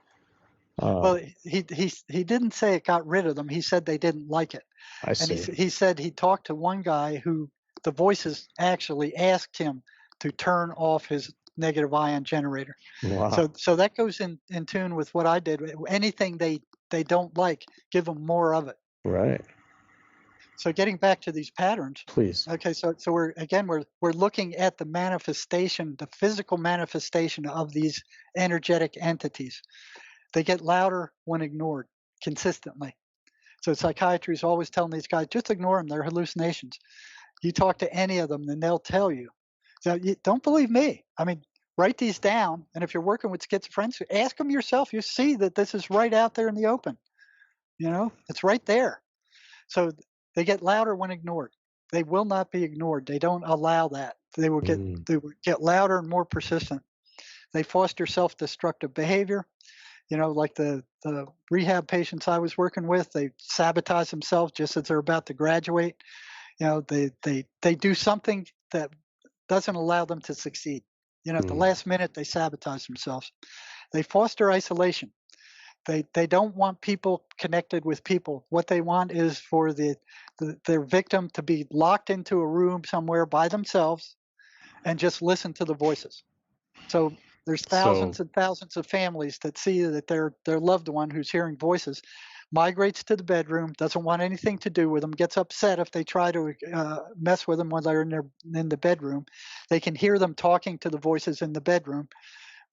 Well, he didn't say it got rid of them. He said they didn't like it. I see. And he said he talked to one guy who the voices actually asked him to turn off his negative ion generator. Wow. So that goes in tune with what I did. Anything they don't like, give them more of it. Right. So getting back to these patterns. Please. Okay, so we're looking at the manifestation, the physical manifestation of these energetic entities. They get louder when ignored consistently. So psychiatry is always telling these guys, just ignore them. They're hallucinations. You talk to any of them, then they'll tell you. So you don't believe me. I mean, write these down. And if you're working with schizophrenics, ask them yourself. You see that this is right out there in the open. You know, it's right there. So they get louder when ignored. They will not be ignored. They don't allow that. They will get louder and more persistent. They foster self-destructive behavior. You know, like the rehab patients I was working with, they sabotage themselves just as they're about to graduate. You know, they do something that doesn't allow them to succeed. You know, at the last minute, they sabotage themselves. They foster isolation. They don't want people connected with people. What they want is for their victim to be locked into a room somewhere by themselves and just listen to the voices. So there's thousands and thousands of families that see that their loved one who's hearing voices migrates to the bedroom, doesn't want anything to do with them, gets upset if they try to mess with them when they're in the bedroom. They can hear them talking to the voices in the bedroom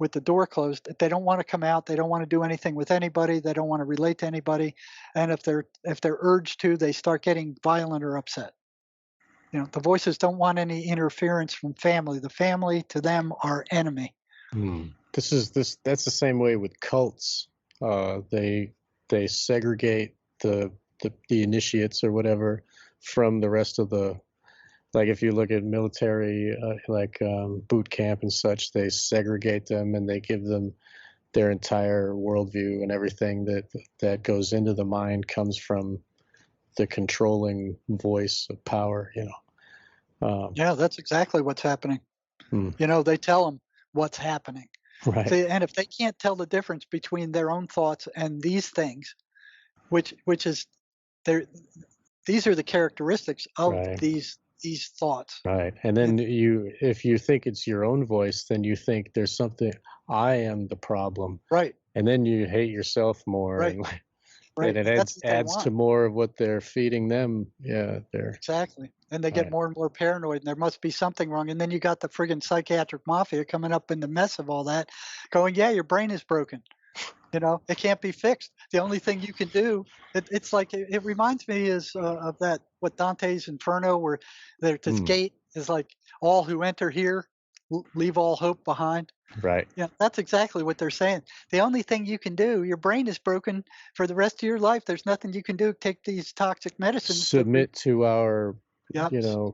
with the door closed. They don't want to come out. They don't want to do anything with anybody. They don't want to relate to anybody. And if they're urged to, they start getting violent or upset. You know, the voices don't want any interference from family. The family to them are enemy. That's the same way with cults. They segregate the initiates or whatever from the rest of the. Like if you look at military, boot camp and such, they segregate them and they give them their entire worldview, and everything that goes into the mind comes from the controlling voice of power. You know. Yeah, that's exactly what's happening. You know, they tell them what's happening. Right. And if they can't tell the difference between their own thoughts and these things, which is these are the characteristics of these thoughts. Right. And then if you think it's your own voice, then you think there's something, I am the problem. Right. And then you hate yourself more. Right. And it adds to more of what they're feeding them. Yeah. Exactly. And they get more and more paranoid, and there must be something wrong. And then you got the friggin' psychiatric mafia coming up in the mess of all that, going, yeah, your brain is broken. You know, it can't be fixed. The only thing you can do, it's like, it reminds me of that, what Dante's Inferno, where there's this gate is like, all who enter here leave all hope behind. Right. Yeah, that's exactly what they're saying. The only thing you can do, your brain is broken for the rest of your life. There's nothing you can do. Take these toxic medicines. Submit to our,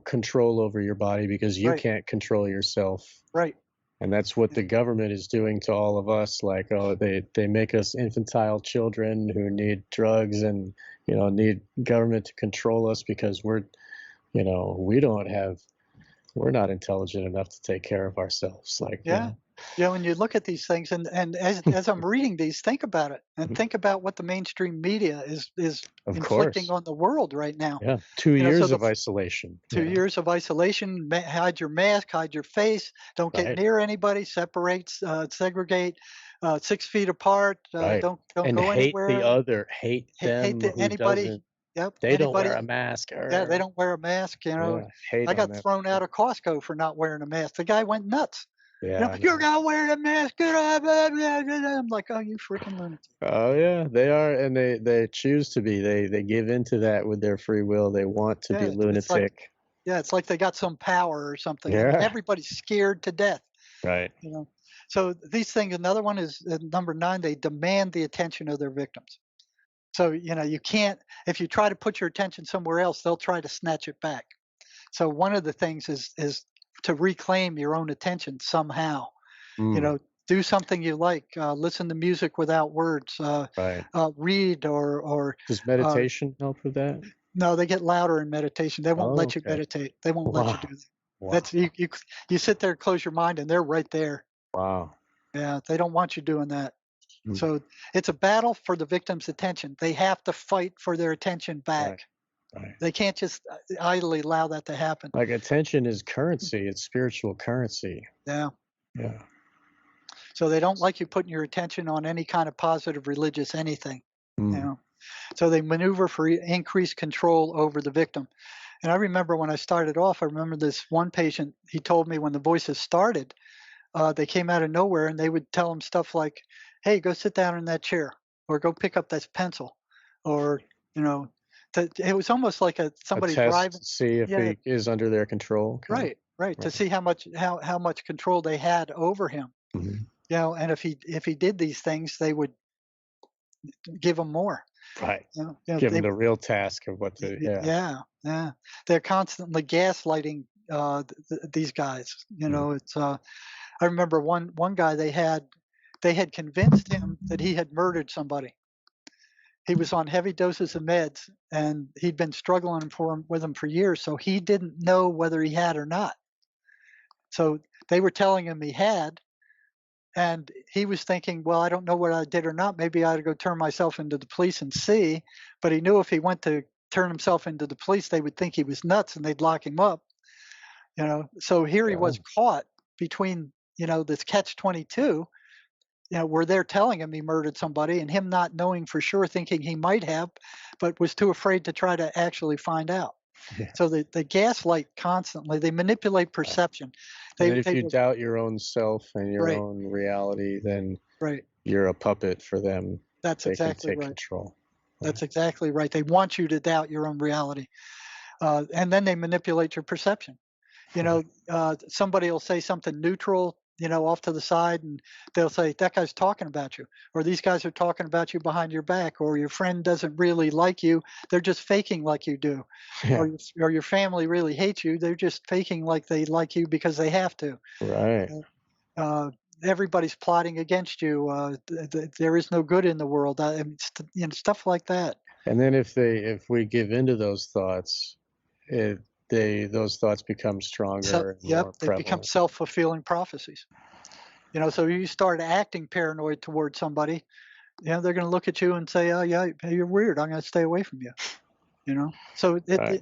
control over your body, because you can't control yourself. Right. And that's what the government is doing to all of us. Like, they make us infantile children who need drugs and, need government to control us because we're not intelligent enough to take care of ourselves. Like, When you look at these things, and as I'm reading these, think about it, and think about what the mainstream media is Of inflicting course. on the world right now. Yeah. 2 So years the of isolation. 2 years of isolation, hide your mask, hide your face, don't get Right. near anybody, separate, segregate, 6 feet apart, Right. don't And go hate the anywhere, other, hate them who anybody. doesn't, Yep, they don't wear anybody. a mask. Yeah, they Or, don't wear a mask. yeah, hate I on got that. thrown out of Costco for not wearing a mask. The guy went nuts. Yeah, I You're know. not wearing a mask. Get up. Blah, blah, blah, blah." I'm like, oh, you freaking lunatic. Oh yeah, they are, and they choose to be. They give into that with their free will. They want to be It's like, lunatic. it's like they got some power or something, and Yeah. everybody's scared to death. Right. So these things. Another one is number 9. They demand the attention of their victims. So you can't. If you try to put your attention somewhere else, they'll try to snatch it back. So one of the things is to reclaim your own attention somehow. Mm, Do something you like. Listen to music without words. right. Read or Does uh, meditation help with that? no, they get louder in meditation. They won't Oh, let you okay. meditate. They won't let you Wow. do that. Wow. That's you sit there, close your mind, and they're right there. Wow. Yeah, they don't want you doing that. Mm, So it's a battle for the victim's attention. They have to fight for their attention back. right. Right. They can't just idly allow that to happen. Like attention is currency. It's spiritual currency. Yeah. Yeah. So they don't like you putting your attention on any kind of positive religious anything. Mm, So they maneuver for increased control over the victim. And I remember when I started off, I remember this one patient, he told me when the voices started, they came out of nowhere and they would tell him stuff like, hey, go sit down in that chair, or go pick up that pencil, or, it was almost like a somebody test driving. to see if Yeah, he is under their control. right, to Right. see how much control they had over him. Mhm. And if he did these things, they would give him more. Right. They, Give them the real task of what to. Yeah. yeah. They're constantly gaslighting these guys. Mm, It's. I remember one guy they had convinced him that he had murdered somebody. He was on heavy doses of meds, and he'd been struggling with them for years, so he didn't know whether he had or not. So they were telling him he had, and he was thinking, well, I don't know what I did or not. Maybe I ought to go turn myself into the police and see. But he knew if he went to turn himself into the police, they would think he was nuts and they'd lock him up. So here he yeah. was caught between, this catch-22, where they're telling him he murdered somebody and him not knowing for sure, thinking he might have, but was too afraid to try to actually find out. Yeah. So they gaslight constantly. They manipulate perception. And then if They you doubt your own self and your right, own reality, then right. you're a puppet for them. That's They can exactly take right. control. That's exactly right. They want you to doubt your own reality, and then they manipulate your perception. Somebody will say something neutral, off to the side, and they'll say that guy's talking about you, or these guys are talking about you behind your back, or your friend doesn't really like you; they're just faking like you do, Yeah. or your family really hates you; they're just faking like they like you because they have to. Right. Everybody's plotting against you. There is no good in the world. Stuff like that. And then if we give into those thoughts, those thoughts become stronger and more They become prevalent. self-fulfilling prophecies. So you start acting paranoid towards somebody, they're going to look at you and say, "Oh yeah, you're weird. I'm going to stay away from you." So Right.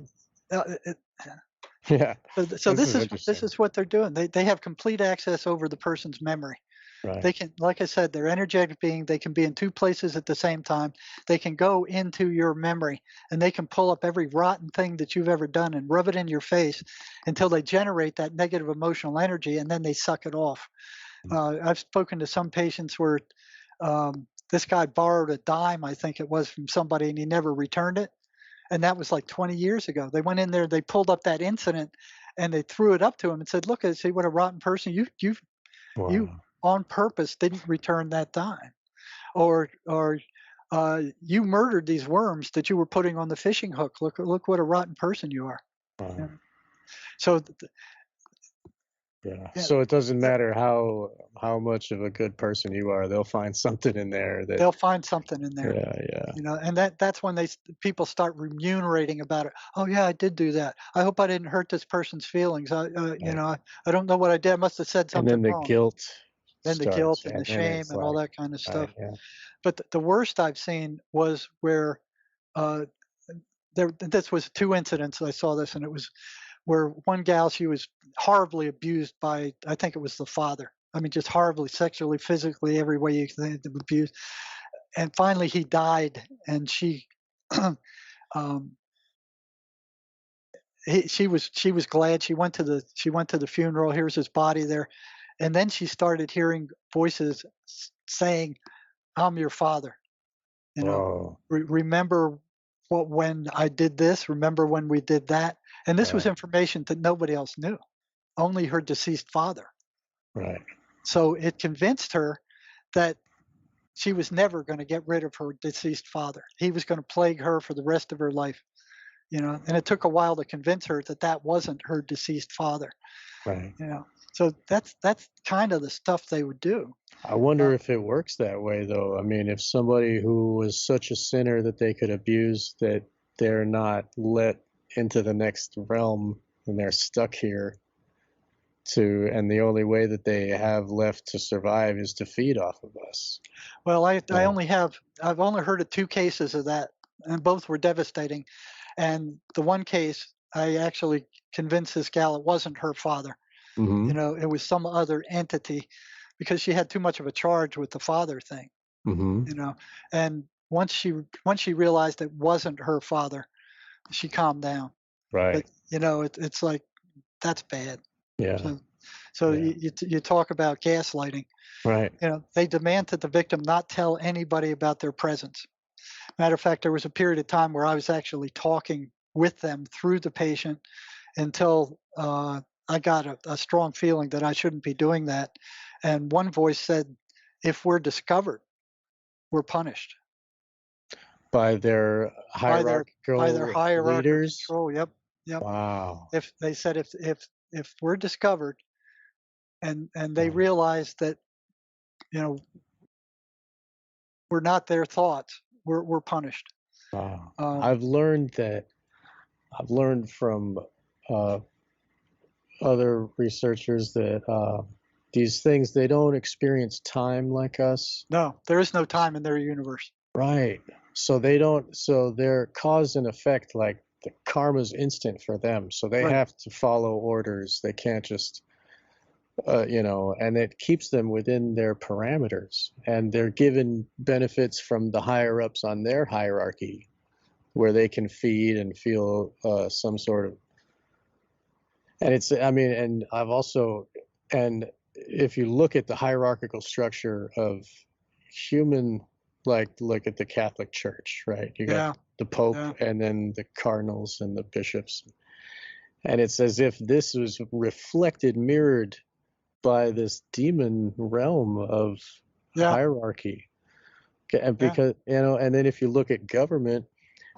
Yeah. so This is this interesting. is what they're doing. They have complete access over the person's memory. Right. They can, like I said, they're energetic being. They can be in two places at the same time. They can go into your memory and they can pull up every rotten thing that you've ever done and rub it in your face until they generate that negative emotional energy, and then they suck it off. I've spoken to some patients where this guy borrowed a dime, I think it was, from somebody, and he never returned it. And that was like 20 years ago. They went in there, they pulled up that incident, and they threw it up to him and said, "Look, see what a rotten person you Wow. on purpose didn't return that dime, or you murdered these worms that you were putting on the fishing hook. Look what a rotten person you are." Wow. So Yeah. So it doesn't matter how much of a good person you are, they'll find something in there that. they'll find something in there. Yeah. And that's when people start remunerating about it. Oh yeah, I did do that. I hope I didn't hurt this person's feelings. I don't know what I did. I must have said And something then the wrong. guilt then the guilt starts, and the and shame it's and all like, that kind of right, stuff. yeah. But the worst I've seen was where uh, this was two incidents. I saw this, and it was where one gal, she was horribly abused by, I think it was the father. I mean, just horribly, sexually, physically, every way you can think, abused. And finally, he died, and she, um, she was glad. She went to the funeral. Here's his body there, and then she started hearing voices saying, "I'm your father." You know, Oh, remember when I did this? Remember when we did that? And this was right, information that nobody else knew, only her deceased father. right, So it convinced her that she was never going to get rid of her deceased father. He was going to plague her for the rest of her life, you know. And it took a while to convince her that that wasn't her deceased father, right. you know. So that's kind of the stuff they would do. I wonder if it works that way, though. I mean, if somebody who was such a sinner that they could abuse, that they're not let into the next realm and they're stuck here and the only way that they have left to survive is to feed off of us. Well, So, I've only heard of two cases of that, and both were devastating. And the one case, I actually convinced this gal it wasn't her father. You mm-hmm, know, it was some other entity, because she had too much of a charge with the father thing. mm-hmm, You know, and once she realized it wasn't her father, she calmed down. right, But you know, it's like that's bad. yeah, So so yeah, you talk about gaslighting. right, You know, they demand that the victim not tell anybody about their presence. Matter of fact, there was a period of time where I was actually talking with them through the patient until I got a strong feeling that I shouldn't be doing that. And one voice said, "If we're discovered, we're punished by their by their hierarchical hierarchical leaders. control." Yep, yep. Wow. If they said if we're discovered and they Wow. realize that, you know, we're not their thoughts, we're punished. Wow. Um, I've learned from uh, other researchers that these things, they don't experience time like us. no, there is no time in their universe. Right. So they don't, so they're cause and effect, like the karma's instant for them. So they Right. have to follow orders. They can't just, and it keeps them within their parameters. And they're given benefits from the higher ups on their hierarchy where they can feed and feel some sort of, and it's, I mean, and I've also, and if you look at the hierarchical structure of human, like look at the Catholic Church, right? You got Yeah. the Pope Yeah. and then the cardinals and the bishops. And it's as if this was reflected, mirrored by this demon realm of Yeah. hierarchy. And Yeah. because, and then if you look at government,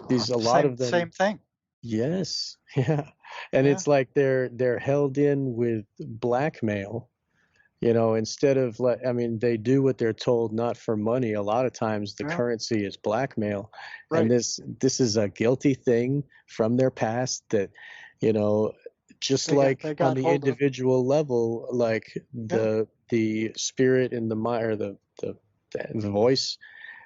a lot of them, Same thing. yes, yeah. And Yeah. it's like they're held in with blackmail, instead of I mean, they do what they're told, not for money. A lot of times the Yeah. currency is blackmail. And Right. this is a guilty thing from their past that, you know, just They like on got the hold of. individual level, like Yeah. the spirit in the mind, or the voice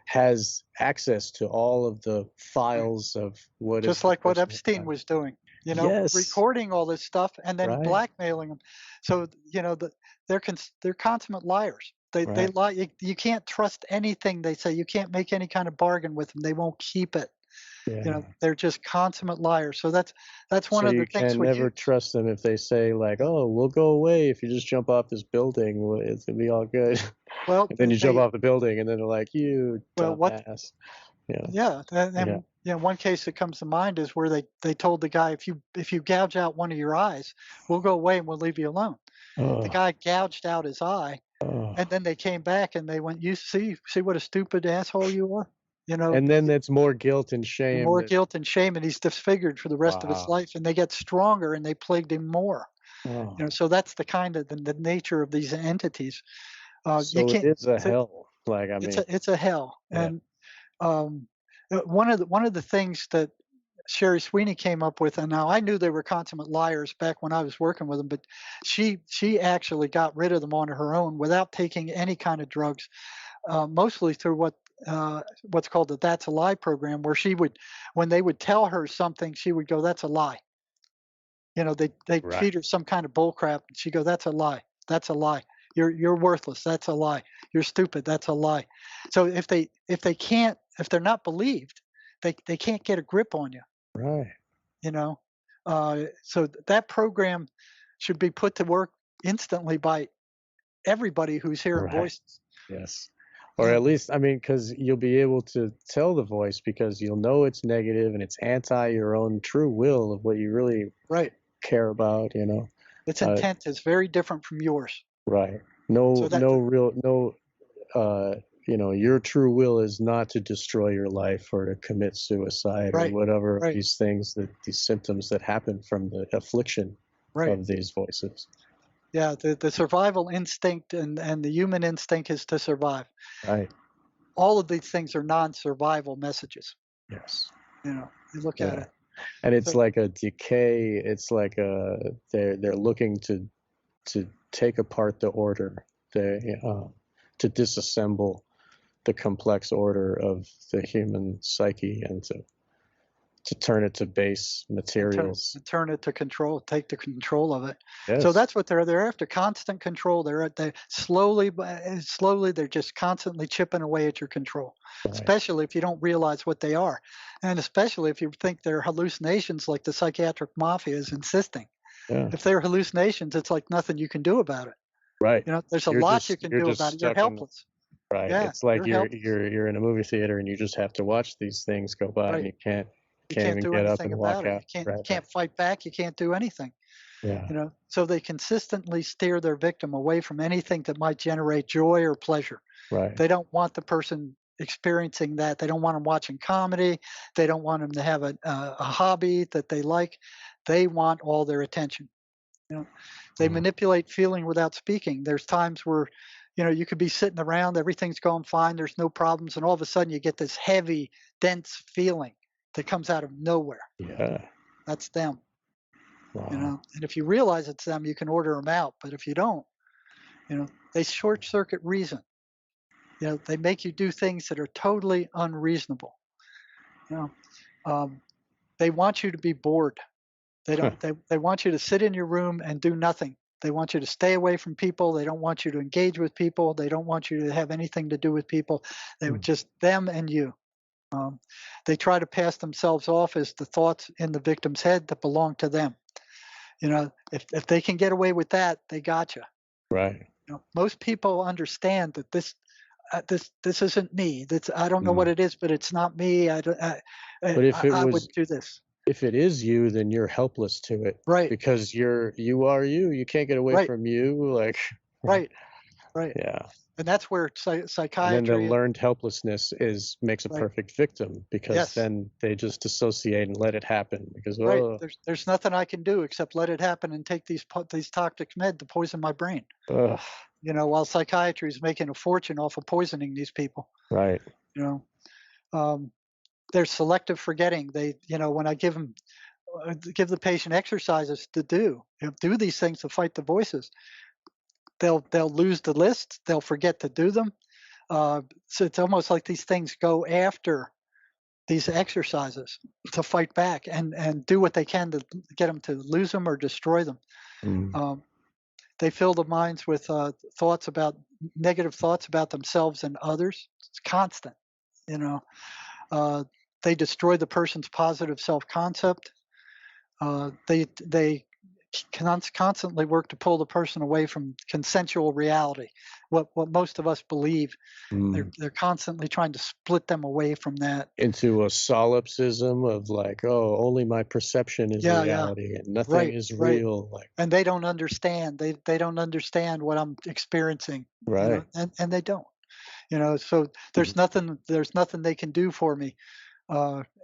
has access to all of the Right. files of what is Just the like what person. Epstein was doing, you know, Yes, recording all this stuff and then right, blackmailing them. So, you know, they're consummate liars. They right. lie. You can't trust anything they say. You can't make any kind of bargain with them. They won't keep it. You know, Yeah. they're just consummate liars. So that's one So of the you things can with never you. trust them if they say like, "Oh, we'll go away if you just jump off this building. It's gonna be all good." Well, And then you jump off the building, and then they're like, "You what dumbass." Yeah, Yeah, yeah. you know, one case that comes to mind is where they told the guy, if you gouge out one of your eyes, we'll go away and we'll leave you alone. The Oh, guy gouged out his eye, oh. and then they came back and they went, "You see what a stupid asshole you are." You know, And then that's more guilt and shame more that, guilt and shame, and he's disfigured for the rest of his wow. life. And they get stronger and they plagued him more. You know, Oh. so that's the kind of the nature of these entities. You So it can't. is a So hell. it's a hell, Yeah. and um, one of the things that Sherry Sweeney came up with, and now I knew they were consummate liars back when I was working with them, but she actually got rid of them on her own without taking any kind of drugs, mostly through what's called the "That's a Lie" program, where she would, when they would tell her something, she would go, "That's a lie." You know, they Right. feed her some kind of bull crap, and she goes, "That's a lie. That's a lie. You're worthless. That's a lie. You're stupid. That's a lie." So if they're not believed, they can't get a grip on you. Right. You know, so that program should be put to work instantly by everybody who's hearing Right. voices. Yes. Or Yeah. at least, I mean, because you'll be able to tell the voice because you'll know it's negative and it's anti your own true will of what you really Right. care about, you know. Its Uh, intent is very different from yours. right. So that You know, your true will is not to destroy your life or to commit suicide or right, whatever of right, these things these symptoms that happen from the affliction right. of these voices. Yeah, the survival instinct and the human instinct is to survive. Right. All of these things are non-survival messages. Yes. You know, you look at Yeah. it. And it's So, like a decay. It's like they're looking to take apart the order, to disassemble the complex order of the human psyche and to turn it to base materials. and turn it to control, take the control of it. So Yes. that's what they're after, constant control. They slowly, slowly, they're just constantly chipping away at your control, Right. especially if you don't realize what they are. And especially if you think they're hallucinations like the psychiatric mafia is insisting. Yeah. If they're hallucinations, it's like nothing you can do about it. Right. You know, there's a lot you can You're do just about it. You're stuck in. helpless. Right. Yeah, It's like you're helpless. you're in a movie theater and you just have to watch these things go by and Right. you can't You can't can't even do get up anything and walk about it. out. You Right. can't fight back. You can't do anything. Yeah. You know, so they consistently steer their victim away from anything that might generate joy or pleasure. Right. They don't want the person experiencing that. They don't want them watching comedy. They don't want them to have a hobby that they like. They want all their attention. You know, they Mhm. manipulate feeling without speaking. There's times where, you know, you could be sitting around, everything's going fine, there's no problems, and all of a sudden you get this heavy, dense feeling that comes out of nowhere. Yeah. That's them. Wow. You know, and if you realize it's them, you can order them out. But if you don't, you know, they short circuit reason. You know, they make you do things that are totally unreasonable. You know, they want you to be bored. They don't. They want you to sit in your room and do nothing. They want you to stay away from people. They don't want you to engage with people. They don't want you to have anything to do with people. They just them and you. They try to pass themselves off as the thoughts in the victim's head that belong to them. You know, if they can get away with that, they got you. Right. You know, most people understand that this isn't me. I don't know what it is, but it's not me. But if it I was wouldn't do this. if it is you, then you're helpless to it. Right. Because you are you. You can't get away Right. from you. Like. Right. Right. Yeah. And that's where And then the psychiatry. learned helplessness makes a Right. perfect victim because Yes. then they just dissociate and let it happen because Right. There's nothing I can do except let it happen and take these toxic med to poison my brain. ugh, You know, while psychiatry is making a fortune off of poisoning these people. right. You know, there's selective forgetting. You know, when I give the patient exercises to do, do these things to fight the voices, they'll lose the list. They'll forget to do them. So it's almost like these things go after these exercises to fight back and do what they can to get them to lose them or destroy them. Mm. They fill the minds with negative thoughts about themselves and others. It's constant, you know. They destroy the person's positive self-concept. They constantly work to pull the person away from consensual reality. What most of us believe, they're constantly trying to split them away from that. Into a solipsism of like, oh, only my perception is reality and nothing is real. Like, and they don't understand. They don't understand what I'm experiencing. right. You know? And they don't. You know, so there's nothing they can do for me.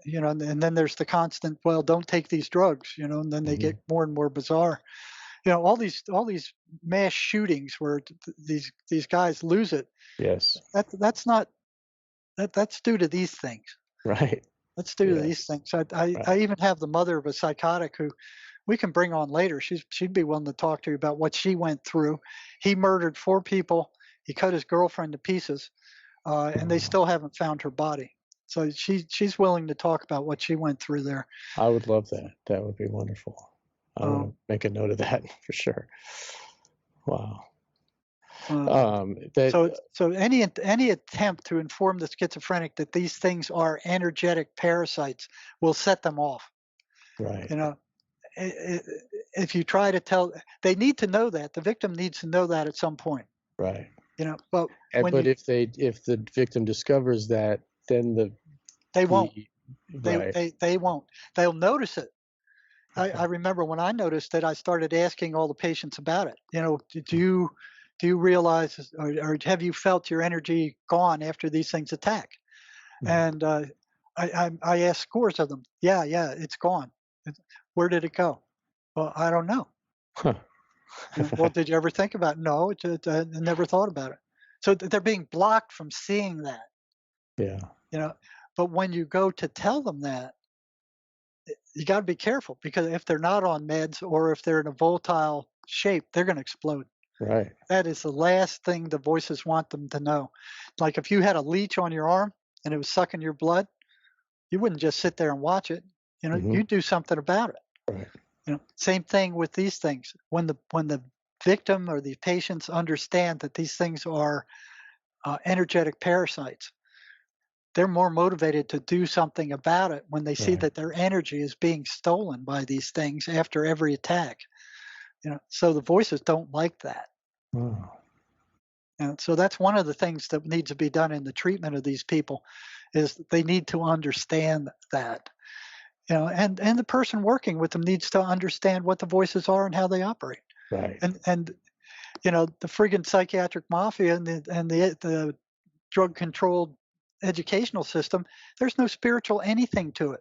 You know, and then there's the constant, well, don't take these drugs, you know, and then they get more and more bizarre. You know, all these mass shootings where these guys lose it. Yes. That's due to these things. Right. Let's do these Yes. things. I even have the mother of a psychotic who we can bring on later. She'd be willing to talk to you about what she went through. He murdered 4 people. He cut his girlfriend to pieces, and they still haven't found her body. So she's willing to talk about what she went through there. I would love that. That would be wonderful. I want to make a note of that for sure. Wow. So any attempt to inform the schizophrenic that these things are energetic parasites will set them off. Right. You know, if you try to tell, they need to know that the victim needs to know that at some point. Right. You know, but if the victim discovers that, then they won't. Right. They won't. They'll notice it. Okay. I remember when I noticed it, I started asking all the patients about it. You know, do you realize, or have you felt your energy gone after these things attack? And I asked scores of them. Yeah, it's gone. Where did it go? Well, I don't know. Huh. Well, did you ever think about it? No, I never thought about it. So they're being blocked from seeing that. Yeah. You know, but when you go to tell them that, you got to be careful, because if they're not on meds or if they're in a volatile shape, they're going to explode. Right. That is the last thing the voices want them to know. Like if you had a leech on your arm and it was sucking your blood, you wouldn't just sit there and watch it. You know, you'd do something about it. Right. You know, same thing with these things. When the victim or the patients understand that these things are energetic parasites, they're more motivated to do something about it when they see that their energy is being stolen by these things after every attack. You know, so the voices don't like that. Oh. And so that's one of the things that needs to be done in the treatment of these people, is they need to understand that. You know, and the person working with them needs to understand what the voices are and how they operate. Right. And you know, the friggin' psychiatric mafia and the drug controlled educational system, there's no spiritual anything to it.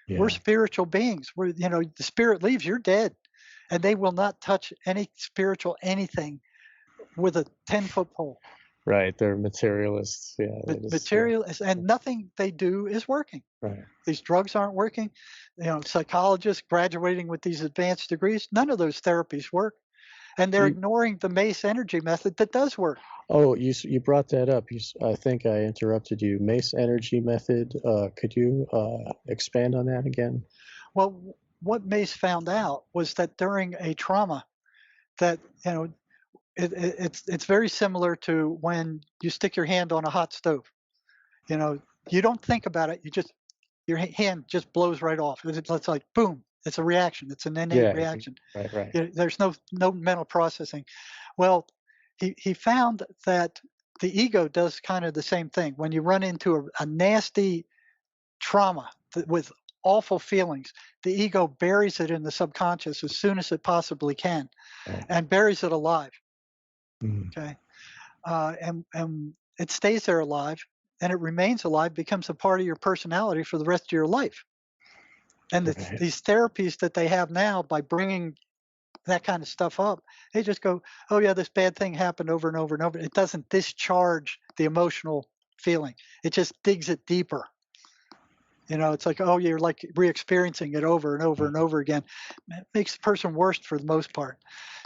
Yeah. We're spiritual beings. We're, you know, the spirit leaves, you're dead. And they will not touch any spiritual anything with a 10-foot pole. Right. They're materialists. Yeah. Materialists, and nothing they do is working. Right. These drugs aren't working. You know, psychologists graduating with these advanced degrees, none of those therapies work. And they're ignoring the Mace energy method that does work. Oh, you brought that up. I think I interrupted you. Mace energy method. Could you expand on that again? Well, what Mace found out was that during a trauma, that, you know, it's very similar to when you stick your hand on a hot stove. You know, you don't think about it. Your hand just blows right off. It's like boom. It's a reaction. It's an innate reaction. Right. There's no mental processing. Well, he found that the ego does kind of the same thing. When you run into a nasty trauma with awful feelings, the ego buries it in the subconscious as soon as it possibly can, and buries it alive. Okay, and it stays there alive, and it remains alive, becomes a part of your personality for the rest of your life. And these therapies that they have now, by bringing that kind of stuff up, they just go, oh yeah, this bad thing happened over and over and over. It doesn't discharge the emotional feeling. It just digs it deeper. You know, it's like, oh, you're like re-experiencing it over and over and over again. It makes the person worse for the most part.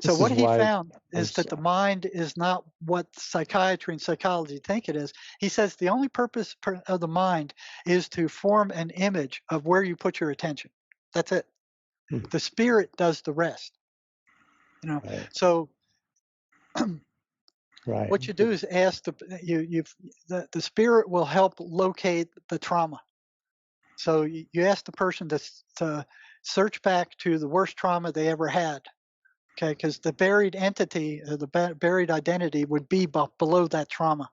So what he found is that the mind is not what psychiatry and psychology think it is. He says the only purpose of the mind is to form an image of where you put your attention. That's it. The spirit does the rest. You know, so what you do is ask the spirit will help locate the trauma. So you ask the person to search back to the worst trauma they ever had, okay? Because the buried entity, the buried identity would be below that trauma,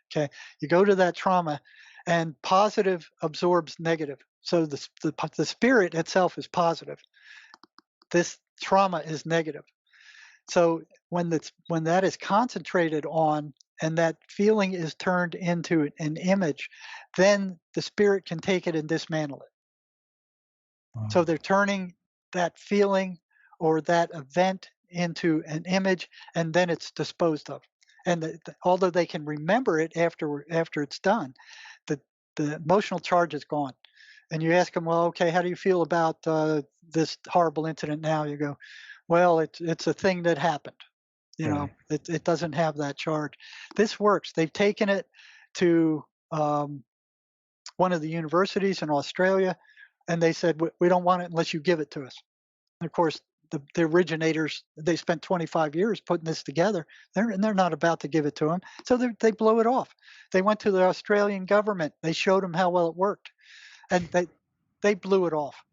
okay? You go to that trauma, and positive absorbs negative. So the spirit itself is positive. This trauma is negative. So when that is concentrated on, and that feeling is turned into an image, then the spirit can take it and dismantle it. Wow. So they're turning that feeling or that event into an image, and then it's disposed of. And although they can remember it after it's done, the emotional charge is gone. and you ask them, well, okay, how do you feel about this horrible incident now? You go, well, it's a thing that happened. You know, it doesn't have that charge. This works. They've taken it to one of the universities in Australia, and they said, we don't want it unless you give it to us. And of course, the originators, they spent 25 years putting this together, and they're not about to give it to them. So they blow it off. They went to the Australian government. They showed them how well it worked, and they blew it off.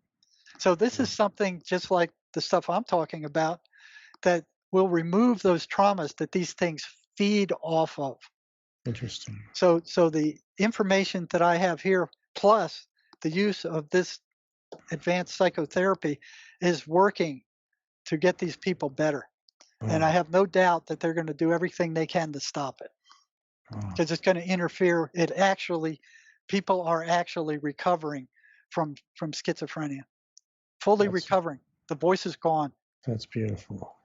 So this is something just like the stuff I'm talking about that will remove those traumas that these things feed off of. Interesting. So the information that I have here, plus the use of this advanced psychotherapy, is working to get these people better. And I have no doubt that they're going to do everything they can to stop it, because it's going to interfere. People are actually recovering from schizophrenia, fully recovering. The voice is gone. That's beautiful.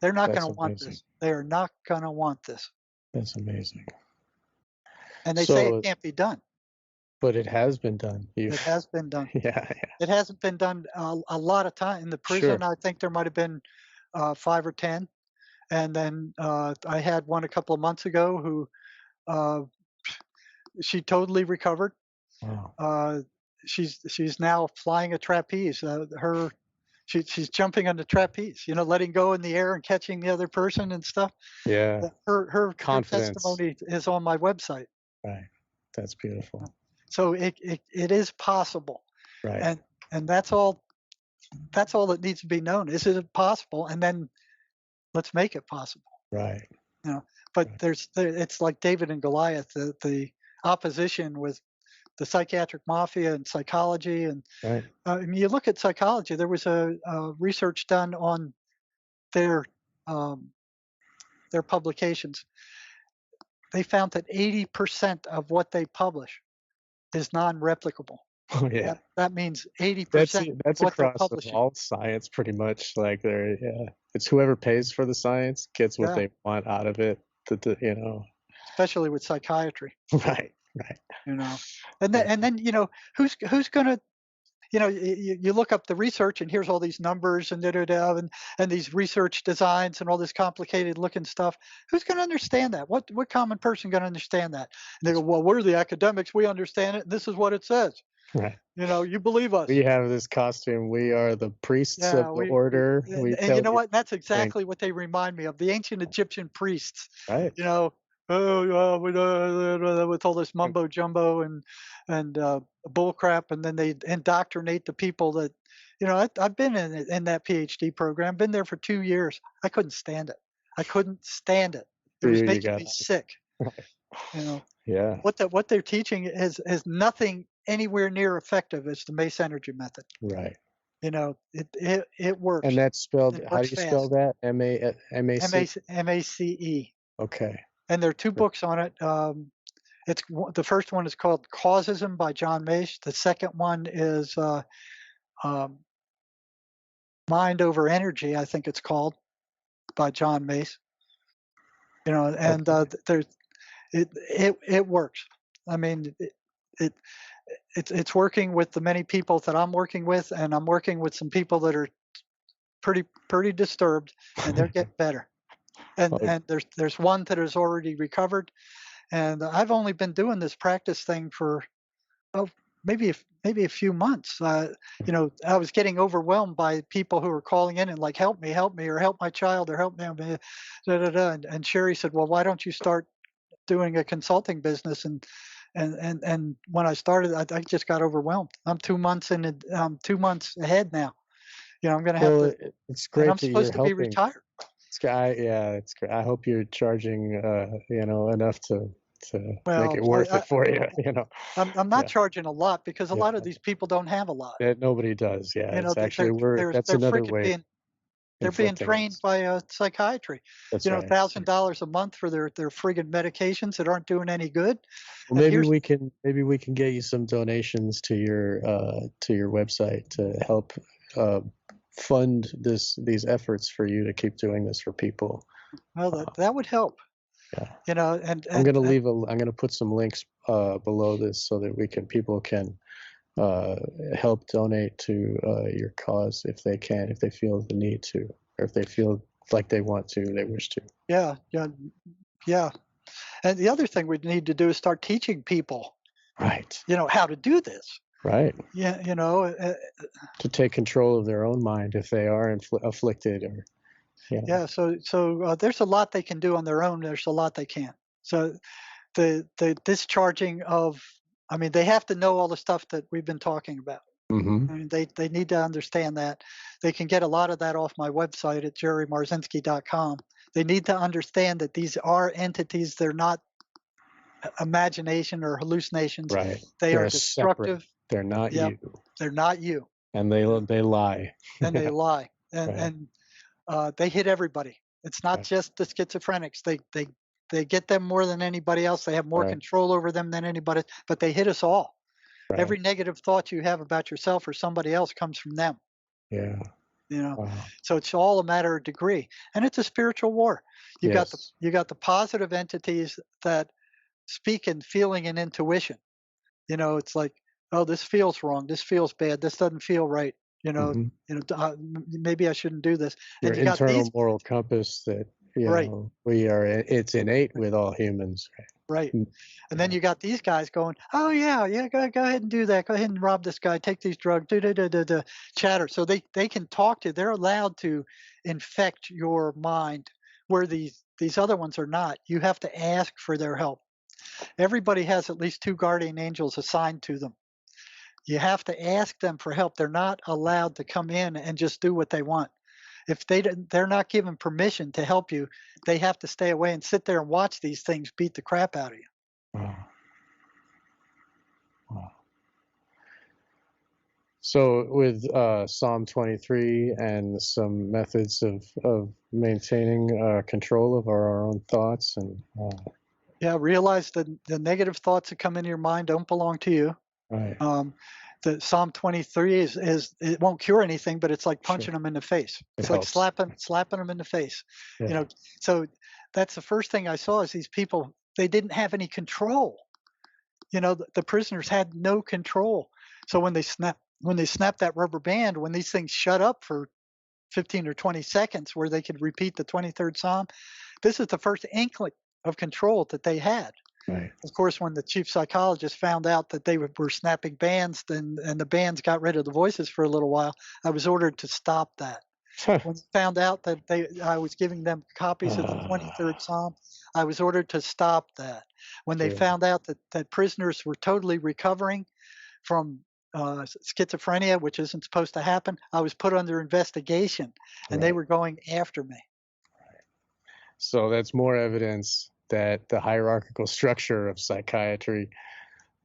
They're not going to want this. They are not going to want this. That's amazing. And they say it can't be done. But it has been done. It has been done. Yeah. It hasn't been done a lot of time. In the prison, I think there might have been 5 or 10. And then I had one a couple of months ago who she totally recovered. Wow. She's now flying a trapeze. She's jumping on the trapeze, letting go in the air and catching the other person and stuff. Yeah. Her confidence. testimony is on my website. Right. That's beautiful. So it is possible. Right. And that's all that needs to be known. Is it possible? And then let's make it possible. Right. But it's like David and Goliath, the opposition with the psychiatric mafia and psychology. And you look at psychology, there was a research done on their publications. They found that 80% of what they publish is non-replicable. Oh yeah. That means 80%. That's what across all science, pretty much. Like it's whoever pays for the science gets what they want out of it. Especially with psychiatry. Right. And then who's gonna. You look up the research and here's all these numbers and and these research designs and all this complicated looking stuff. Who's going to understand that? What common person going to understand that? And they go, well, we're the academics. We understand it. And this is what it says. Right. You believe us. We have this costume. We are the priests of the order. And you know what? That's exactly what they remind me of. The ancient Egyptian priests. Right. With all this mumbo jumbo and bull crap, and then they indoctrinate the people that, I've been in that PhD program, been there for 2 years. I couldn't stand it. It was making me sick. Yeah. What they're teaching is nothing anywhere near effective as the Mace energy method. Right. It works. And that's spelled. How do you spell that? MACE. MACE. Okay. And there are 2 books on it. The first one is called Causism by John Mace. The second one is Mind Over Energy, I think it's called, by John Mace. And it works. I mean, it's working with the many people that I'm working with, and I'm working with some people that are pretty disturbed, and they're getting better. And there's one that has already recovered, and I've only been doing this practice thing for maybe a few months. I was getting overwhelmed by people who were calling in and like, help me, or help my child, or help me. And Sherry said, well, why don't you start doing a consulting business? And when I started, I just got overwhelmed. I'm 2 months in. I'm 2 months ahead now. I'm going to have to. It's great. I'm supposed to be retired. It's great. I hope you're charging, enough to make it worth it for you. I'm not charging a lot because a lot of these people don't have a lot. Nobody does. Yeah, it's actually that's another way. They're being trained by psychiatry. That's right. $1,000 a month for their friggin' medications that aren't doing any good. Well, maybe we can get you some donations to your website to help fund these efforts for you to keep doing this for people. Well, that would help. Yeah. You know, and I'm going to put some links below this so that people can help donate to your cause if they can, if they feel the need to, or if they feel like they want to, they wish to. yeah, yeah, yeah. And the other thing we need to do is start teaching people, Right. you know, how to do this. Right. Yeah, you know, To take control of their own mind if they are afflicted, or yeah. So there's a lot they can do on their own. There's a lot they can't. So the discharging of, I mean, they have to know all the stuff that we've been talking about. Mm-hmm. I mean, they need to understand that. They can get a lot of that off my website at jerrymarzinsky.com. They need to understand that these are entities. They're not imagination or hallucinations. Right. They are separate. destructive. They're not Yep. you. They're not you. And they lie. And they lie. Right. And they hit everybody. It's not Right. just the schizophrenics. They get them more than anybody else. They have more Right. control over them than anybody, but they hit us all. Right. Every negative thought you have about yourself or somebody else comes from them. Yeah. You know, Wow. so it's all a matter of degree, and it's a spiritual war. You got the positive entities that speak in feeling and intuition. You know, it's like, oh, this feels wrong. This feels bad. This doesn't feel right. You know, Mm-hmm. Maybe I shouldn't do this. Your And you got internal these, moral compass that right, it's innate with all humans. right. And then you got these guys going, oh yeah, go ahead and do that. Go ahead and rob this guy. Take these drugs. Chatter. So they can talk to. They're allowed to infect your mind, where these other ones are not. You have to ask for their help. Everybody has at least 2 guardian angels assigned to them. You have to ask them for help. They're not allowed to come in and just do what they want. If they're not given permission to help you, they have to stay away and sit there and watch these things beat the crap out of you. Wow. Wow. So with Psalm 23 and some methods of maintaining control of our own thoughts and yeah, realize that the negative thoughts that come into your mind don't belong to you. right. The Psalm 23 is it won't cure anything, but it's like punching them in the face. It's like slapping them in the face. Yeah. You know, so that's the first thing I saw is these people, they didn't have any control. You know, the prisoners had no control. So when they snapped that rubber band, when these things shut up for 15 or 20 seconds where they could repeat the 23rd Psalm, this is the first inkling of control that they had. Right. Of course, when the chief psychologist found out that they were snapping bands and the bands got rid of the voices for a little while, I was ordered to stop that. When I found out that I was giving them copies of the 23rd Psalm, I was ordered to stop that. When they found out that prisoners were totally recovering from schizophrenia, which isn't supposed to happen, I was put under investigation, and they were going after me. So that's more evidence that the hierarchical structure of psychiatry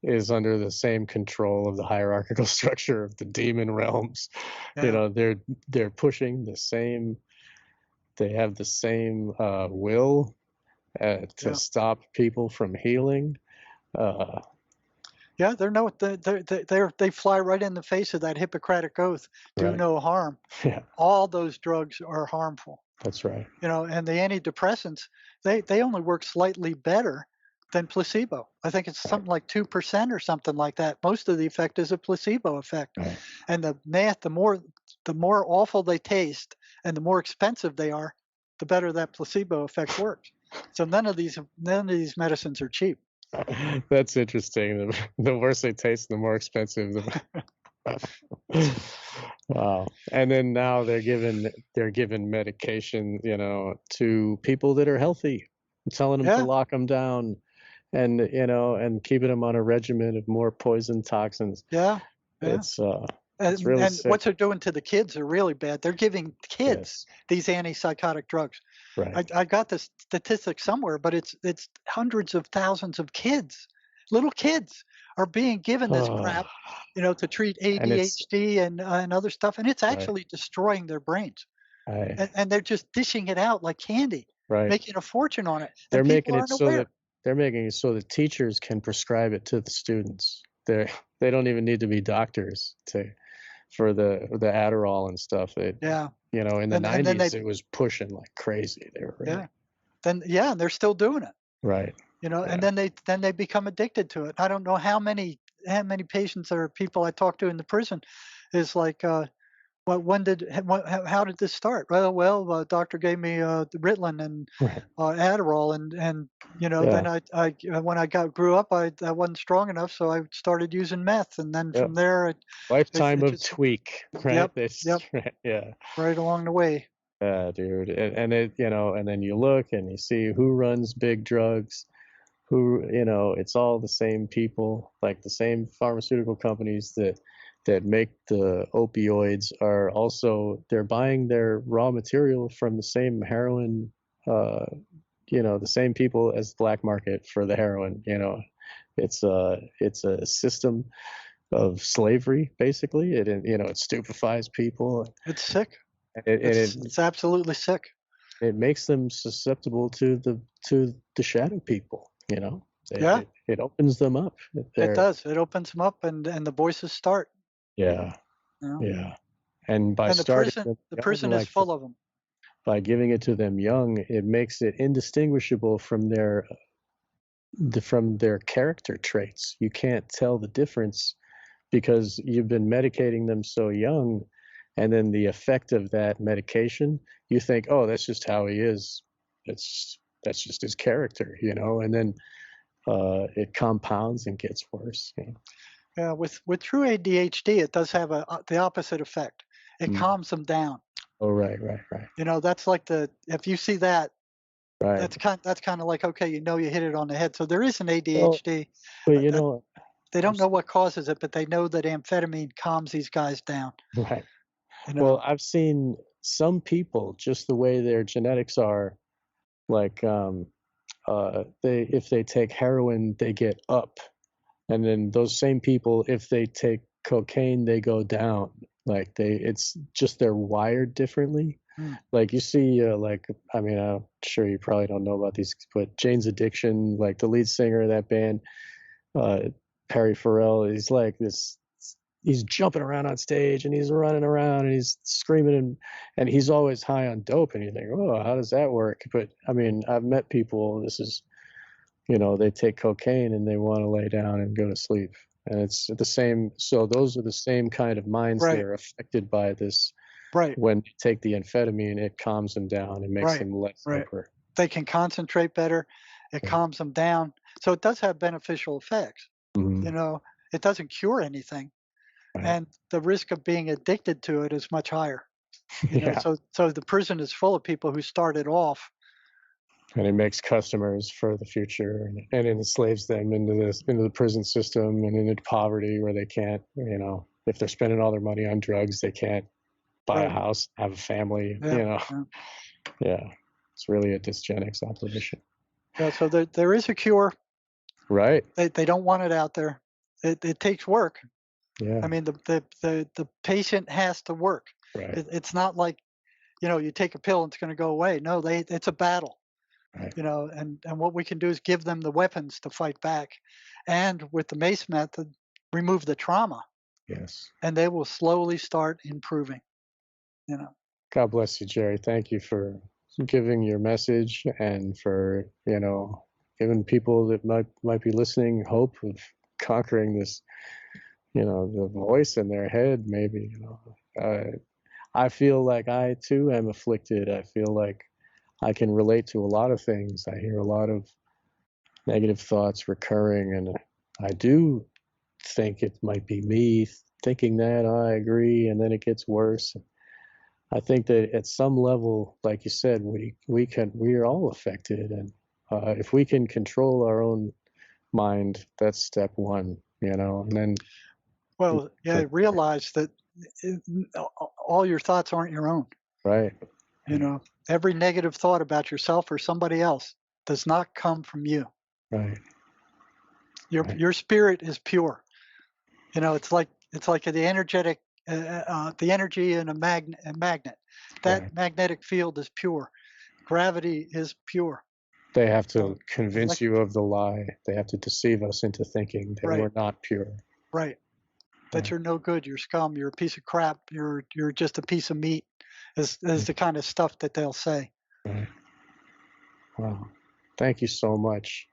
is under the same control of the hierarchical structure of the demon realms. Yeah. You know, they're pushing the same. They have the same will to stop people from healing. Yeah, they fly right in the face of that Hippocratic oath, do no harm. Yeah. All those drugs are harmful. That's right. You know, and the antidepressants, they only work slightly better than placebo. I think it's something like 2% or something like that. Most of the effect is a placebo effect. Right. And the more awful they taste and the more expensive they are, the better that placebo effect works. So none of these medicines are cheap. That's interesting. The worse they taste, the more expensive. Wow. And then now they're given medication, you know, to people that are healthy, telling them to lock them down, and and keeping them on a regimen of more poison toxins. Yeah. It's really and sick. what they're doing to the kids are really bad. They're giving kids these antipsychotic drugs. Right. I got the statistics somewhere, but it's hundreds of thousands of kids, little kids, are being given this crap, to treat ADHD and other stuff, and it's actually destroying their brains. And they're just dishing it out like candy, making a fortune on it. They're and making it so that teachers can prescribe it to the students. They don't even need to be doctors for the Adderall and stuff. In the 90s, it was pushing like crazy. They were then yeah, they're still doing it. Right. And then they become addicted to it. I don't know how many patients or people I talk to in the prison is like, how did this start? Well, doctor gave me the Ritalin and Right. Adderall, and then I when I grew up, I wasn't strong enough, so I started using meth, and then from there, Lifetime it of just, tweak, right? yep, Yeah. right along the way. Yeah, dude. And it, and then you look and you see who runs big drugs, who, it's all the same people, like the same pharmaceutical companies that make the opioids are also, they're buying their raw material from the same heroin, the same people as the black market for the heroin. It's a system of slavery, basically. It stupefies people. It's sick. It It's absolutely sick. It makes them susceptible to the shadow people. Yeah. It opens them up. It does. It opens them up, and the voices start. Yeah, yeah. And by And starting them the young, prison is full of them. by giving it to them young, it makes it indistinguishable from their character traits. You can't tell the difference because you've been medicating them so young, and then the effect of that medication, you think, oh, that's just how he is. That's just his character, and then it compounds and gets worse. Yeah, with true ADHD, it does have the opposite effect. It calms them down. Oh, right. That's like if you see that, Right. that's kind of like, okay, you hit it on the head. So there is an ADHD. Well, but they don't know what causes it, but they know that amphetamine calms these guys down. Right. Well, I've seen some people, just the way their genetics are, like if they take heroin, they get up, and then those same people, if they take cocaine, they go down. Like it's just they're wired differently. Like you see, I'm sure you probably don't know about these, but Jane's Addiction, like the lead singer of that band, Perry Farrell, he's like this. He's jumping around on stage and he's running around and he's screaming and he's always high on dope, and you think, oh, how does that work? But I mean, I've met people. This is, they take cocaine and they want to lay down and go to sleep, and it's the same. So those are the same kind of minds that are affected by this. Right. When you take the amphetamine, it calms them down and makes them less hyper. They can concentrate better. It calms them down. So it does have beneficial effects. Mm-hmm. It doesn't cure anything. Right. And the risk of being addicted to it is much higher. Yeah. So the prison is full of people who started off. And it makes customers for the future, and it enslaves them into the prison system and into poverty where they can't, if they're spending all their money on drugs, they can't buy a house, have a family, Yeah. It's really a dysgenics operation. Yeah, so there is a cure. Right. They don't want it out there. It takes work. Yeah. I mean, the patient has to work. Right. It's not like, you take a pill and it's going to go away. No, it's a battle. Right. And what we can do is give them the weapons to fight back, and with the Mace method, remove the trauma. Yes. And they will slowly start improving. God bless you, Jerry. Thank you for giving your message and for giving people that might be listening hope of conquering this, the voice in their head. Maybe I feel like I too am afflicted. I feel like I can relate to a lot of things. I hear a lot of negative thoughts recurring, and I do think it might be me thinking that. I agree, and then it gets worse. I think that at some level, like you said, we are all affected, and if we can control our own mind, that's step one, and then. Well, yeah, realize that all your thoughts aren't your own. Right. Every negative thought about yourself or somebody else does not come from you. Right. Your spirit is pure. It's like the energetic, the energy in a magnet. That magnetic field is pure. Gravity is pure. They have to convince you of the lie. They have to deceive us into thinking that we're not pure. Right. That you're no good. You're scum. You're a piece of crap. You're just a piece of meat. Is the kind of stuff that they'll say. Right. Wow. Thank you so much.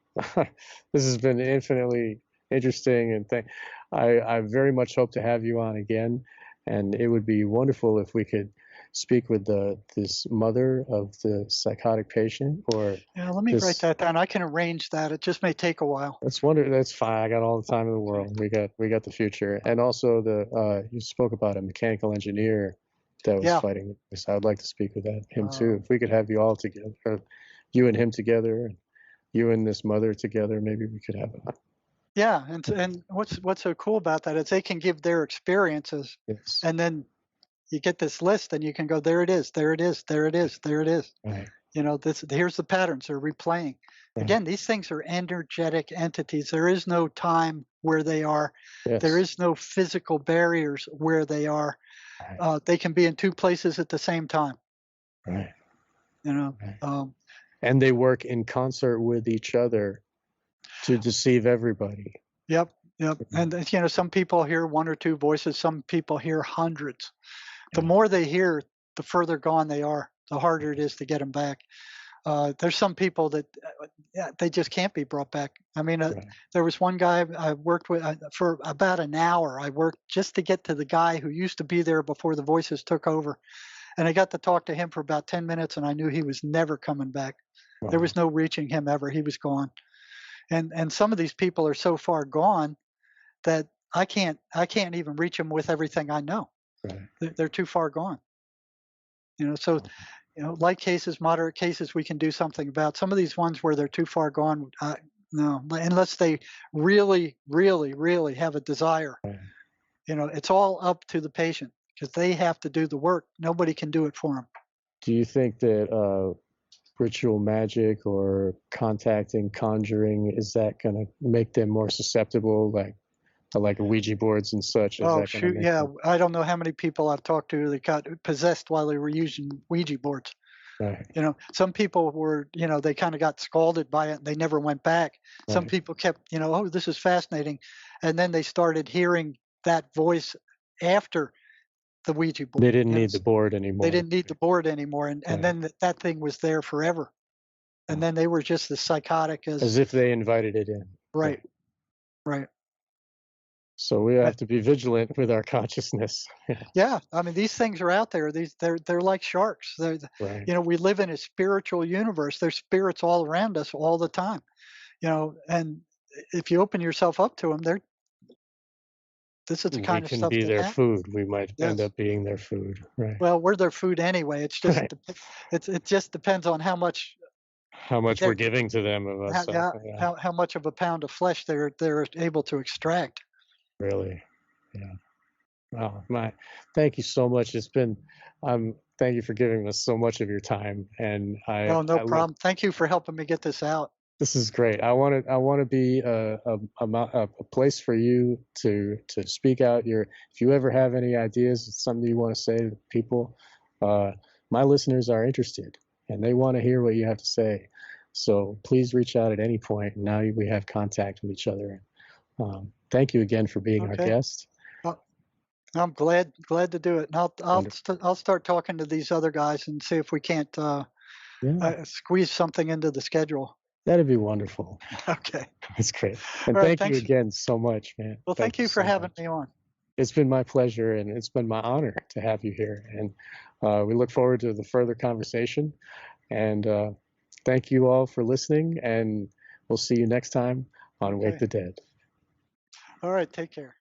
This has been infinitely interesting, and I very much hope to have you on again. And it would be wonderful if we could speak with this mother of the psychotic patient, or Yeah, let me write that down. I can arrange that. It just may take a while. That's fine. I got all the time in the world. We got the future, and also you spoke about a mechanical engineer that was fighting this. I would like to speak with him too. If we could have you all together, or you and him together, and you and this mother together, maybe we could have a. Yeah, and what's so cool about that is they can give their experiences, Yes. and then you get this list, and you can go, there it is, there it is, there it is, there it is. Right. You know, here's the patterns they're replaying. Right. Again, these things are energetic entities. There is no time where they are. Yes. There is no physical barriers where they are. Right. They can be in two places at the same time. Right. You know. Right. And they work in concert with each other to deceive everybody. Yep. Yep. And you know, some people hear one or two voices. Some people hear hundreds. The more they hear, the further gone they are. The harder it is to get them back. There's some people that they just can't be brought back. I mean, there was one guy I worked with for about an hour. I worked just to get to the guy who used to be there before the voices took over. And I got to talk to him for about 10 minutes, and I knew he was never coming back. Wow. There was no reaching him ever. He was gone. And some of these people are so far gone that I can't even reach them with everything I know. Right. They're too far gone. You know, so you know, light cases, moderate cases, we can do something about. Some of these ones where they're too far gone, no, unless they really, really, really have a desire. Right. You know, it's all up to the patient because they have to do the work. Nobody can do it for them. Do you think that ritual magic or contacting, conjuring, is that going to make them more susceptible, like Ouija boards and such? Oh, shoot, yeah. I don't know how many people I've talked to that got possessed while they were using Ouija boards. Right. You know, some people were, you know, they kind of got scalded by it and they never went back. Right. Some people kept, you know, oh, this is fascinating. And then they started hearing that voice after the Ouija board. They didn't need the board anymore. They didn't need the board anymore. And then that thing was there forever. And then they were just as psychotic as if they invited it in. Right. Right. So we have to be vigilant with our consciousness. Yeah, I mean, these things are out there. They're like sharks. You know, we live in a spiritual universe. There's spirits all around us all the time. You know, and if you open yourself up to them, this is the kind of stuff. We can be their food. We might end up being their food. Right. Well, we're their food anyway. It's just it just depends on how much we're giving to them of us. How much of a pound of flesh they're able to extract. Really, yeah. Wow, thank you so much. It's been, thank you for giving us so much of your time, and no problem. Thank you for helping me get this out. This is great. I want to be a place for you to speak out. If you ever have any ideas, something you want to say to people, my listeners are interested and they want to hear what you have to say. So please reach out at any point. Now we have contact with each other. Thank you again for being our guest. I'm glad to do it. And I'll start talking to these other guys and see if we can't squeeze something into the schedule. That'd be wonderful. Okay. That's great. And thank you again so much, man. Well, thank you for having me on. It's been my pleasure, and it's been my honor to have you here. And we look forward to the further conversation. And thank you all for listening, and we'll see you next time on Wake the Dead. All right, take care.